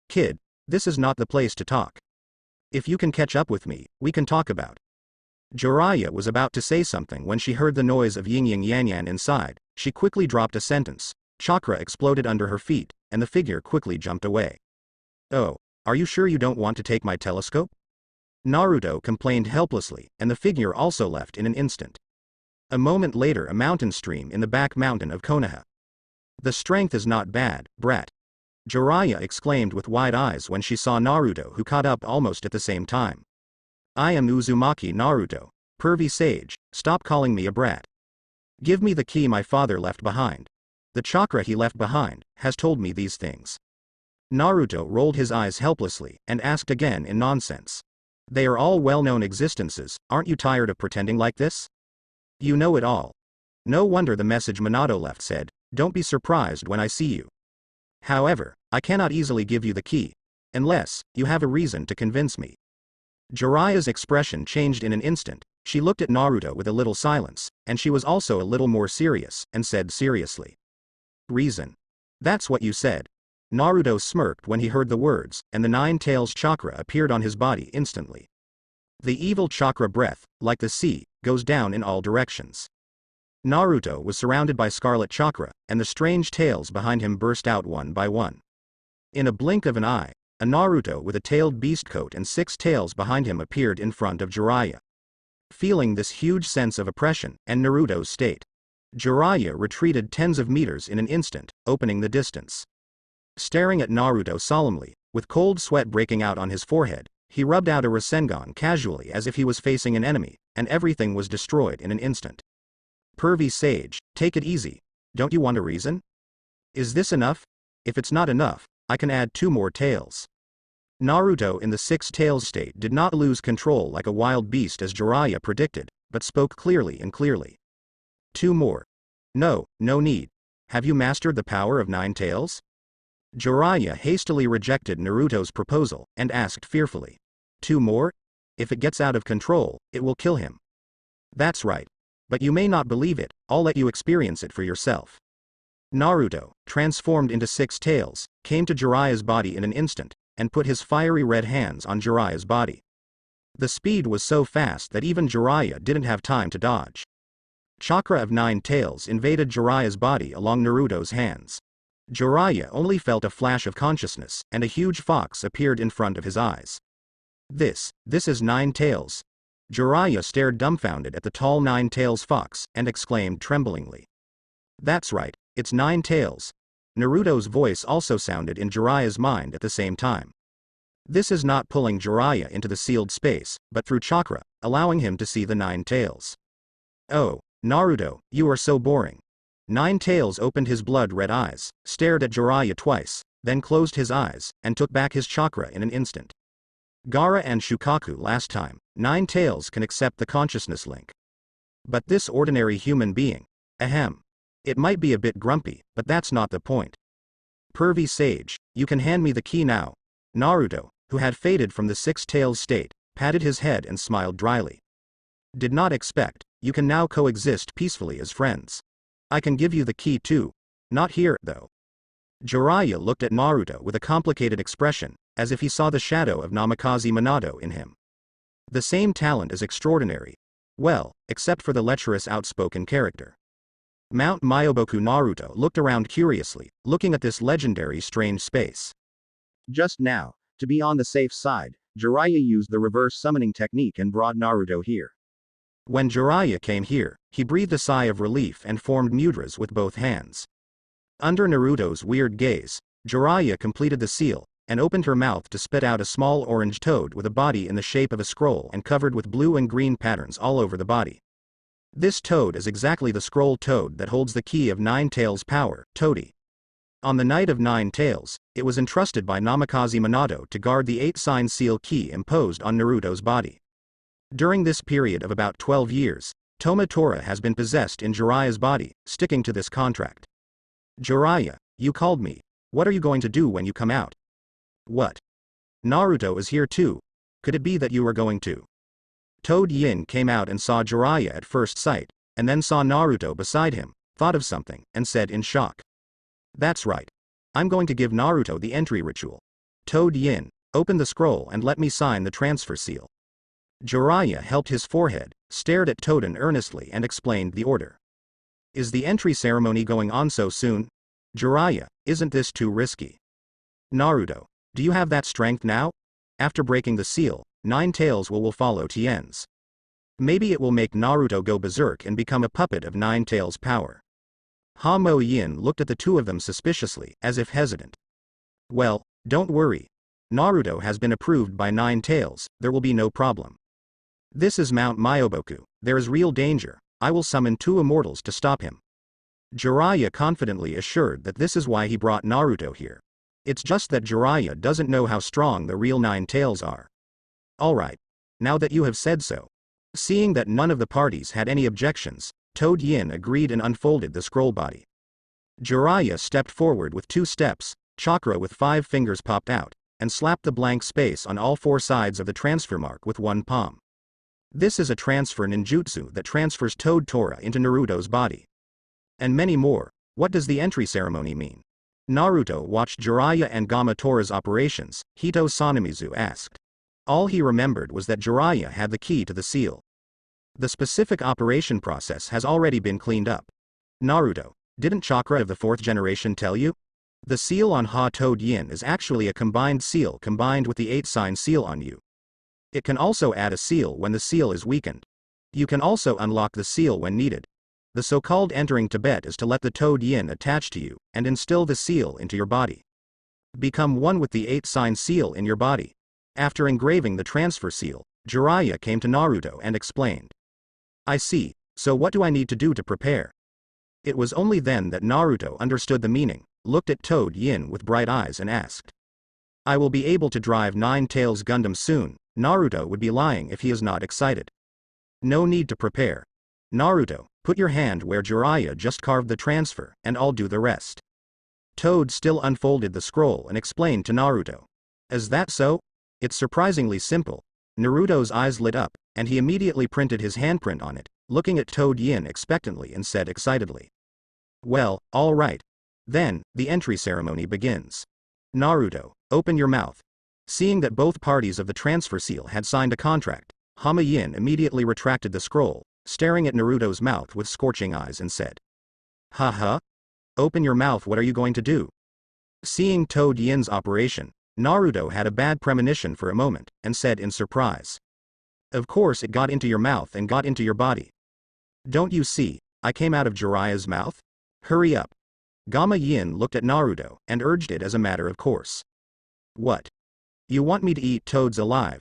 Kid, this is not the place to talk. If you can catch up with me, we can talk about. Jiraiya was about to say something when she heard the noise of yin yang yan yan inside. She quickly dropped a sentence. Chakra exploded under her feet, and the figure quickly jumped away. Oh, are you sure you don't want to take my telescope? Naruto complained helplessly, and the figure also left in an instant. A moment later, a mountain stream in the back mountain of Konoha. The strength is not bad, brat. Jiraiya exclaimed with wide eyes when she saw Naruto, who caught up almost at the same time. I am Uzumaki Naruto, pervy sage, stop calling me a brat. Give me the key my father left behind. The chakra he left behind has told me these things. Naruto rolled his eyes helplessly and asked again in nonsense. They are all well-known existences, aren't you tired of pretending like this? You know it all. No wonder the message Minato left said, don't be surprised when I see you. However, I cannot easily give you the key. Unless, you have a reason to convince me. Jiraiya's expression changed in an instant, she looked at Naruto with a little silence, and she was also a little more serious, and said seriously. Reason. That's what you said. Naruto smirked when he heard the words, and the 9 tails chakra appeared on his body instantly. The evil chakra breath, like the sea, goes down in all directions. Naruto was surrounded by scarlet chakra, and the strange tails behind him burst out one by one. In a blink of an eye, a Naruto with a tailed beast coat and 6 tails behind him appeared in front of Jiraiya. Feeling this huge sense of oppression, and Naruto's state, Jiraiya retreated tens of meters in an instant, opening the distance. Staring at Naruto solemnly, with cold sweat breaking out on his forehead, he rubbed out a Rasengan casually as if he was facing an enemy, and everything was destroyed in an instant. Pervy sage, take it easy. Don't you want a reason? Is this enough? If it's not enough, I can add 2 more tails. Naruto in the 6 tails state did not lose control like a wild beast as Jiraiya predicted, but spoke clearly and clearly. 2 more. No, no need. Have you mastered the power of 9 tails? Jiraiya hastily rejected Naruto's proposal, and asked fearfully. 2 more? If it gets out of control, it will kill him. That's right. But you may not believe it, I'll let you experience it for yourself. Naruto, transformed into 6 tails, came to Jiraiya's body in an instant, and put his fiery red hands on Jiraiya's body. The speed was so fast that even Jiraiya didn't have time to dodge. Chakra of 9 tails invaded Jiraiya's body along Naruto's hands. Jiraiya only felt a flash of consciousness, and a huge fox appeared in front of his eyes. This is 9 tails. Jiraiya stared dumbfounded at the tall 9 tails fox, and exclaimed tremblingly. That's right, it's 9 tails. Naruto's voice also sounded in Jiraiya's mind at the same time. This is not pulling Jiraiya into the sealed space, but through chakra, allowing him to see the 9 tails. Oh, Naruto, you are so boring. 9 tails opened his blood-red eyes, stared at Jiraiya twice, then closed his eyes, and took back his chakra in an instant. Gaara and Shukaku last time, 9 tails can accept the consciousness link. But this ordinary human being, ahem. It might be a bit grumpy, but that's not the point. Pervy sage, you can hand me the key now. Naruto, who had faded from the Six Tails state, patted his head and smiled dryly. Did not expect, you can now coexist peacefully as friends. I can give you the key too. Not here, though. Jiraiya looked at Naruto with a complicated expression, as if he saw the shadow of Namikaze Minato in him. The same talent is extraordinary. Well, except for the lecherous outspoken character. Mount Myoboku Naruto looked around curiously, looking at this legendary strange space. Just now, to be on the safe side, Jiraiya used the reverse summoning technique and brought Naruto here. When Jiraiya came here, he breathed a sigh of relief and formed mudras with both hands. Under Naruto's weird gaze, Jiraiya completed the seal, and opened her mouth to spit out a small orange toad with a body in the shape of a scroll and covered with blue and green patterns all over the body. This toad is exactly the scroll toad that holds the key of Nine Tails' power, Toady. On the night of Nine Tails, it was entrusted by Namikaze Minato to guard the 8-sign seal key imposed on Naruto's body. During this period of about 12 years, Toma Tora has been possessed in Jiraiya's body, sticking to this contract. Jiraiya, you called me. What are you going to do when you come out? What? Naruto is here too. Could it be that you are going to? Toad Yin came out and saw Jiraiya at first sight, and then saw Naruto beside him, thought of something, and said in shock. That's right. I'm going to give Naruto the entry ritual. Toad Yin, open the scroll and let me sign the transfer seal. Jiraiya helped his forehead, stared at Toden earnestly and explained the order. Is the entry ceremony going on so soon? Jiraiya, isn't this too risky? Naruto, do you have that strength now? After breaking the seal, Nine Tails will follow Tien's. Maybe it will make Naruto go berserk and become a puppet of Nine Tails' power. Ha Mo Yin looked at the two of them suspiciously, as if hesitant. Well, don't worry. Naruto has been approved by Nine Tails, there will be no problem. This is Mount Myoboku, there is real danger, I will summon 2 immortals to stop him. Jiraiya confidently assured that this is why he brought Naruto here. It's just that Jiraiya doesn't know how strong the real Nine Tails are. Alright. Now that you have said so. Seeing that none of the parties had any objections, Toad Yin agreed and unfolded the scroll body. Jiraiya stepped forward with 2 steps, chakra with 5 fingers popped out, and slapped the blank space on all 4 sides of the transfer mark with one palm. This is a transfer ninjutsu that transfers Toad Tora into Naruto's body. And many more. What does the entry ceremony mean? Naruto watched Jiraiya and Gama Tora's operations, Hito Sanemizu asked. All he remembered was that Jiraiya had the key to the seal. The specific operation process has already been cleaned up. Naruto, didn't Chakra of the 4th generation tell you? The seal on Ha Toad Yin is actually a combined seal combined with the 8-sign seal on you. It can also add a seal when the seal is weakened. You can also unlock the seal when needed. The so-called entering Tibet is to let the Toad Yin attach to you, and instill the seal into your body. Become one with the 8-sign seal in your body. After engraving the transfer seal, Jiraiya came to Naruto and explained. I see, so what do I need to do to prepare? It was only then that Naruto understood the meaning, looked at Toad Yin with bright eyes and asked. I will be able to drive Nine Tails Gundam soon. Naruto would be lying if he is not excited. No need to prepare. Naruto, put your hand where Jiraiya just carved the transfer, and I'll do the rest. Toad still unfolded the scroll and explained to Naruto. Is that so? It's surprisingly simple. Naruto's eyes lit up, and he immediately printed his handprint on it, looking at Toad Yin expectantly and said excitedly. Well, all right. Then, the entry ceremony begins. Naruto, open your mouth. Seeing that both parties of the transfer seal had signed a contract, Hama Yin immediately retracted the scroll, staring at Naruto's mouth with scorching eyes and said. Haha? Open your mouth, what are you going to do? Seeing Toad Yin's operation, Naruto had a bad premonition for a moment, and said in surprise. Of course it got into your mouth and got into your body. Don't you see, I came out of Jiraiya's mouth? Hurry up. Gama Yin looked at Naruto, and urged it as a matter of course. What? You want me to eat toads alive?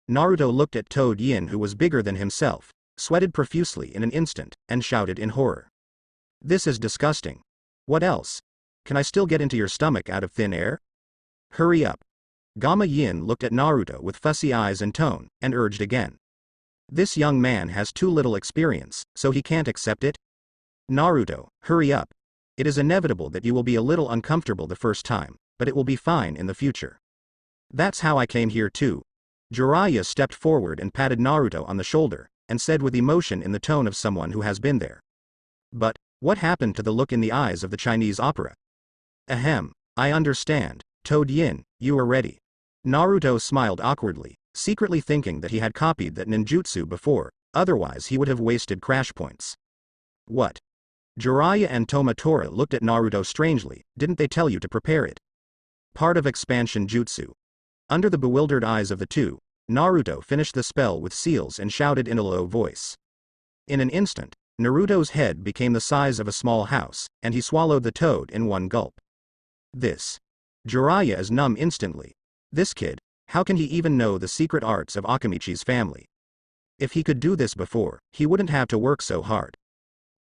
Naruto looked at Toad Yin, who was bigger than himself, sweated profusely in an instant, and shouted in horror. This is disgusting. What else? Can I still get into your stomach out of thin air? Hurry up. Gama Yin looked at Naruto with fussy eyes and tone, and urged again. This young man has too little experience, so he can't accept it? Naruto, hurry up. It is inevitable that you will be a little uncomfortable the first time, but it will be fine in the future. That's how I came here too. Jiraiya stepped forward and patted Naruto on the shoulder, and said with emotion in the tone of someone who has been there. But, what happened to the look in the eyes of the Chinese opera? Ahem, I understand, Toad Yin, you are ready. Naruto smiled awkwardly, secretly thinking that he had copied that ninjutsu before, otherwise he would have wasted crash points. What? Jiraiya and Tomotora looked at Naruto strangely, didn't they tell you to prepare it? Part of expansion jutsu. Under the bewildered eyes of the two, Naruto finished the spell with seals and shouted in a low voice. In an instant, Naruto's head became the size of a small house, and he swallowed the toad in one gulp. This. Jiraiya is numb instantly. This kid, how can he even know the secret arts of Akamichi's family? If he could do this before, he wouldn't have to work so hard.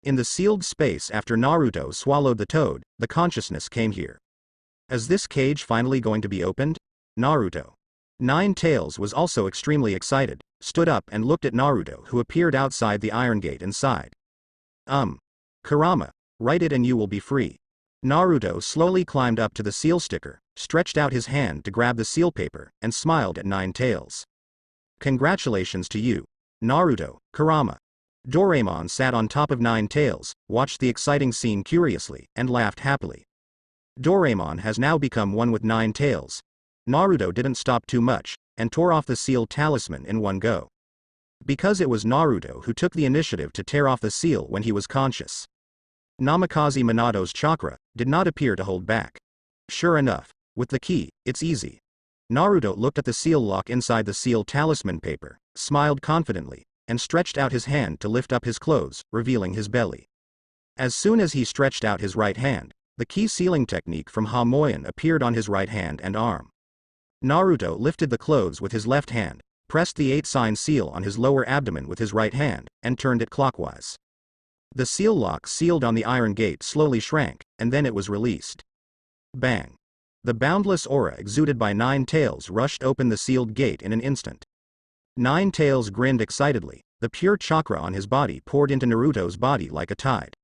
In the sealed space after Naruto swallowed the toad, the consciousness came here. Is this cage finally going to be opened? Naruto. Nine Tails was also extremely excited, stood up and looked at Naruto who appeared outside the iron gate and sighed. Kurama, write it and you will be free. Naruto slowly climbed up to the seal sticker, stretched out his hand to grab the seal paper, and smiled at Nine Tails. Congratulations to you, Naruto, Kurama. Doraemon sat on top of Nine Tails, watched the exciting scene curiously, and laughed happily. Doraemon has now become one with Nine Tails. Naruto didn't stop too much, and tore off the sealed talisman in one go. Because it was Naruto who took the initiative to tear off the seal when he was conscious. Namikaze Minato's chakra did not appear to hold back. Sure enough, with the key, it's easy. Naruto looked at the seal lock inside the sealed talisman paper, smiled confidently, and stretched out his hand to lift up his clothes, revealing his belly. As soon as he stretched out his right hand, the key sealing technique from Hamoyan appeared on his right hand and arm. Naruto lifted the clothes with his left hand, pressed the 8-sign seal on his lower abdomen with his right hand, and turned it clockwise. The seal lock sealed on the iron gate slowly shrank, and then it was released. Bang! The boundless aura exuded by Nine Tails rushed open the sealed gate in an instant. Nine Tails grinned excitedly, the pure chakra on his body poured into Naruto's body like a tide.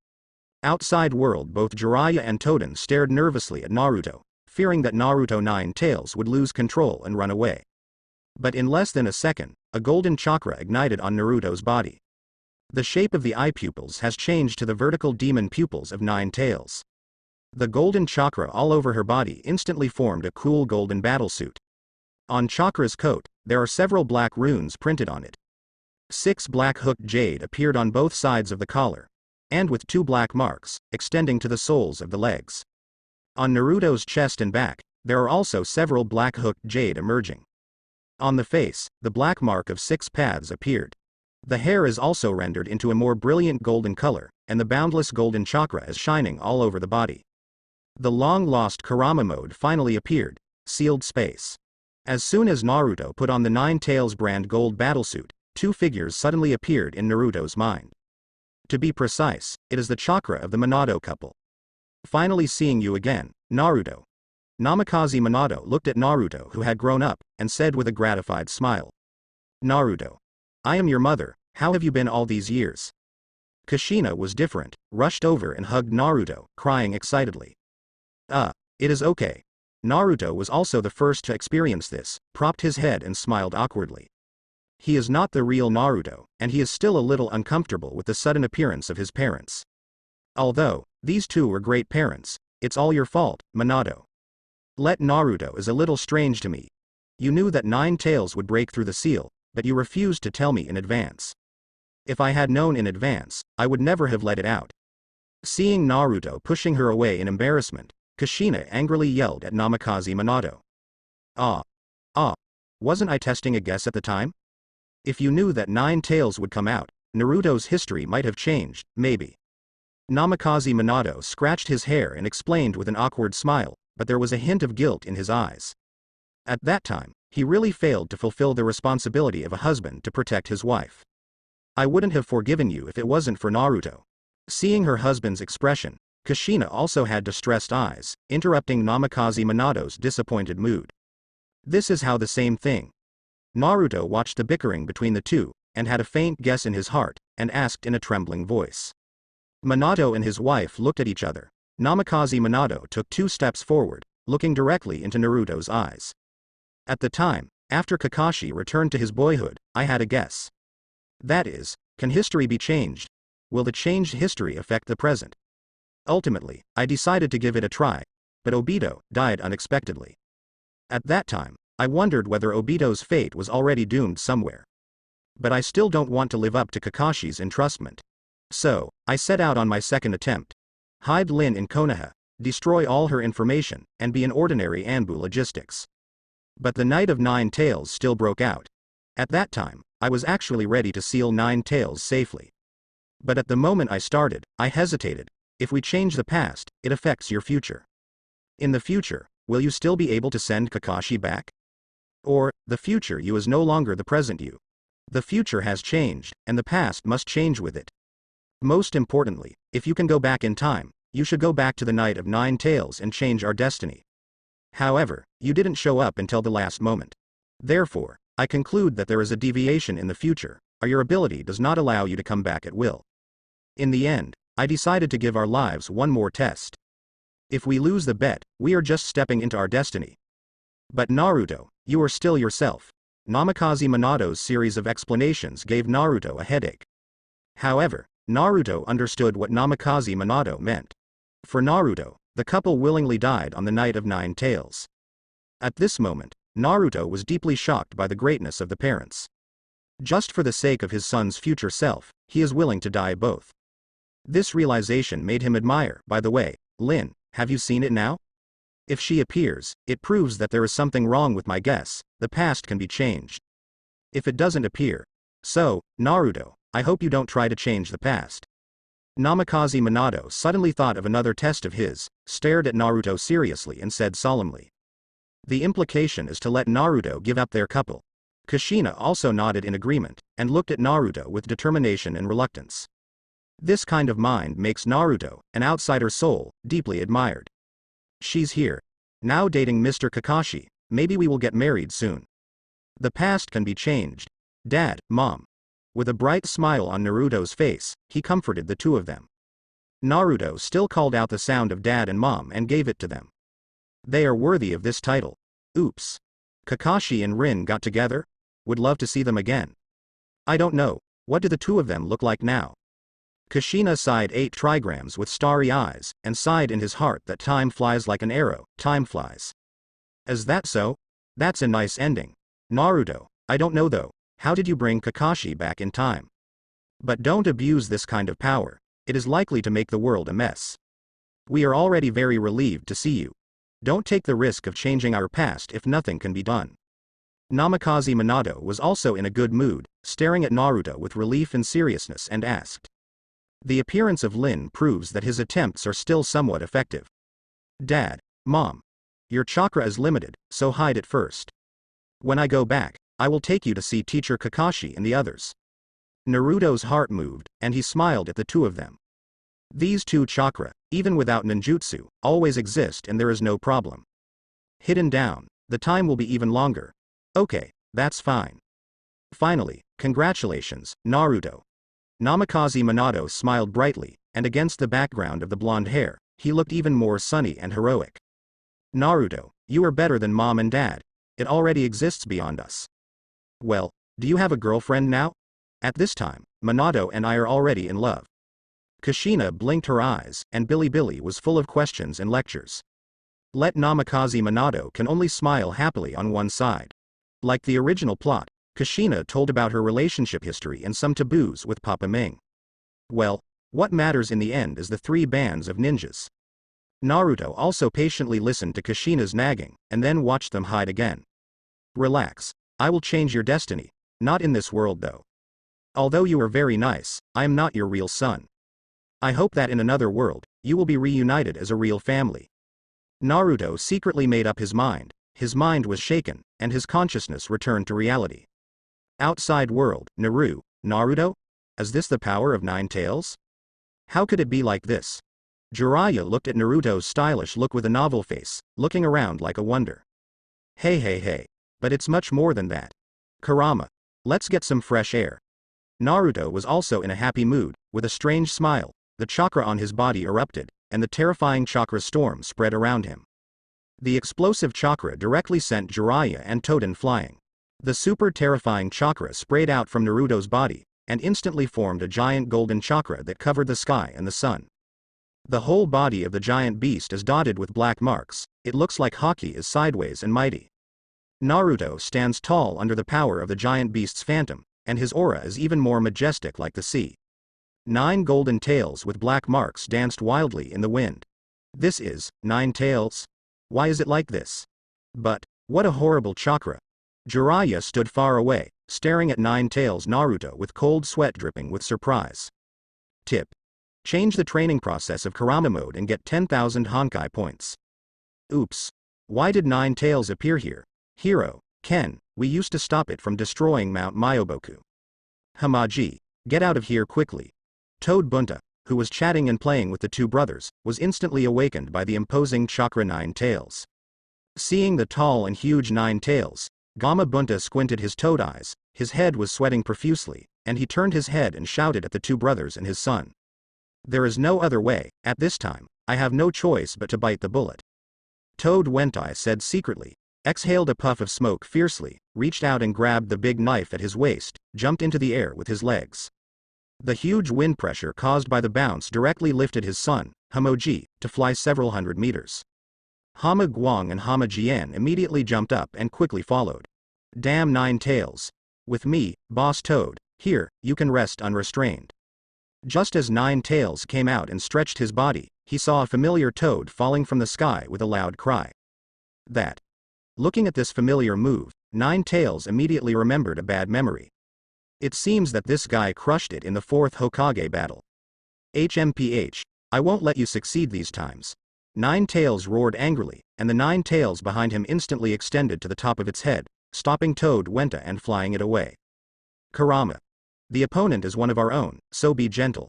Outside world both Jiraiya and Toden stared nervously at Naruto, fearing that Naruto Nine Tails would lose control and run away. But in less than a second, a golden chakra ignited on Naruto's body. The shape of the eye pupils has changed to the vertical demon pupils of Nine Tails. The golden chakra all over her body instantly formed a cool golden battlesuit. On chakra's coat, there are several black runes printed on it. 6 black hooked jade appeared on both sides of the collar, and with 2 black marks, extending to the soles of the legs. On Naruto's chest and back, there are also several black hooked jade emerging. On the face, the black mark of 6 paths appeared. The hair is also rendered into a more brilliant golden color, and the boundless golden chakra is shining all over the body. The long-lost Kurama mode finally appeared, sealed space. As soon as Naruto put on the Nine Tails brand gold battlesuit, 2 figures suddenly appeared in Naruto's mind. To be precise, it is the chakra of the Minato couple. Finally seeing you again, Naruto. Namikaze Minato looked at Naruto who had grown up, and said with a gratified smile. Naruto. I am your mother, how have you been all these years? Kushina was different, rushed over and hugged Naruto, crying excitedly. It is okay. Naruto was also the first to experience this, propped his head and smiled awkwardly. He is not the real Naruto, and he is still a little uncomfortable with the sudden appearance of his parents. Although, these two were great parents, it's all your fault, Minato. Let Naruto is a little strange to me. You knew that Nine Tails would break through the seal, but you refused to tell me in advance. If I had known in advance, I would never have let it out. Seeing Naruto pushing her away in embarrassment, Kushina angrily yelled at Namikaze Minato. Wasn't I testing a guess at the time? If you knew that Nine Tails would come out, Naruto's history might have changed, maybe. Namikaze Minato scratched his hair and explained with an awkward smile, but there was a hint of guilt in his eyes. At that time, he really failed to fulfill the responsibility of a husband to protect his wife. I wouldn't have forgiven you if it wasn't for Naruto. Seeing her husband's expression, Kushina also had distressed eyes, interrupting Namikaze Minato's disappointed mood. This is how the same thing. Naruto watched the bickering between the two, and had a faint guess in his heart, and asked in a trembling voice. Minato and his wife looked at each other. Namikaze Minato took 2 steps forward, looking directly into Naruto's eyes. At the time, after Kakashi returned to his boyhood, I had a guess. That is, can history be changed? Will the changed history affect the present? Ultimately, I decided to give it a try, but Obito died unexpectedly. At that time, I wondered whether Obito's fate was already doomed somewhere. But I still don't want to live up to Kakashi's entrustment. So, I set out on my second attempt. Hide Lin in Konoha, destroy all her information, and be an ordinary Anbu logistics. But the Night of Nine Tails still broke out. At that time, I was actually ready to seal Nine Tails safely. But at the moment I started, I hesitated. If we change the past, it affects your future. In the future, will you still be able to send Kakashi back? Or, the future you is no longer the present you. The future has changed, and the past must change with it. Most importantly, if you can go back in time, you should go back to the Night of Nine Tails and change our destiny. However, you didn't show up until the last moment. Therefore, I conclude that there is a deviation in the future, or your ability does not allow you to come back at will. In the end, I decided to give our lives one more test. If we lose the bet, we are just stepping into our destiny. But Naruto, you are still yourself. Namikaze Minato's series of explanations gave Naruto a headache. However, Naruto understood what Namikaze Minato meant. For Naruto, the couple willingly died on the Night of Nine Tails. At this moment, Naruto was deeply shocked by the greatness of the parents. Just for the sake of his son's future self, he is willing to die both. This realization made him admire. By the way, Lin, have you seen it now? If she appears, it proves that there is something wrong with my guess. The past can be changed. If it doesn't appear. So, Naruto, I hope you don't try to change the past. Namikaze Minato suddenly thought of another test of his, stared at Naruto seriously and said solemnly. The implication is to let Naruto give up their couple. Kushina also nodded in agreement, and looked at Naruto with determination and reluctance. This kind of mind makes Naruto, an outsider soul, deeply admired. She's here. Now dating Mr. Kakashi, maybe we will get married soon. The past can be changed. Dad, Mom. With a bright smile on Naruto's face, he comforted the two of them. Naruto still called out the sound of Dad and Mom and gave it to them. They are worthy of this title. Oops. Kakashi and Rin got together? Would love to see them again. I don't know, what do the two of them look like now? Kushina sighed 8 trigrams with starry eyes, and sighed in his heart that time flies like an arrow, time flies. Is that so? That's a nice ending. Naruto, I don't know though, how did you bring Kakashi back in time? But don't abuse this kind of power, it is likely to make the world a mess. We are already very relieved to see you. Don't take the risk of changing our past if nothing can be done. Namikaze Minato was also in a good mood, staring at Naruto with relief and seriousness and asked. The appearance of Lin proves that his attempts are still somewhat effective. Dad, Mom. Your chakra is limited, so hide it first. When I go back, I will take you to see Teacher Kakashi and the others. Naruto's heart moved, and he smiled at the two of them. These two chakra, even without ninjutsu, always exist and there is no problem. Hidden down, the time will be even longer. Okay, that's fine. Finally, congratulations, Naruto. Namikaze Minato smiled brightly, and against the background of the blonde hair, he looked even more sunny and heroic. Naruto, you are better than Mom and Dad. It already exists beyond us. Well, do you have a girlfriend now? At this time, Minato and I are already in love. Kushina blinked her eyes, and Billy was full of questions and lectures. Let Namikaze Minato can only smile happily on one side. Like the original plot, Kushina told about her relationship history and some taboos with Papa Ming. Well, what matters in the end is the 3 bands of ninjas. Naruto also patiently listened to Kushina's nagging, and then watched them hide again. Relax, I will change your destiny, not in this world though. Although you are very nice, I am not your real son. I hope that in another world, you will be reunited as a real family. Naruto secretly made up his mind was shaken, and his consciousness returned to reality. Outside world, Naruto? Is this the power of Nine Tails? How could it be like this? Jiraiya looked at Naruto's stylish look with a novel face, looking around like a wonder. Hey, but it's much more than that. Kurama, let's get some fresh air. Naruto was also in a happy mood, with a strange smile, the chakra on his body erupted, and the terrifying chakra storm spread around him. The explosive chakra directly sent Jiraiya and Toden flying. The super terrifying chakra sprayed out from Naruto's body, and instantly formed a giant golden chakra that covered the sky and the sun. The whole body of the giant beast is dotted with black marks. It looks like Haki is sideways and mighty. Naruto stands tall under the power of the giant beast's phantom, and his aura is even more majestic like the sea. 9 golden tails with black marks danced wildly in the wind. This is 9 tails? Why is it like this? But, what a horrible chakra. Jiraiya stood far away, staring at 9 tails Naruto with cold sweat dripping with surprise. Tip. Change the training process of Kurama mode and get 10,000 Honkai points. Oops. Why did 9 tails appear here? Hero, Ken, we used to stop it from destroying Mount Myoboku. Hamaji, get out of here quickly. Toad Bunta, who was chatting and playing with the two brothers, was instantly awakened by the imposing chakra 9 tails. Seeing the tall and huge 9 tails, Gama Bunta squinted his toad eyes, his head was sweating profusely, and he turned his head and shouted at the two brothers and his son. There is no other way, at this time, I have no choice but to bite the bullet. Toad Wentai said secretly, exhaled a puff of smoke fiercely, reached out and grabbed the big knife at his waist, jumped into the air with his legs. The huge wind pressure caused by the bounce directly lifted his son, Hamoji, to fly several hundred meters. Hama Guang and Hama Jian immediately jumped up and quickly followed. Damn 9 tails. With me, Boss Toad, here, you can rest unrestrained. Just as 9 tails came out and stretched his body, he saw a familiar toad falling from the sky with a loud cry. That. Looking at this familiar move, 9 tails immediately remembered a bad memory. It seems that this guy crushed it in the 4th Hokage battle. HMPH, I won't let you succeed these times. 9 tails roared angrily, and the 9 tails behind him instantly extended to the top of its head, stopping Toad Wenta and flying it away. Kurama. The opponent is one of our own, so be gentle.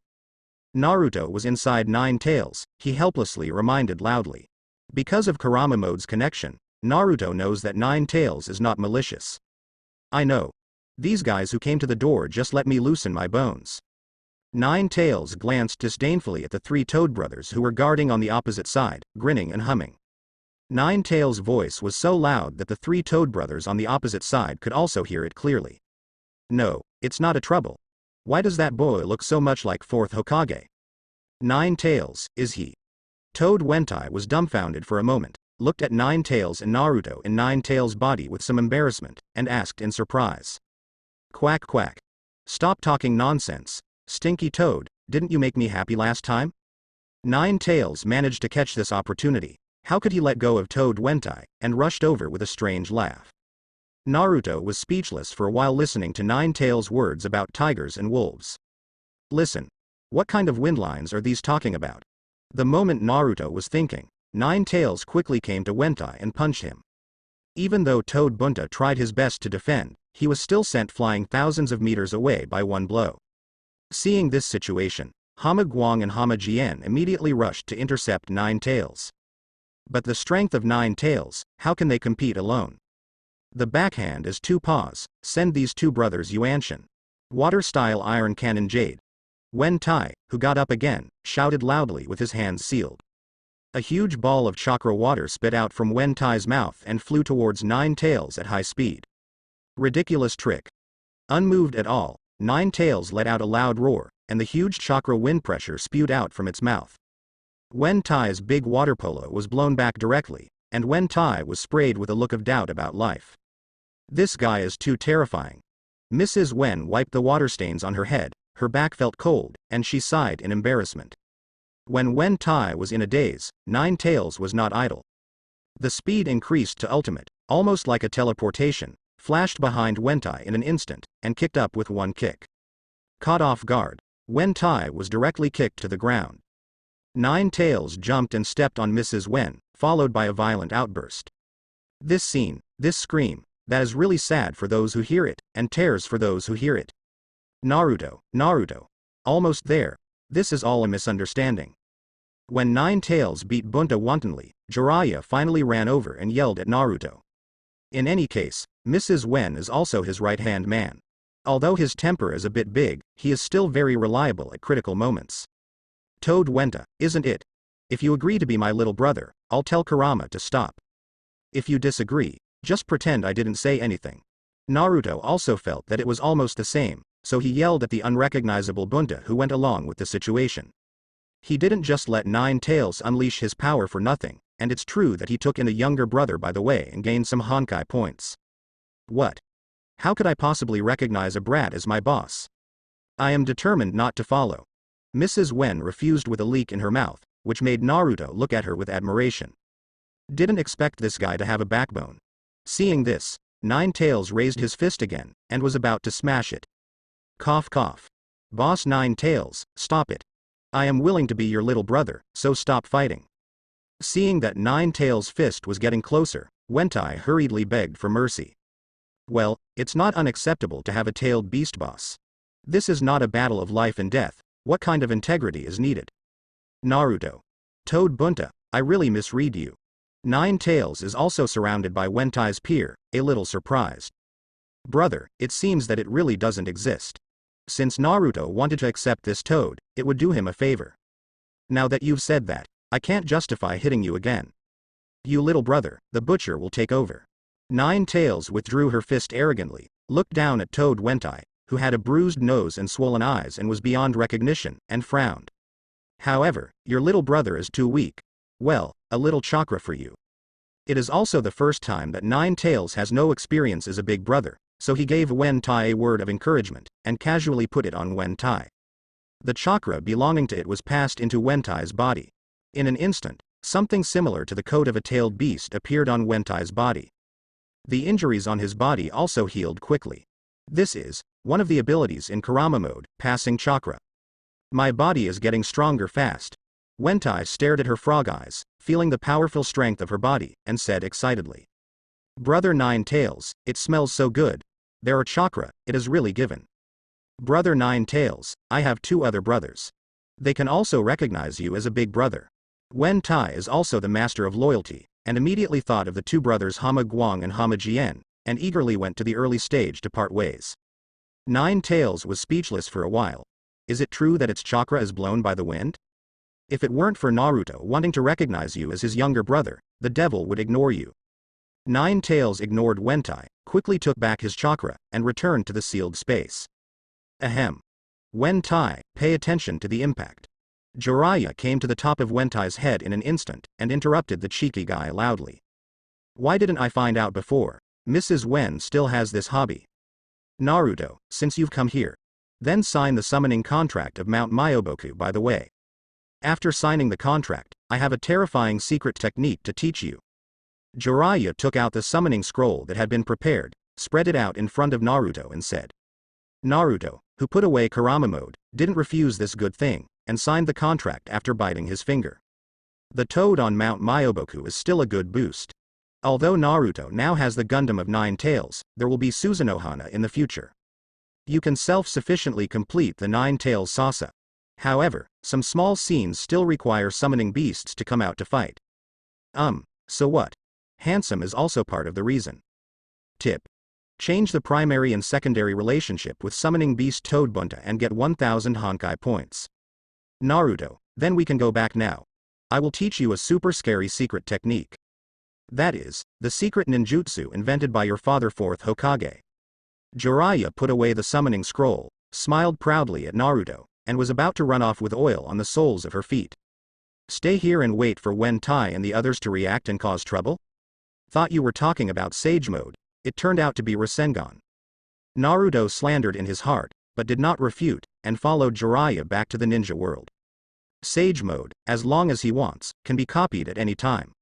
Naruto was inside 9 tails, he helplessly reminded loudly. Because of Kurama mode's connection, Naruto knows that 9 tails is not malicious. I know. These guys who came to the door just let me loosen my bones. 9 tails glanced disdainfully at the 3 Toad brothers who were guarding on the opposite side, grinning and humming. 9 tails' voice was so loud that the 3 Toad brothers on the opposite side could also hear it clearly. No, it's not a trouble. Why does that boy look so much like 4th Hokage? 9 tails, is he? Toad Wentai was dumbfounded for a moment, looked at 9 tails and Naruto in 9 tails' body with some embarrassment, and asked in surprise. Quack quack. Stop talking nonsense. Stinky Toad, didn't you make me happy last time? 9 tails managed to catch this opportunity. How could he let go of Toad Wentai, and rushed over with a strange laugh. Naruto was speechless for a while listening to 9 tails' words about tigers and wolves. Listen. What kind of wind lines are these talking about? The moment Naruto was thinking, 9 tails quickly came to Wentai and punched him. Even though Toad Bunta tried his best to defend, he was still sent flying thousands of meters away by one blow. Seeing this situation, Hama Guang and Hama Jian immediately rushed to intercept 9 tails. But the strength of 9 tails, how can they compete alone? The backhand is 2 paws, send these 2 brothers Yuanshan. Water-style iron cannon Jade. Wen Tai, who got up again, shouted loudly with his hands sealed. A huge ball of chakra water spit out from Wen Tai's mouth and flew towards 9 tails at high speed. Ridiculous trick. Unmoved at all, 9 tails let out a loud roar, and the huge chakra wind pressure spewed out from its mouth. Wen Tai's big water polo was blown back directly, and Wen Tai was sprayed with a look of doubt about life. This guy is too terrifying. Mrs. Wen wiped the water stains on her head, her back felt cold, and she sighed in embarrassment. When Wen Tai was in a daze, 9 tails was not idle. The speed increased to ultimate, almost like a teleportation, flashed behind Wen Tai in an instant, and kicked up with one kick. Caught off guard, Wen Tai was directly kicked to the ground. 9 tails jumped and stepped on Mrs. Wen, followed by a violent outburst. This scene, this scream, that is really sad for those who hear it, and tears for those who hear it. Naruto, Naruto. Almost there. This is all a misunderstanding. When 9 tails beat Bunta wantonly, Jiraiya finally ran over and yelled at Naruto. In any case, Mrs. Wen is also his right-hand man. Although his temper is a bit big, he is still very reliable at critical moments. Toad Wenta, isn't it? If you agree to be my little brother, I'll tell Kurama to stop. If you disagree, just pretend I didn't say anything. Naruto also felt that it was almost the same, so he yelled at the unrecognizable Bunta who went along with the situation. He didn't just let Nine Tails unleash his power for nothing, and it's true that he took in a younger brother by the way and gained some Honkai points. What? How could I possibly recognize a brat as my boss? I am determined not to follow. Mrs. Wen refused with a leak in her mouth, which made Naruto look at her with admiration. Didn't expect this guy to have a backbone. Seeing this, Nine Tails raised his fist again, and was about to smash it. Cough cough. Boss Nine Tails, stop it. I am willing to be your little brother, so stop fighting. Seeing that Nine Tails' fist was getting closer, Wentai hurriedly begged for mercy. Well, it's not unacceptable to have a tailed beast boss. This is not a battle of life and death. What kind of integrity is needed? Naruto. Toad Bunta, I really misread you. Nine Tails is also surrounded by Wentai's peer, a little surprised. Brother, it seems that it really doesn't exist. Since Naruto wanted to accept this toad, it would do him a favor. Now that you've said that, I can't justify hitting you again. You little brother, the butcher will take over. Nine Tails withdrew her fist arrogantly, looked down at Toad Wentai, who had a bruised nose and swollen eyes and was beyond recognition, and frowned. However, your little brother is too weak. Well, a little chakra for you. It is also the first time that Nine Tails has no experience as a big brother, so he gave Wentai a word of encouragement, and casually put it on Wentai. The chakra belonging to it was passed into Wentai's body. In an instant, something similar to the coat of a tailed beast appeared on Wentai's body. The injuries on his body also healed quickly. This is one of the abilities in Kurama mode, passing chakra. My body is getting stronger fast. Wentai stared at her frog eyes, feeling the powerful strength of her body, and said excitedly. Brother Nine Tails, it smells so good. There are chakra, it is really given. Brother Nine Tails, I have two other brothers. They can also recognize you as a big brother. Wentai is also the master of loyalty, and immediately thought of the two brothers Hama Guang and Hama Jian, and eagerly went to the early stage to part ways. Nine Tails was speechless for a while. Is it true that its chakra is blown by the wind? If it weren't for Naruto wanting to recognize you as his younger brother, the devil would ignore you. Nine Tails ignored Wentai, quickly took back his chakra, and returned to the sealed space. Ahem. Wentai, pay attention to the impact. Jiraiya came to the top of Wentai's head in an instant, and interrupted the cheeky guy loudly. Why didn't I find out before? Mrs. Wen still has this hobby. Naruto, since you've come here. Then sign the summoning contract of Mount Myoboku by the way. After signing the contract, I have a terrifying secret technique to teach you. Jiraiya took out the summoning scroll that had been prepared, spread it out in front of Naruto and said. Naruto, who put away Kurama mode, didn't refuse this good thing, and signed the contract after biting his finger. The toad on Mount Myoboku is still a good boost. Although Naruto now has the Gundam of Nine Tails, there will be Susanoo-hana in the future. You can self-sufficiently complete the Nine Tails Sasa. However, some small scenes still require summoning beasts to come out to fight. So what? Handsome is also part of the reason. Tip. Change the primary and secondary relationship with summoning beast Toad Bunta and get 1000 Honkai points. Naruto, then we can go back now. I will teach you a super scary secret technique. That is, the secret ninjutsu invented by your father 4th Hokage. Jiraiya put away the summoning scroll, smiled proudly at Naruto, and was about to run off with oil on the soles of her feet. Stay here and wait for Wentai and the others to react and cause trouble? Thought you were talking about Sage Mode, it turned out to be Rasengan. Naruto slandered in his heart, but did not refute, and followed Jiraiya back to the ninja world. Sage Mode, as long as he wants, can be copied at any time.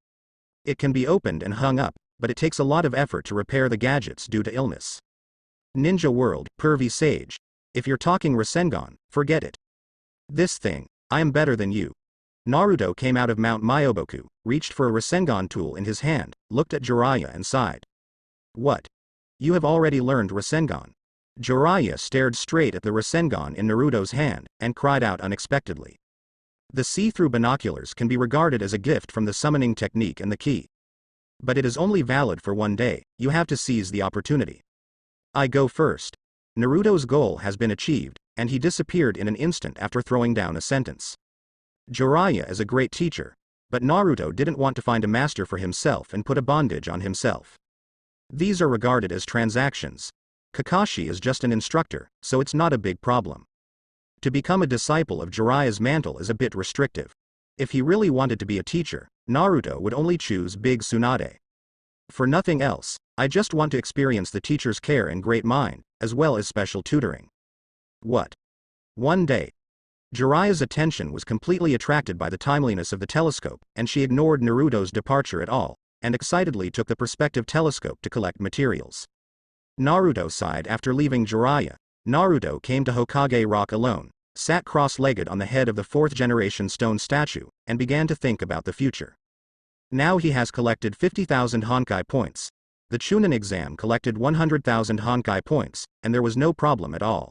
It can be opened and hung up, but it takes a lot of effort to repair the gadgets due to illness. Ninja World, Pervy Sage. If you're talking Rasengan, forget it. This thing, I am better than you. Naruto came out of Mount Myoboku, reached for a Rasengan tool in his hand, looked at Jiraiya and sighed. What? You have already learned Rasengan. Jiraiya stared straight at the Rasengan in Naruto's hand, and cried out unexpectedly. The see-through binoculars can be regarded as a gift from the summoning technique and the key. But it is only valid for one day, you have to seize the opportunity. I go first. Naruto's goal has been achieved, and he disappeared in an instant after throwing down a sentence. Jiraiya is a great teacher, but Naruto didn't want to find a master for himself and put a bondage on himself. These are regarded as transactions. Kakashi is just an instructor, so it's not a big problem. To become a disciple of Jiraiya's mantle is a bit restrictive. If he really wanted to be a teacher, Naruto would only choose Big Tsunade. For nothing else, I just want to experience the teacher's care and great mind, as well as special tutoring. What? One day, Jiraiya's attention was completely attracted by the timeliness of the telescope, and she ignored Naruto's departure at all, and excitedly took the perspective telescope to collect materials. Naruto sighed after leaving Jiraiya. Naruto came to Hokage Rock alone, sat cross-legged on the head of the 4th-generation stone statue, and began to think about the future. Now he has collected 50,000 Honkai points. The Chunin exam collected 100,000 Honkai points, and there was no problem at all.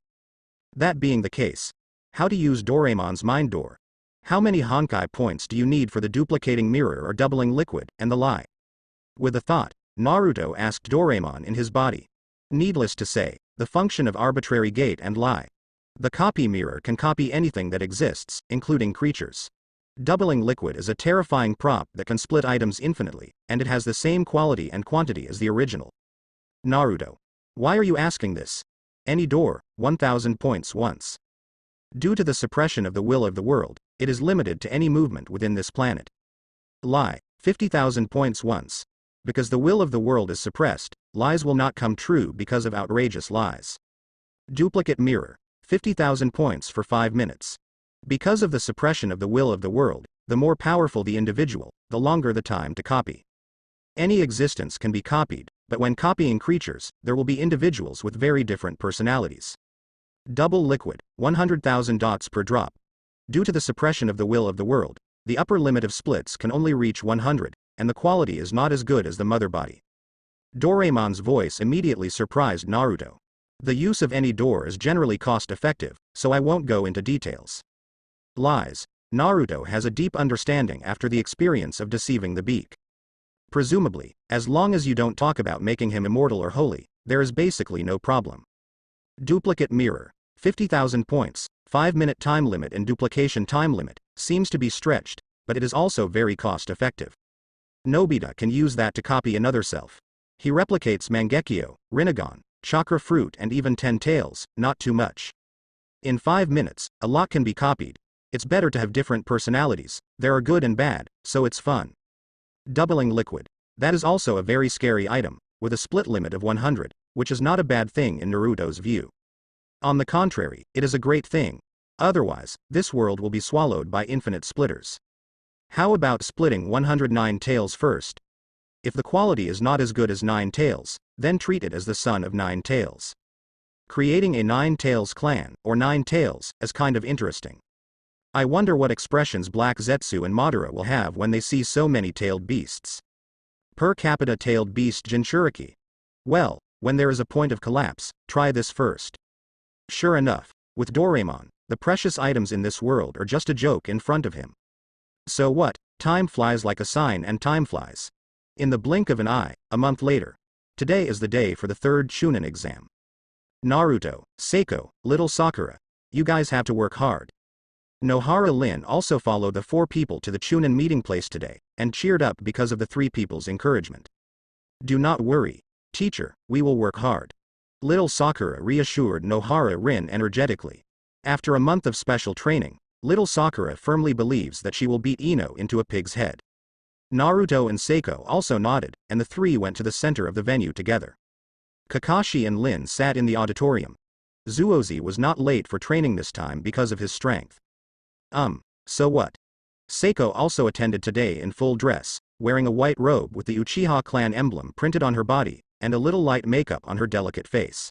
That being the case, how to use Doraemon's mind door? How many Honkai points do you need for the duplicating mirror or doubling liquid, and the lie? With a thought, Naruto asked Doraemon in his body. Needless to say, the function of arbitrary gate and lie. The copy mirror can copy anything that exists, including creatures. Doubling liquid is a terrifying prop that can split items infinitely, and it has the same quality and quantity as the original. Naruto. Why are you asking this? Any door, 1,000 points once. Due to the suppression of the will of the world, it is limited to any movement within this planet. Lie, 50,000 points once. Because the will of the world is suppressed, lies will not come true because of outrageous lies. Duplicate mirror, 50,000 points for 5 minutes. Because of the suppression of the will of the world, the more powerful the individual, the longer the time to copy. Any existence can be copied, but when copying creatures, there will be individuals with very different personalities. Double liquid, 100,000 dots per drop. Due to the suppression of the will of the world, the upper limit of splits can only reach 100, and the quality is not as good as the mother body. Doraemon's voice immediately surprised Naruto. The use of any door is generally cost-effective, so I won't go into details. Lies. Naruto has a deep understanding after the experience of deceiving the beak. Presumably, as long as you don't talk about making him immortal or holy, there is basically no problem. Duplicate mirror, 50,000 points, 5-minute time limit and duplication time limit, seems to be stretched, but it is also very cost-effective. Nobita can use that to copy another self. He replicates Mangekyo, Rinnegan, Chakra Fruit and even 10 Tails, not too much. In 5 minutes, a lot can be copied. It's better to have different personalities, there are good and bad, so it's fun. Doubling liquid. That is also a very scary item, with a split limit of 100, which is not a bad thing in Naruto's view. On the contrary, it is a great thing. Otherwise, this world will be swallowed by infinite splitters. How about splitting 109 tails first? If the quality is not as good as 9 tails, then treat it as the son of 9 tails. Creating a 9 tails clan, or 9 tails, is kind of interesting. I wonder what expressions Black Zetsu and Madara will have when they see so many tailed beasts. Per capita tailed beast Jinchuriki. Well, when there is a point of collapse, try this first. Sure enough, with Doraemon, the precious items in this world are just a joke in front of him. So what? Time flies like a sign and time flies. In the blink of an eye, a month later. Today is the day for the 3rd Chunin exam. Naruto, Seiko, little Sakura. You guys have to work hard. Nohara Lin also followed the 4 people to the Chunin meeting place today, and cheered up because of the 3 people's encouragement. Do not worry, teacher, we will work hard. Little Sakura reassured Nohara Rin energetically. After a month of special training, little Sakura firmly believes that she will beat Ino into a pig's head. Naruto and Seiko also nodded, and the 3 went to the center of the venue together. Kakashi and Lin sat in the auditorium. Zuozi was not late for training this time because of his strength. So what? Seiko also attended today in full dress, wearing a white robe with the Uchiha clan emblem printed on her body, and a little light makeup on her delicate face.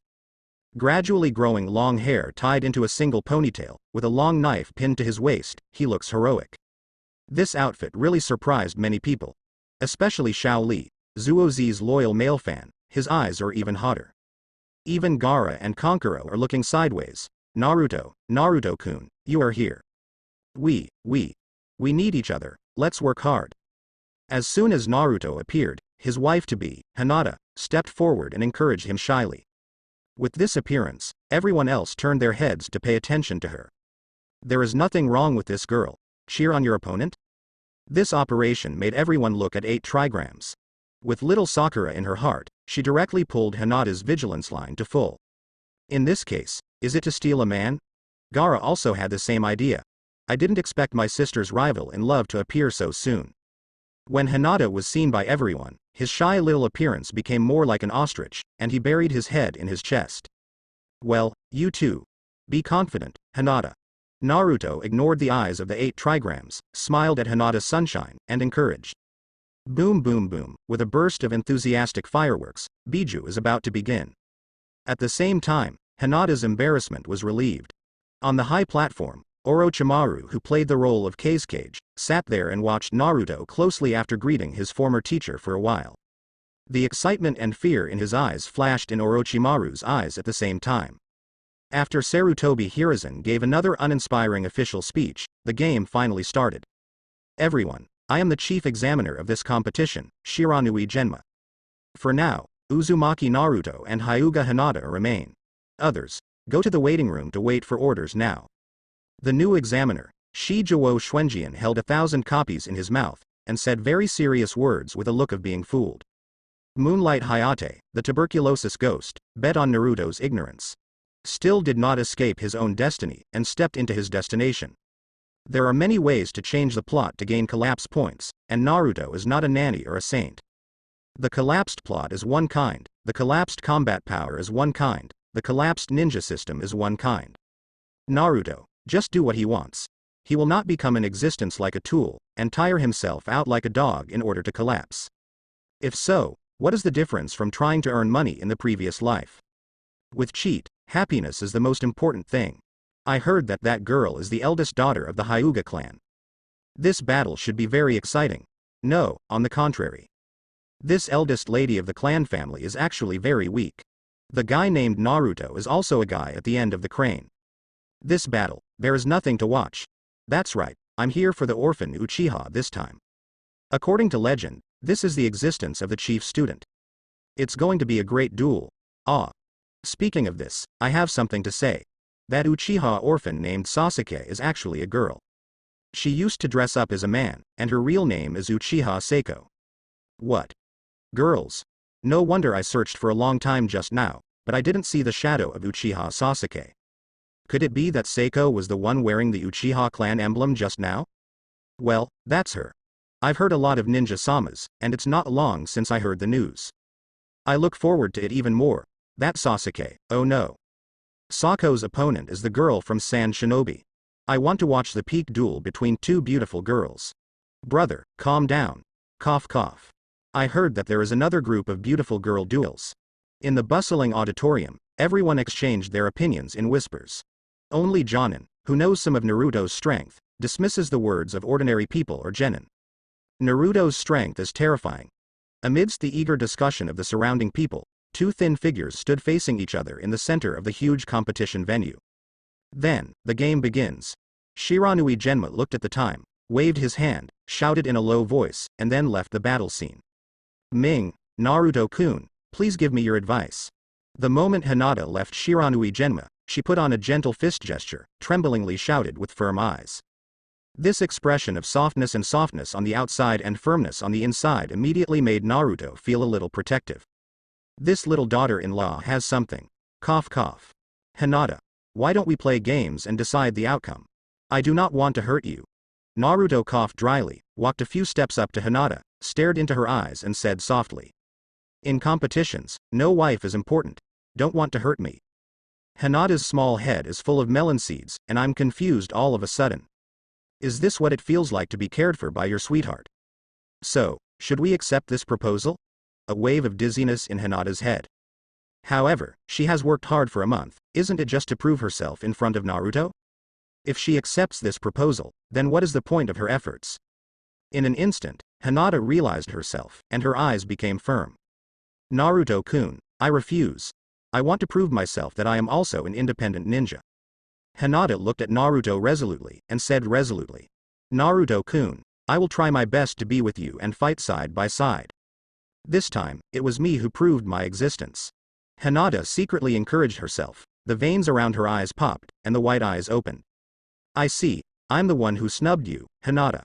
Gradually growing long hair tied into a single ponytail, with a long knife pinned to his waist, he looks heroic. This outfit really surprised many people. Especially Xiao Li, Zuozi's loyal male fan. His eyes are even hotter. Even Gaara and Kankuro are looking sideways. Naruto-kun, you are here. We need each other, let's work hard. As soon as Naruto appeared, his wife-to-be, Hinata, stepped forward and encouraged him shyly. With this appearance, everyone else turned their heads to pay attention to her. There is nothing wrong with this girl. cheer on your opponent? This operation made everyone look at 8 trigrams. With little Sakura in her heart, she directly pulled Hinata's vigilance line to full. In this case, is it to steal a man? Gaara also had the same idea. I didn't expect my sister's rival in love to appear so soon. When Hinata was seen by everyone, his shy little appearance became more like an ostrich, and he buried his head in his chest. Well, you too. Be confident, Hinata. Naruto ignored the eyes of the 8 trigrams, smiled at Hinata's sunshine, and encouraged. Boom boom boom, with a burst of enthusiastic fireworks, Biju is about to begin. At the same time, Hinata's embarrassment was relieved. On the high platform, Orochimaru, who played the role of Kazekage, sat there and watched Naruto closely after greeting his former teacher for a while. The excitement and fear in his eyes flashed in Orochimaru's eyes at the same time. After Sarutobi Hiruzen gave another uninspiring official speech, the game finally started. Everyone, I am the chief examiner of this competition, Shiranui Genma. For now, Uzumaki Naruto and Hyuga Hinata remain. Others, go to the waiting room to wait for orders now. The new examiner, Shijiwo Xuanjian, held 1,000 copies in his mouth, and said very serious words with a look of being fooled. Moonlight Hayate, the tuberculosis ghost, bet on Naruto's ignorance. Still did not escape his own destiny, and stepped into his destination. There are many ways to change the plot to gain collapse points, and Naruto is not a nanny or a saint. The collapsed plot is one kind, the collapsed combat power is one kind, the collapsed ninja system is one kind. Naruto, just do what he wants. He will not become an existence like a tool, and tire himself out like a dog in order to collapse. If so, what is the difference from trying to earn money in the previous life? With cheat, happiness is the most important thing. I heard that that girl is the eldest daughter of the Hyuga clan. This battle should be very exciting. No, on the contrary. This eldest lady of the clan family is actually very weak. The guy named Naruto is also a guy at the end of the crane. This battle, there is nothing to watch. That's right, I'm here for the orphan Uchiha this time. According to legend, this is the existence of the chief student. It's going to be a great duel. Ah. Speaking of this, I have something to say. That Uchiha orphan named Sasuke is actually a girl. She used to dress up as a man, and her real name is Uchiha Seiko. What? Girls? No wonder I searched for a long time just now, but I didn't see the shadow of Uchiha Sasuke. Could it be that Seiko was the one wearing the Uchiha clan emblem just now? Well, that's her. I've heard a lot of ninja-samas, and it's not long since I heard the news. I look forward to it even more. That Sasuke, oh no. Sako's opponent is the girl from San Shinobi. I want to watch the peak duel between 2 beautiful girls. Brother, calm down. Cough cough. I heard that there is another group of beautiful girl duels. In the bustling auditorium, everyone exchanged their opinions in whispers. Only Jonin, who knows some of Naruto's strength, dismisses the words of ordinary people or genin. Naruto's strength is terrifying. Amidst the eager discussion of the surrounding people, 2 thin figures stood facing each other in the center of the huge competition venue. Then, the game begins. Shiranui Genma looked at the time, waved his hand, shouted in a low voice, and then left the battle scene. Ming, Naruto-kun, please give me your advice. The moment Hinata left Shiranui Genma, she put on a gentle fist gesture, tremblingly shouted with firm eyes. This expression of softness on the outside and firmness on the inside immediately made Naruto feel a little protective. This little daughter-in-law has something. Cough cough. Hinata, why don't we play games and decide the outcome? I do not want to hurt you. Naruto coughed dryly, walked a few steps up to Hinata, stared into her eyes and said softly. In competitions, no wife is important. Don't want to hurt me. Hinata's small head is full of melon seeds, and I'm confused all of a sudden. Is this what it feels like to be cared for by your sweetheart? So, should we accept this proposal? A wave of dizziness in Hinata's head. However, she has worked hard for a month, isn't it just to prove herself in front of Naruto? If she accepts this proposal, then what is the point of her efforts? In an instant, Hinata realized herself, and her eyes became firm. Naruto-kun, I refuse. I want to prove myself that I am also an independent ninja. Hinata looked at Naruto resolutely, and said resolutely. Naruto-kun, I will try my best to be with you and fight side by side. This time, it was me who proved my existence. Hinata secretly encouraged herself, the veins around her eyes popped, and the white eyes opened. I see, I'm the one who snubbed you, Hinata.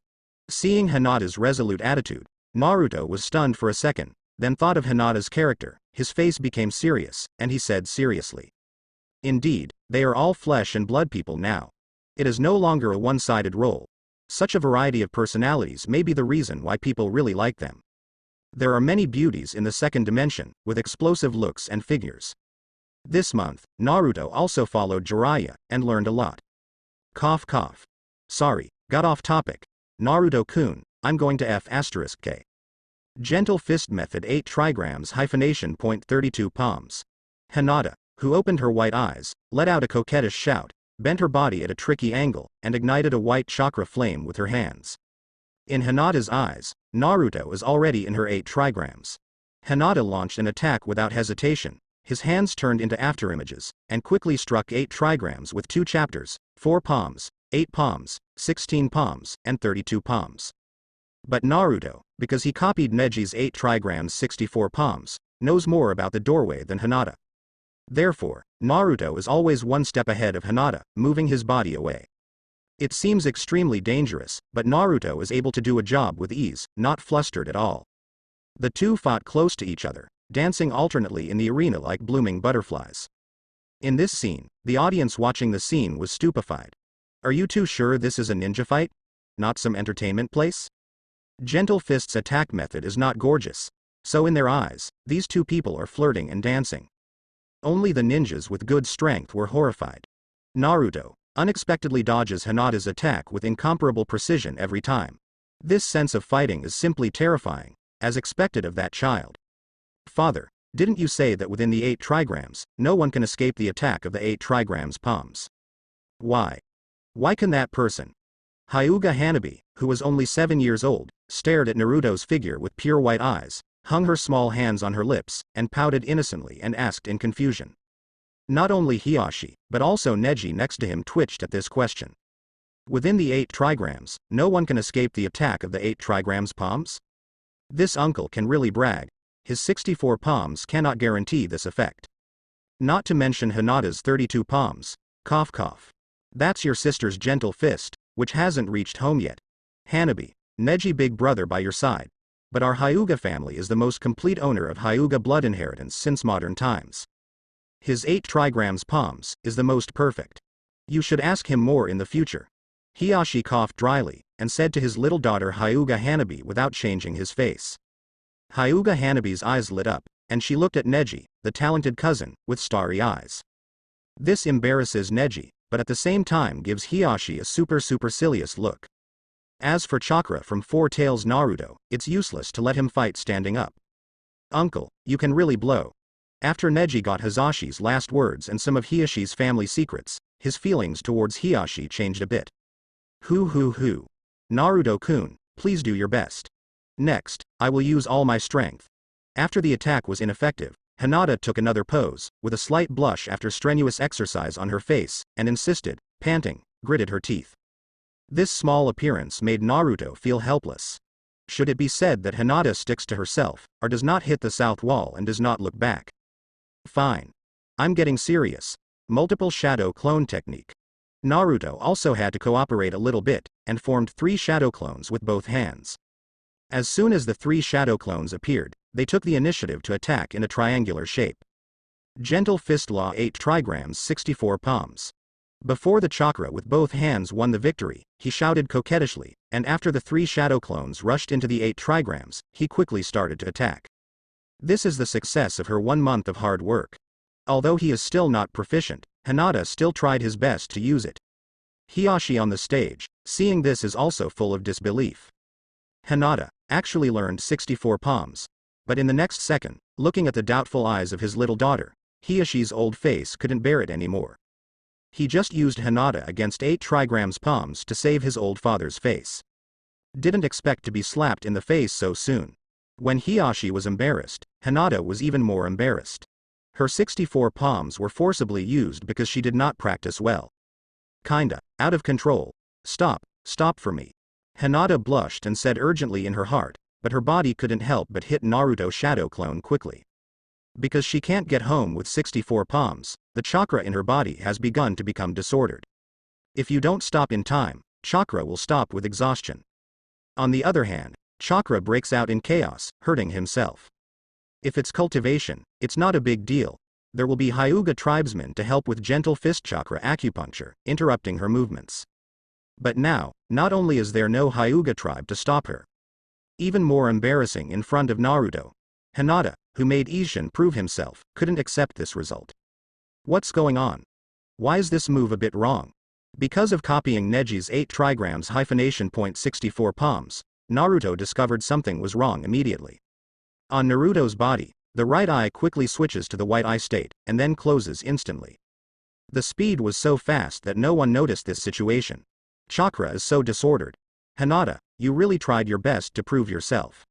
Seeing Hinata's resolute attitude, Naruto was stunned for a second, then thought of Hinata's character, his face became serious, and he said seriously. Indeed, they are all flesh and blood people now. It is no longer a one-sided role. Such a variety of personalities may be the reason why people really like them. There are many beauties in the second dimension, with explosive looks and figures. This month, Naruto also followed Jiraiya, and learned a lot. Cough cough. Sorry, got off topic. Naruto-kun, I'm going to F*K. Gentle fist method 8 trigrams hyphenation point 32 palms. Hinata, who opened her white eyes, let out a coquettish shout, bent her body at a tricky angle, and ignited a white chakra flame with her hands. In Hinata's eyes, Naruto is already in her 8 trigrams. Hinata launched an attack without hesitation, his hands turned into afterimages, and quickly struck 8 trigrams with 2 chapters, 4 palms, 8 palms, 16 palms, and 32 palms. But Naruto, because he copied Neji's 8 trigrams 64 palms, knows more about the doorway than Hinata. Therefore, Naruto is always one step ahead of Hinata, moving his body away. It seems extremely dangerous, but Naruto is able to do a job with ease, not flustered at all. The two fought close to each other, dancing alternately in the arena like blooming butterflies. In this scene, the audience watching the scene was stupefied. Are you too sure this is a ninja fight? Not some entertainment place? Gentle Fist's attack method is not gorgeous, so in their eyes, these two people are flirting and dancing. Only the ninjas with good strength were horrified. Naruto unexpectedly dodges Hinata's attack with incomparable precision every time. This sense of fighting is simply terrifying, as expected of that child. Father, didn't you say that within the 8 trigrams, no one can escape the attack of the 8 trigrams palms? Why? Why can that person? Hyuga Hanabi, who was only 7 years old, stared at Naruto's figure with pure white eyes, hung her small hands on her lips, and pouted innocently and asked in confusion. Not only Hiyashi, but also Neji next to him twitched at this question. Within the 8 trigrams, no one can escape the attack of the 8 trigrams palms? This uncle can really brag. His 64 palms cannot guarantee this effect. Not to mention Hinata's 32 palms. Cough cough. That's your sister's gentle fist, which hasn't reached home yet. Hanabi, Neji big brother by your side. But our Hyuga family is the most complete owner of Hyuga blood inheritance since modern times. His 8 trigrams palms is the most perfect. You should ask him more in the future. Hiyashi coughed dryly, and said to his little daughter Hyuga Hanabi without changing his face. Hyuga Hanabi's eyes lit up, and she looked at Neji, the talented cousin, with starry eyes. This embarrasses Neji, but at the same time gives Hiyashi a supercilious look. As for chakra from Four Tails Naruto, it's useless to let him fight standing up. Uncle, you can really blow. After Neji got Hisashi's last words and some of Hiyashi's family secrets, his feelings towards Hiyashi changed a bit. Hoo. Naruto-kun, please do your best. Next, I will use all my strength. After the attack was ineffective, Hinata took another pose, with a slight blush after strenuous exercise on her face, and insisted, panting, gritted her teeth. This small appearance made Naruto feel helpless. Should it be said that Hinata sticks to herself, or does not hit the south wall and does not look back? Fine. I'm getting serious. Multiple shadow clone technique. Naruto also had to cooperate a little bit, and formed 3 shadow clones with both hands. As soon as the 3 shadow clones appeared, they took the initiative to attack in a triangular shape. Gentle Fist Law 8 trigrams 64 palms. Before the chakra with both hands won the victory, he shouted coquettishly, and after the 3 shadow clones rushed into the 8 trigrams, he quickly started to attack. This is the success of her 1 month of hard work. Although he is still not proficient, Hinata still tried his best to use it. Hiyashi on the stage, seeing this is also full of disbelief. Hinata actually learned 64 palms. But in the next second, looking at the doubtful eyes of his little daughter, Hiyashi's old face couldn't bear it anymore. He just used Hinata against 8 trigrams palms to save his old father's face. Didn't expect to be slapped in the face so soon. When Hiyashi was embarrassed, Hinata was even more embarrassed. Her 64 palms were forcibly used because she did not practice well. Kinda, out of control. Stop for me. Hinata blushed and said urgently in her heart, but her body couldn't help but hit Naruto's shadow clone quickly. Because she can't get home with 64 palms, the chakra in her body has begun to become disordered. If you don't stop in time, chakra will stop with exhaustion. On the other hand, chakra breaks out in chaos, hurting himself. If it's cultivation, it's not a big deal. There will be Hyuga tribesmen to help with gentle fist chakra acupuncture, interrupting her movements. But now, not only is there no Hyuga tribe to stop her. Even more embarrassing in front of Naruto, Hinata, who made Isshin prove himself, couldn't accept this result. What's going on? Why is this move a bit wrong? Because of copying Neji's 8 trigrams hyphenation .64 palms, Naruto discovered something was wrong immediately. On Naruto's body, the right eye quickly switches to the white eye state, and then closes instantly. The speed was so fast that no one noticed this situation. Chakra is so disordered. Hinata, you really tried your best to prove yourself.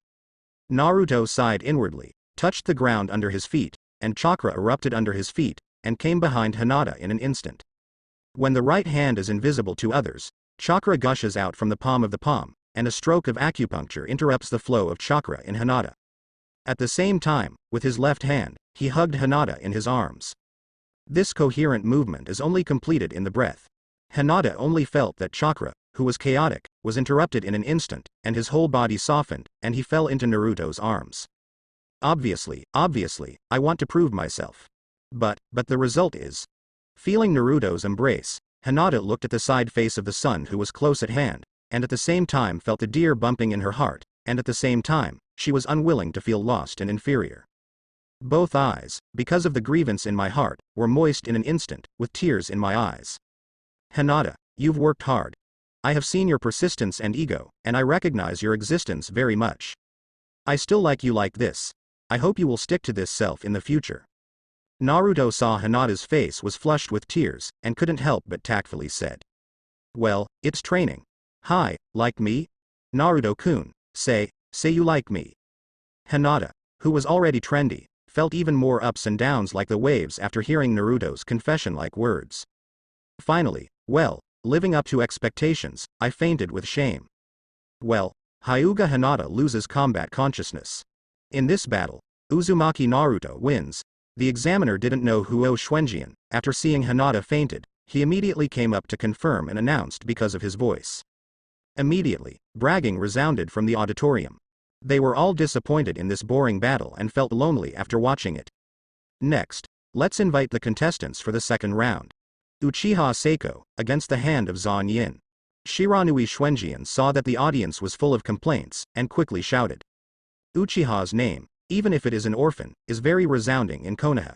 Naruto sighed inwardly, touched the ground under his feet, and chakra erupted under his feet, and came behind Hinata in an instant. When the right hand is invisible to others, chakra gushes out from the palm, and a stroke of acupuncture interrupts the flow of chakra in Hinata. At the same time, with his left hand, he hugged Hinata in his arms. This coherent movement is only completed in the breath. Hinata only felt that chakra, who was chaotic, was interrupted in an instant, and his whole body softened, and he fell into Naruto's arms. Obviously, I want to prove myself. But the result is. Feeling Naruto's embrace, Hinata looked at the side face of the son who was close at hand, and at the same time felt a deer bumping in her heart, and at the same time, she was unwilling to feel lost and inferior. Both eyes, because of the grievance in my heart, were moist in an instant, with tears in my eyes. Hinata, you've worked hard. I have seen your persistence and ego, and I recognize your existence very much. I still like you like this. I hope you will stick to this self in the future. Naruto saw Hinata's face was flushed with tears, and couldn't help but tactfully said. Well, it's training. Hi, like me? Naruto-kun, say you like me. Hinata, who was already trendy, felt even more ups and downs like the waves after hearing Naruto's confession-like words. Finally, well, living up to expectations, I fainted with shame. Well, Hyuga Hinata loses combat consciousness. In this battle, Uzumaki Naruto wins. The examiner didn't know Huo Xuanjian. After seeing Hinata fainted, he immediately came up to confirm and announced because of his voice. Immediately, bragging resounded from the auditorium. They were all disappointed in this boring battle and felt lonely after watching it. Next, let's invite the contestants for the second round. Uchiha Seiko, against the hand of Zan Yin. Shiranui Xuanjian saw that the audience was full of complaints, and quickly shouted. Uchiha's name, even if it is an orphan, is very resounding in Konoha.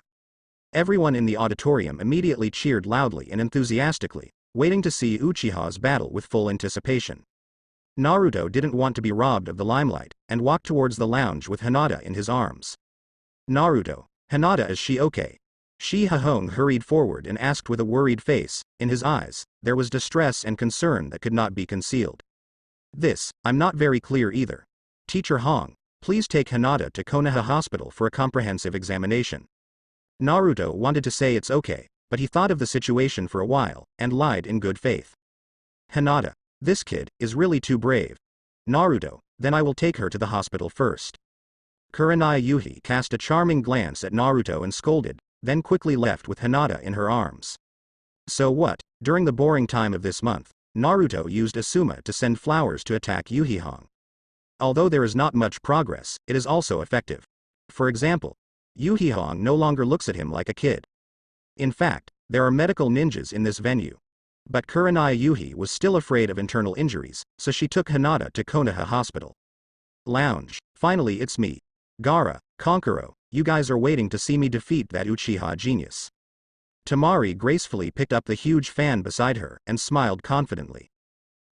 Everyone in the auditorium immediately cheered loudly and enthusiastically, waiting to see Uchiha's battle with full anticipation. Naruto didn't want to be robbed of the limelight, and walked towards the lounge with Hinata in his arms. Naruto, Hinata, is she okay? Shi Hahong hurried forward and asked with a worried face. In his eyes, there was distress and concern that could not be concealed. This, I'm not very clear either. Teacher Hong, please take Hinata to Konoha Hospital for a comprehensive examination. Naruto wanted to say it's okay, but he thought of the situation for a while, and lied in good faith. Hinata, this kid is really too brave. Naruto, then I will take her to the hospital first. Kurenai Yuhi cast a charming glance at Naruto and scolded, then quickly left with Hinata in her arms. So what, during the boring time of this month, Naruto used Asuma to send flowers to attack Yuhihong. Although there is not much progress, it is also effective. For example, Yuhihong no longer looks at him like a kid. In fact, there are medical ninjas in this venue. But Kurenai Yuhi was still afraid of internal injuries, so she took Hinata to Konoha Hospital. Lounge, finally it's me. Gaara, Konkuro, you guys are waiting to see me defeat that Uchiha genius. Temari gracefully picked up the huge fan beside her and smiled confidently.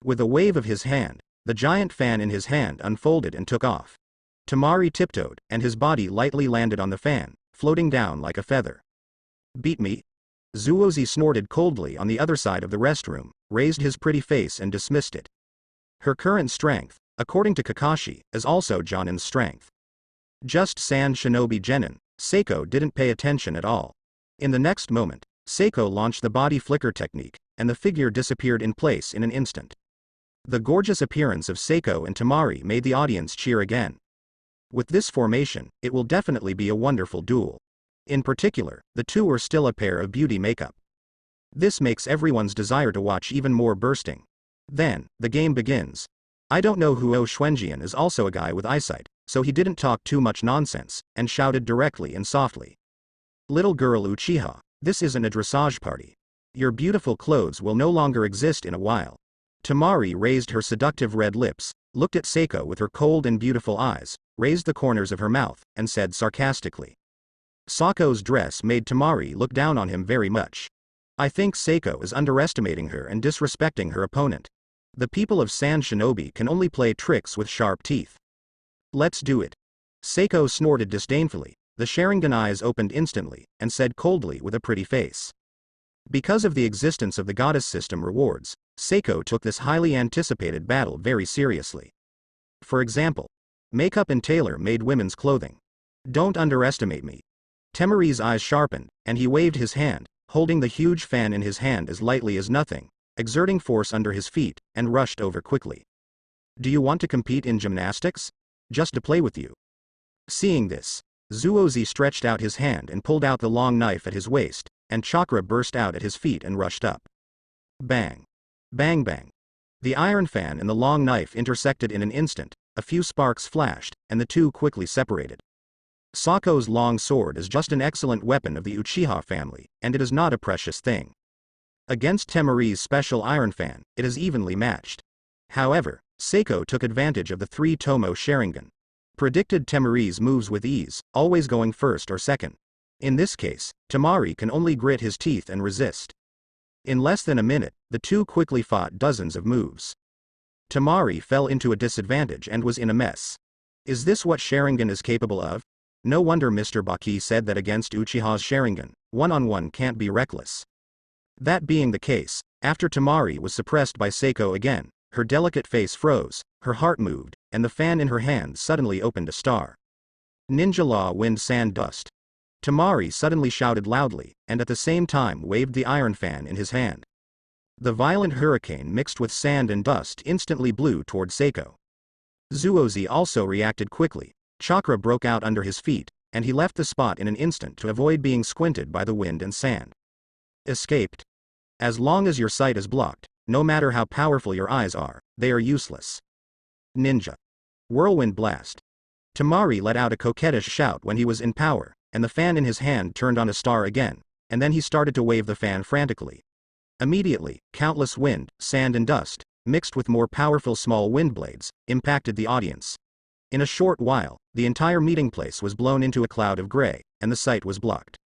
With a wave of his hand, the giant fan in his hand unfolded and took off. Temari tiptoed, and his body lightly landed on the fan, floating down like a feather. Beat me? Zuozi snorted coldly on the other side of the restroom, raised his pretty face and dismissed it. Her current strength, according to Kakashi, is also Jonin's strength. Just San Shinobi Genin, Seiko didn't pay attention at all. In the next moment, Seiko launched the body flicker technique, and the figure disappeared in place in an instant. The gorgeous appearance of Seiko and Temari made the audience cheer again. With this formation, it will definitely be a wonderful duel. In particular, the two are still a pair of beauty makeup. This makes everyone's desire to watch even more bursting. Then, the game begins. I don't know who Xuanjian is also a guy with eyesight, so he didn't talk too much nonsense, and shouted directly and softly. Little girl Uchiha, this isn't a dressage party. Your beautiful clothes will no longer exist in a while. Tamari raised her seductive red lips, looked at Seiko with her cold and beautiful eyes, raised the corners of her mouth, and said sarcastically. Sako's dress made Tamari look down on him very much. I think Seiko is underestimating her and disrespecting her opponent. The people of Sand Shinobi can only play tricks with sharp teeth. Let's do it. Seiko snorted disdainfully, the Sharingan eyes opened instantly, and said coldly with a pretty face. Because of the existence of the goddess system rewards, Seiko took this highly anticipated battle very seriously. For example, makeup and tailor-made women's clothing. Don't underestimate me. Temari's eyes sharpened, and he waved his hand, holding the huge fan in his hand as lightly as nothing, exerting force under his feet, and rushed over quickly. Do you want to compete in gymnastics? Just to play with you. Seeing this, Zuozi stretched out his hand and pulled out the long knife at his waist, and chakra burst out at his feet and rushed up. Bang. Bang bang. The iron fan and the long knife intersected in an instant, a few sparks flashed, and the two quickly separated. Sako's long sword is just an excellent weapon of the Uchiha family, and it is not a precious thing. Against Temari's special iron fan, it is evenly matched. However, Seiko took advantage of the 3 Tomo Sharingan. Predicted Temari's moves with ease, always going first or second. In this case, Tamari can only grit his teeth and resist. In less than a minute, the two quickly fought dozens of moves. Tamari fell into a disadvantage and was in a mess. Is this what Sharingan is capable of? No wonder Mr. Baki said that against Uchiha's Sharingan, one-on-one can't be reckless. That being the case, after Tamari was suppressed by Seiko again, her delicate face froze, her heart moved, and the fan in her hand suddenly opened a star. Ninja Law Wind Sand Dust. Tamari suddenly shouted loudly, and at the same time waved the iron fan in his hand. The violent hurricane mixed with sand and dust instantly blew toward Seiko. Zuozi also reacted quickly. Chakra broke out under his feet, and he left the spot in an instant to avoid being squinted by the wind and sand. Escaped. As long as your sight is blocked, no matter how powerful your eyes are, they are useless. Ninja. Whirlwind Blast. Tamari let out a coquettish shout when he was in power, and the fan in his hand turned on a star again, and then he started to wave the fan frantically. Immediately, countless wind, sand and dust, mixed with more powerful small wind blades, impacted the audience. In a short while, the entire meeting place was blown into a cloud of gray, and the sight was blocked.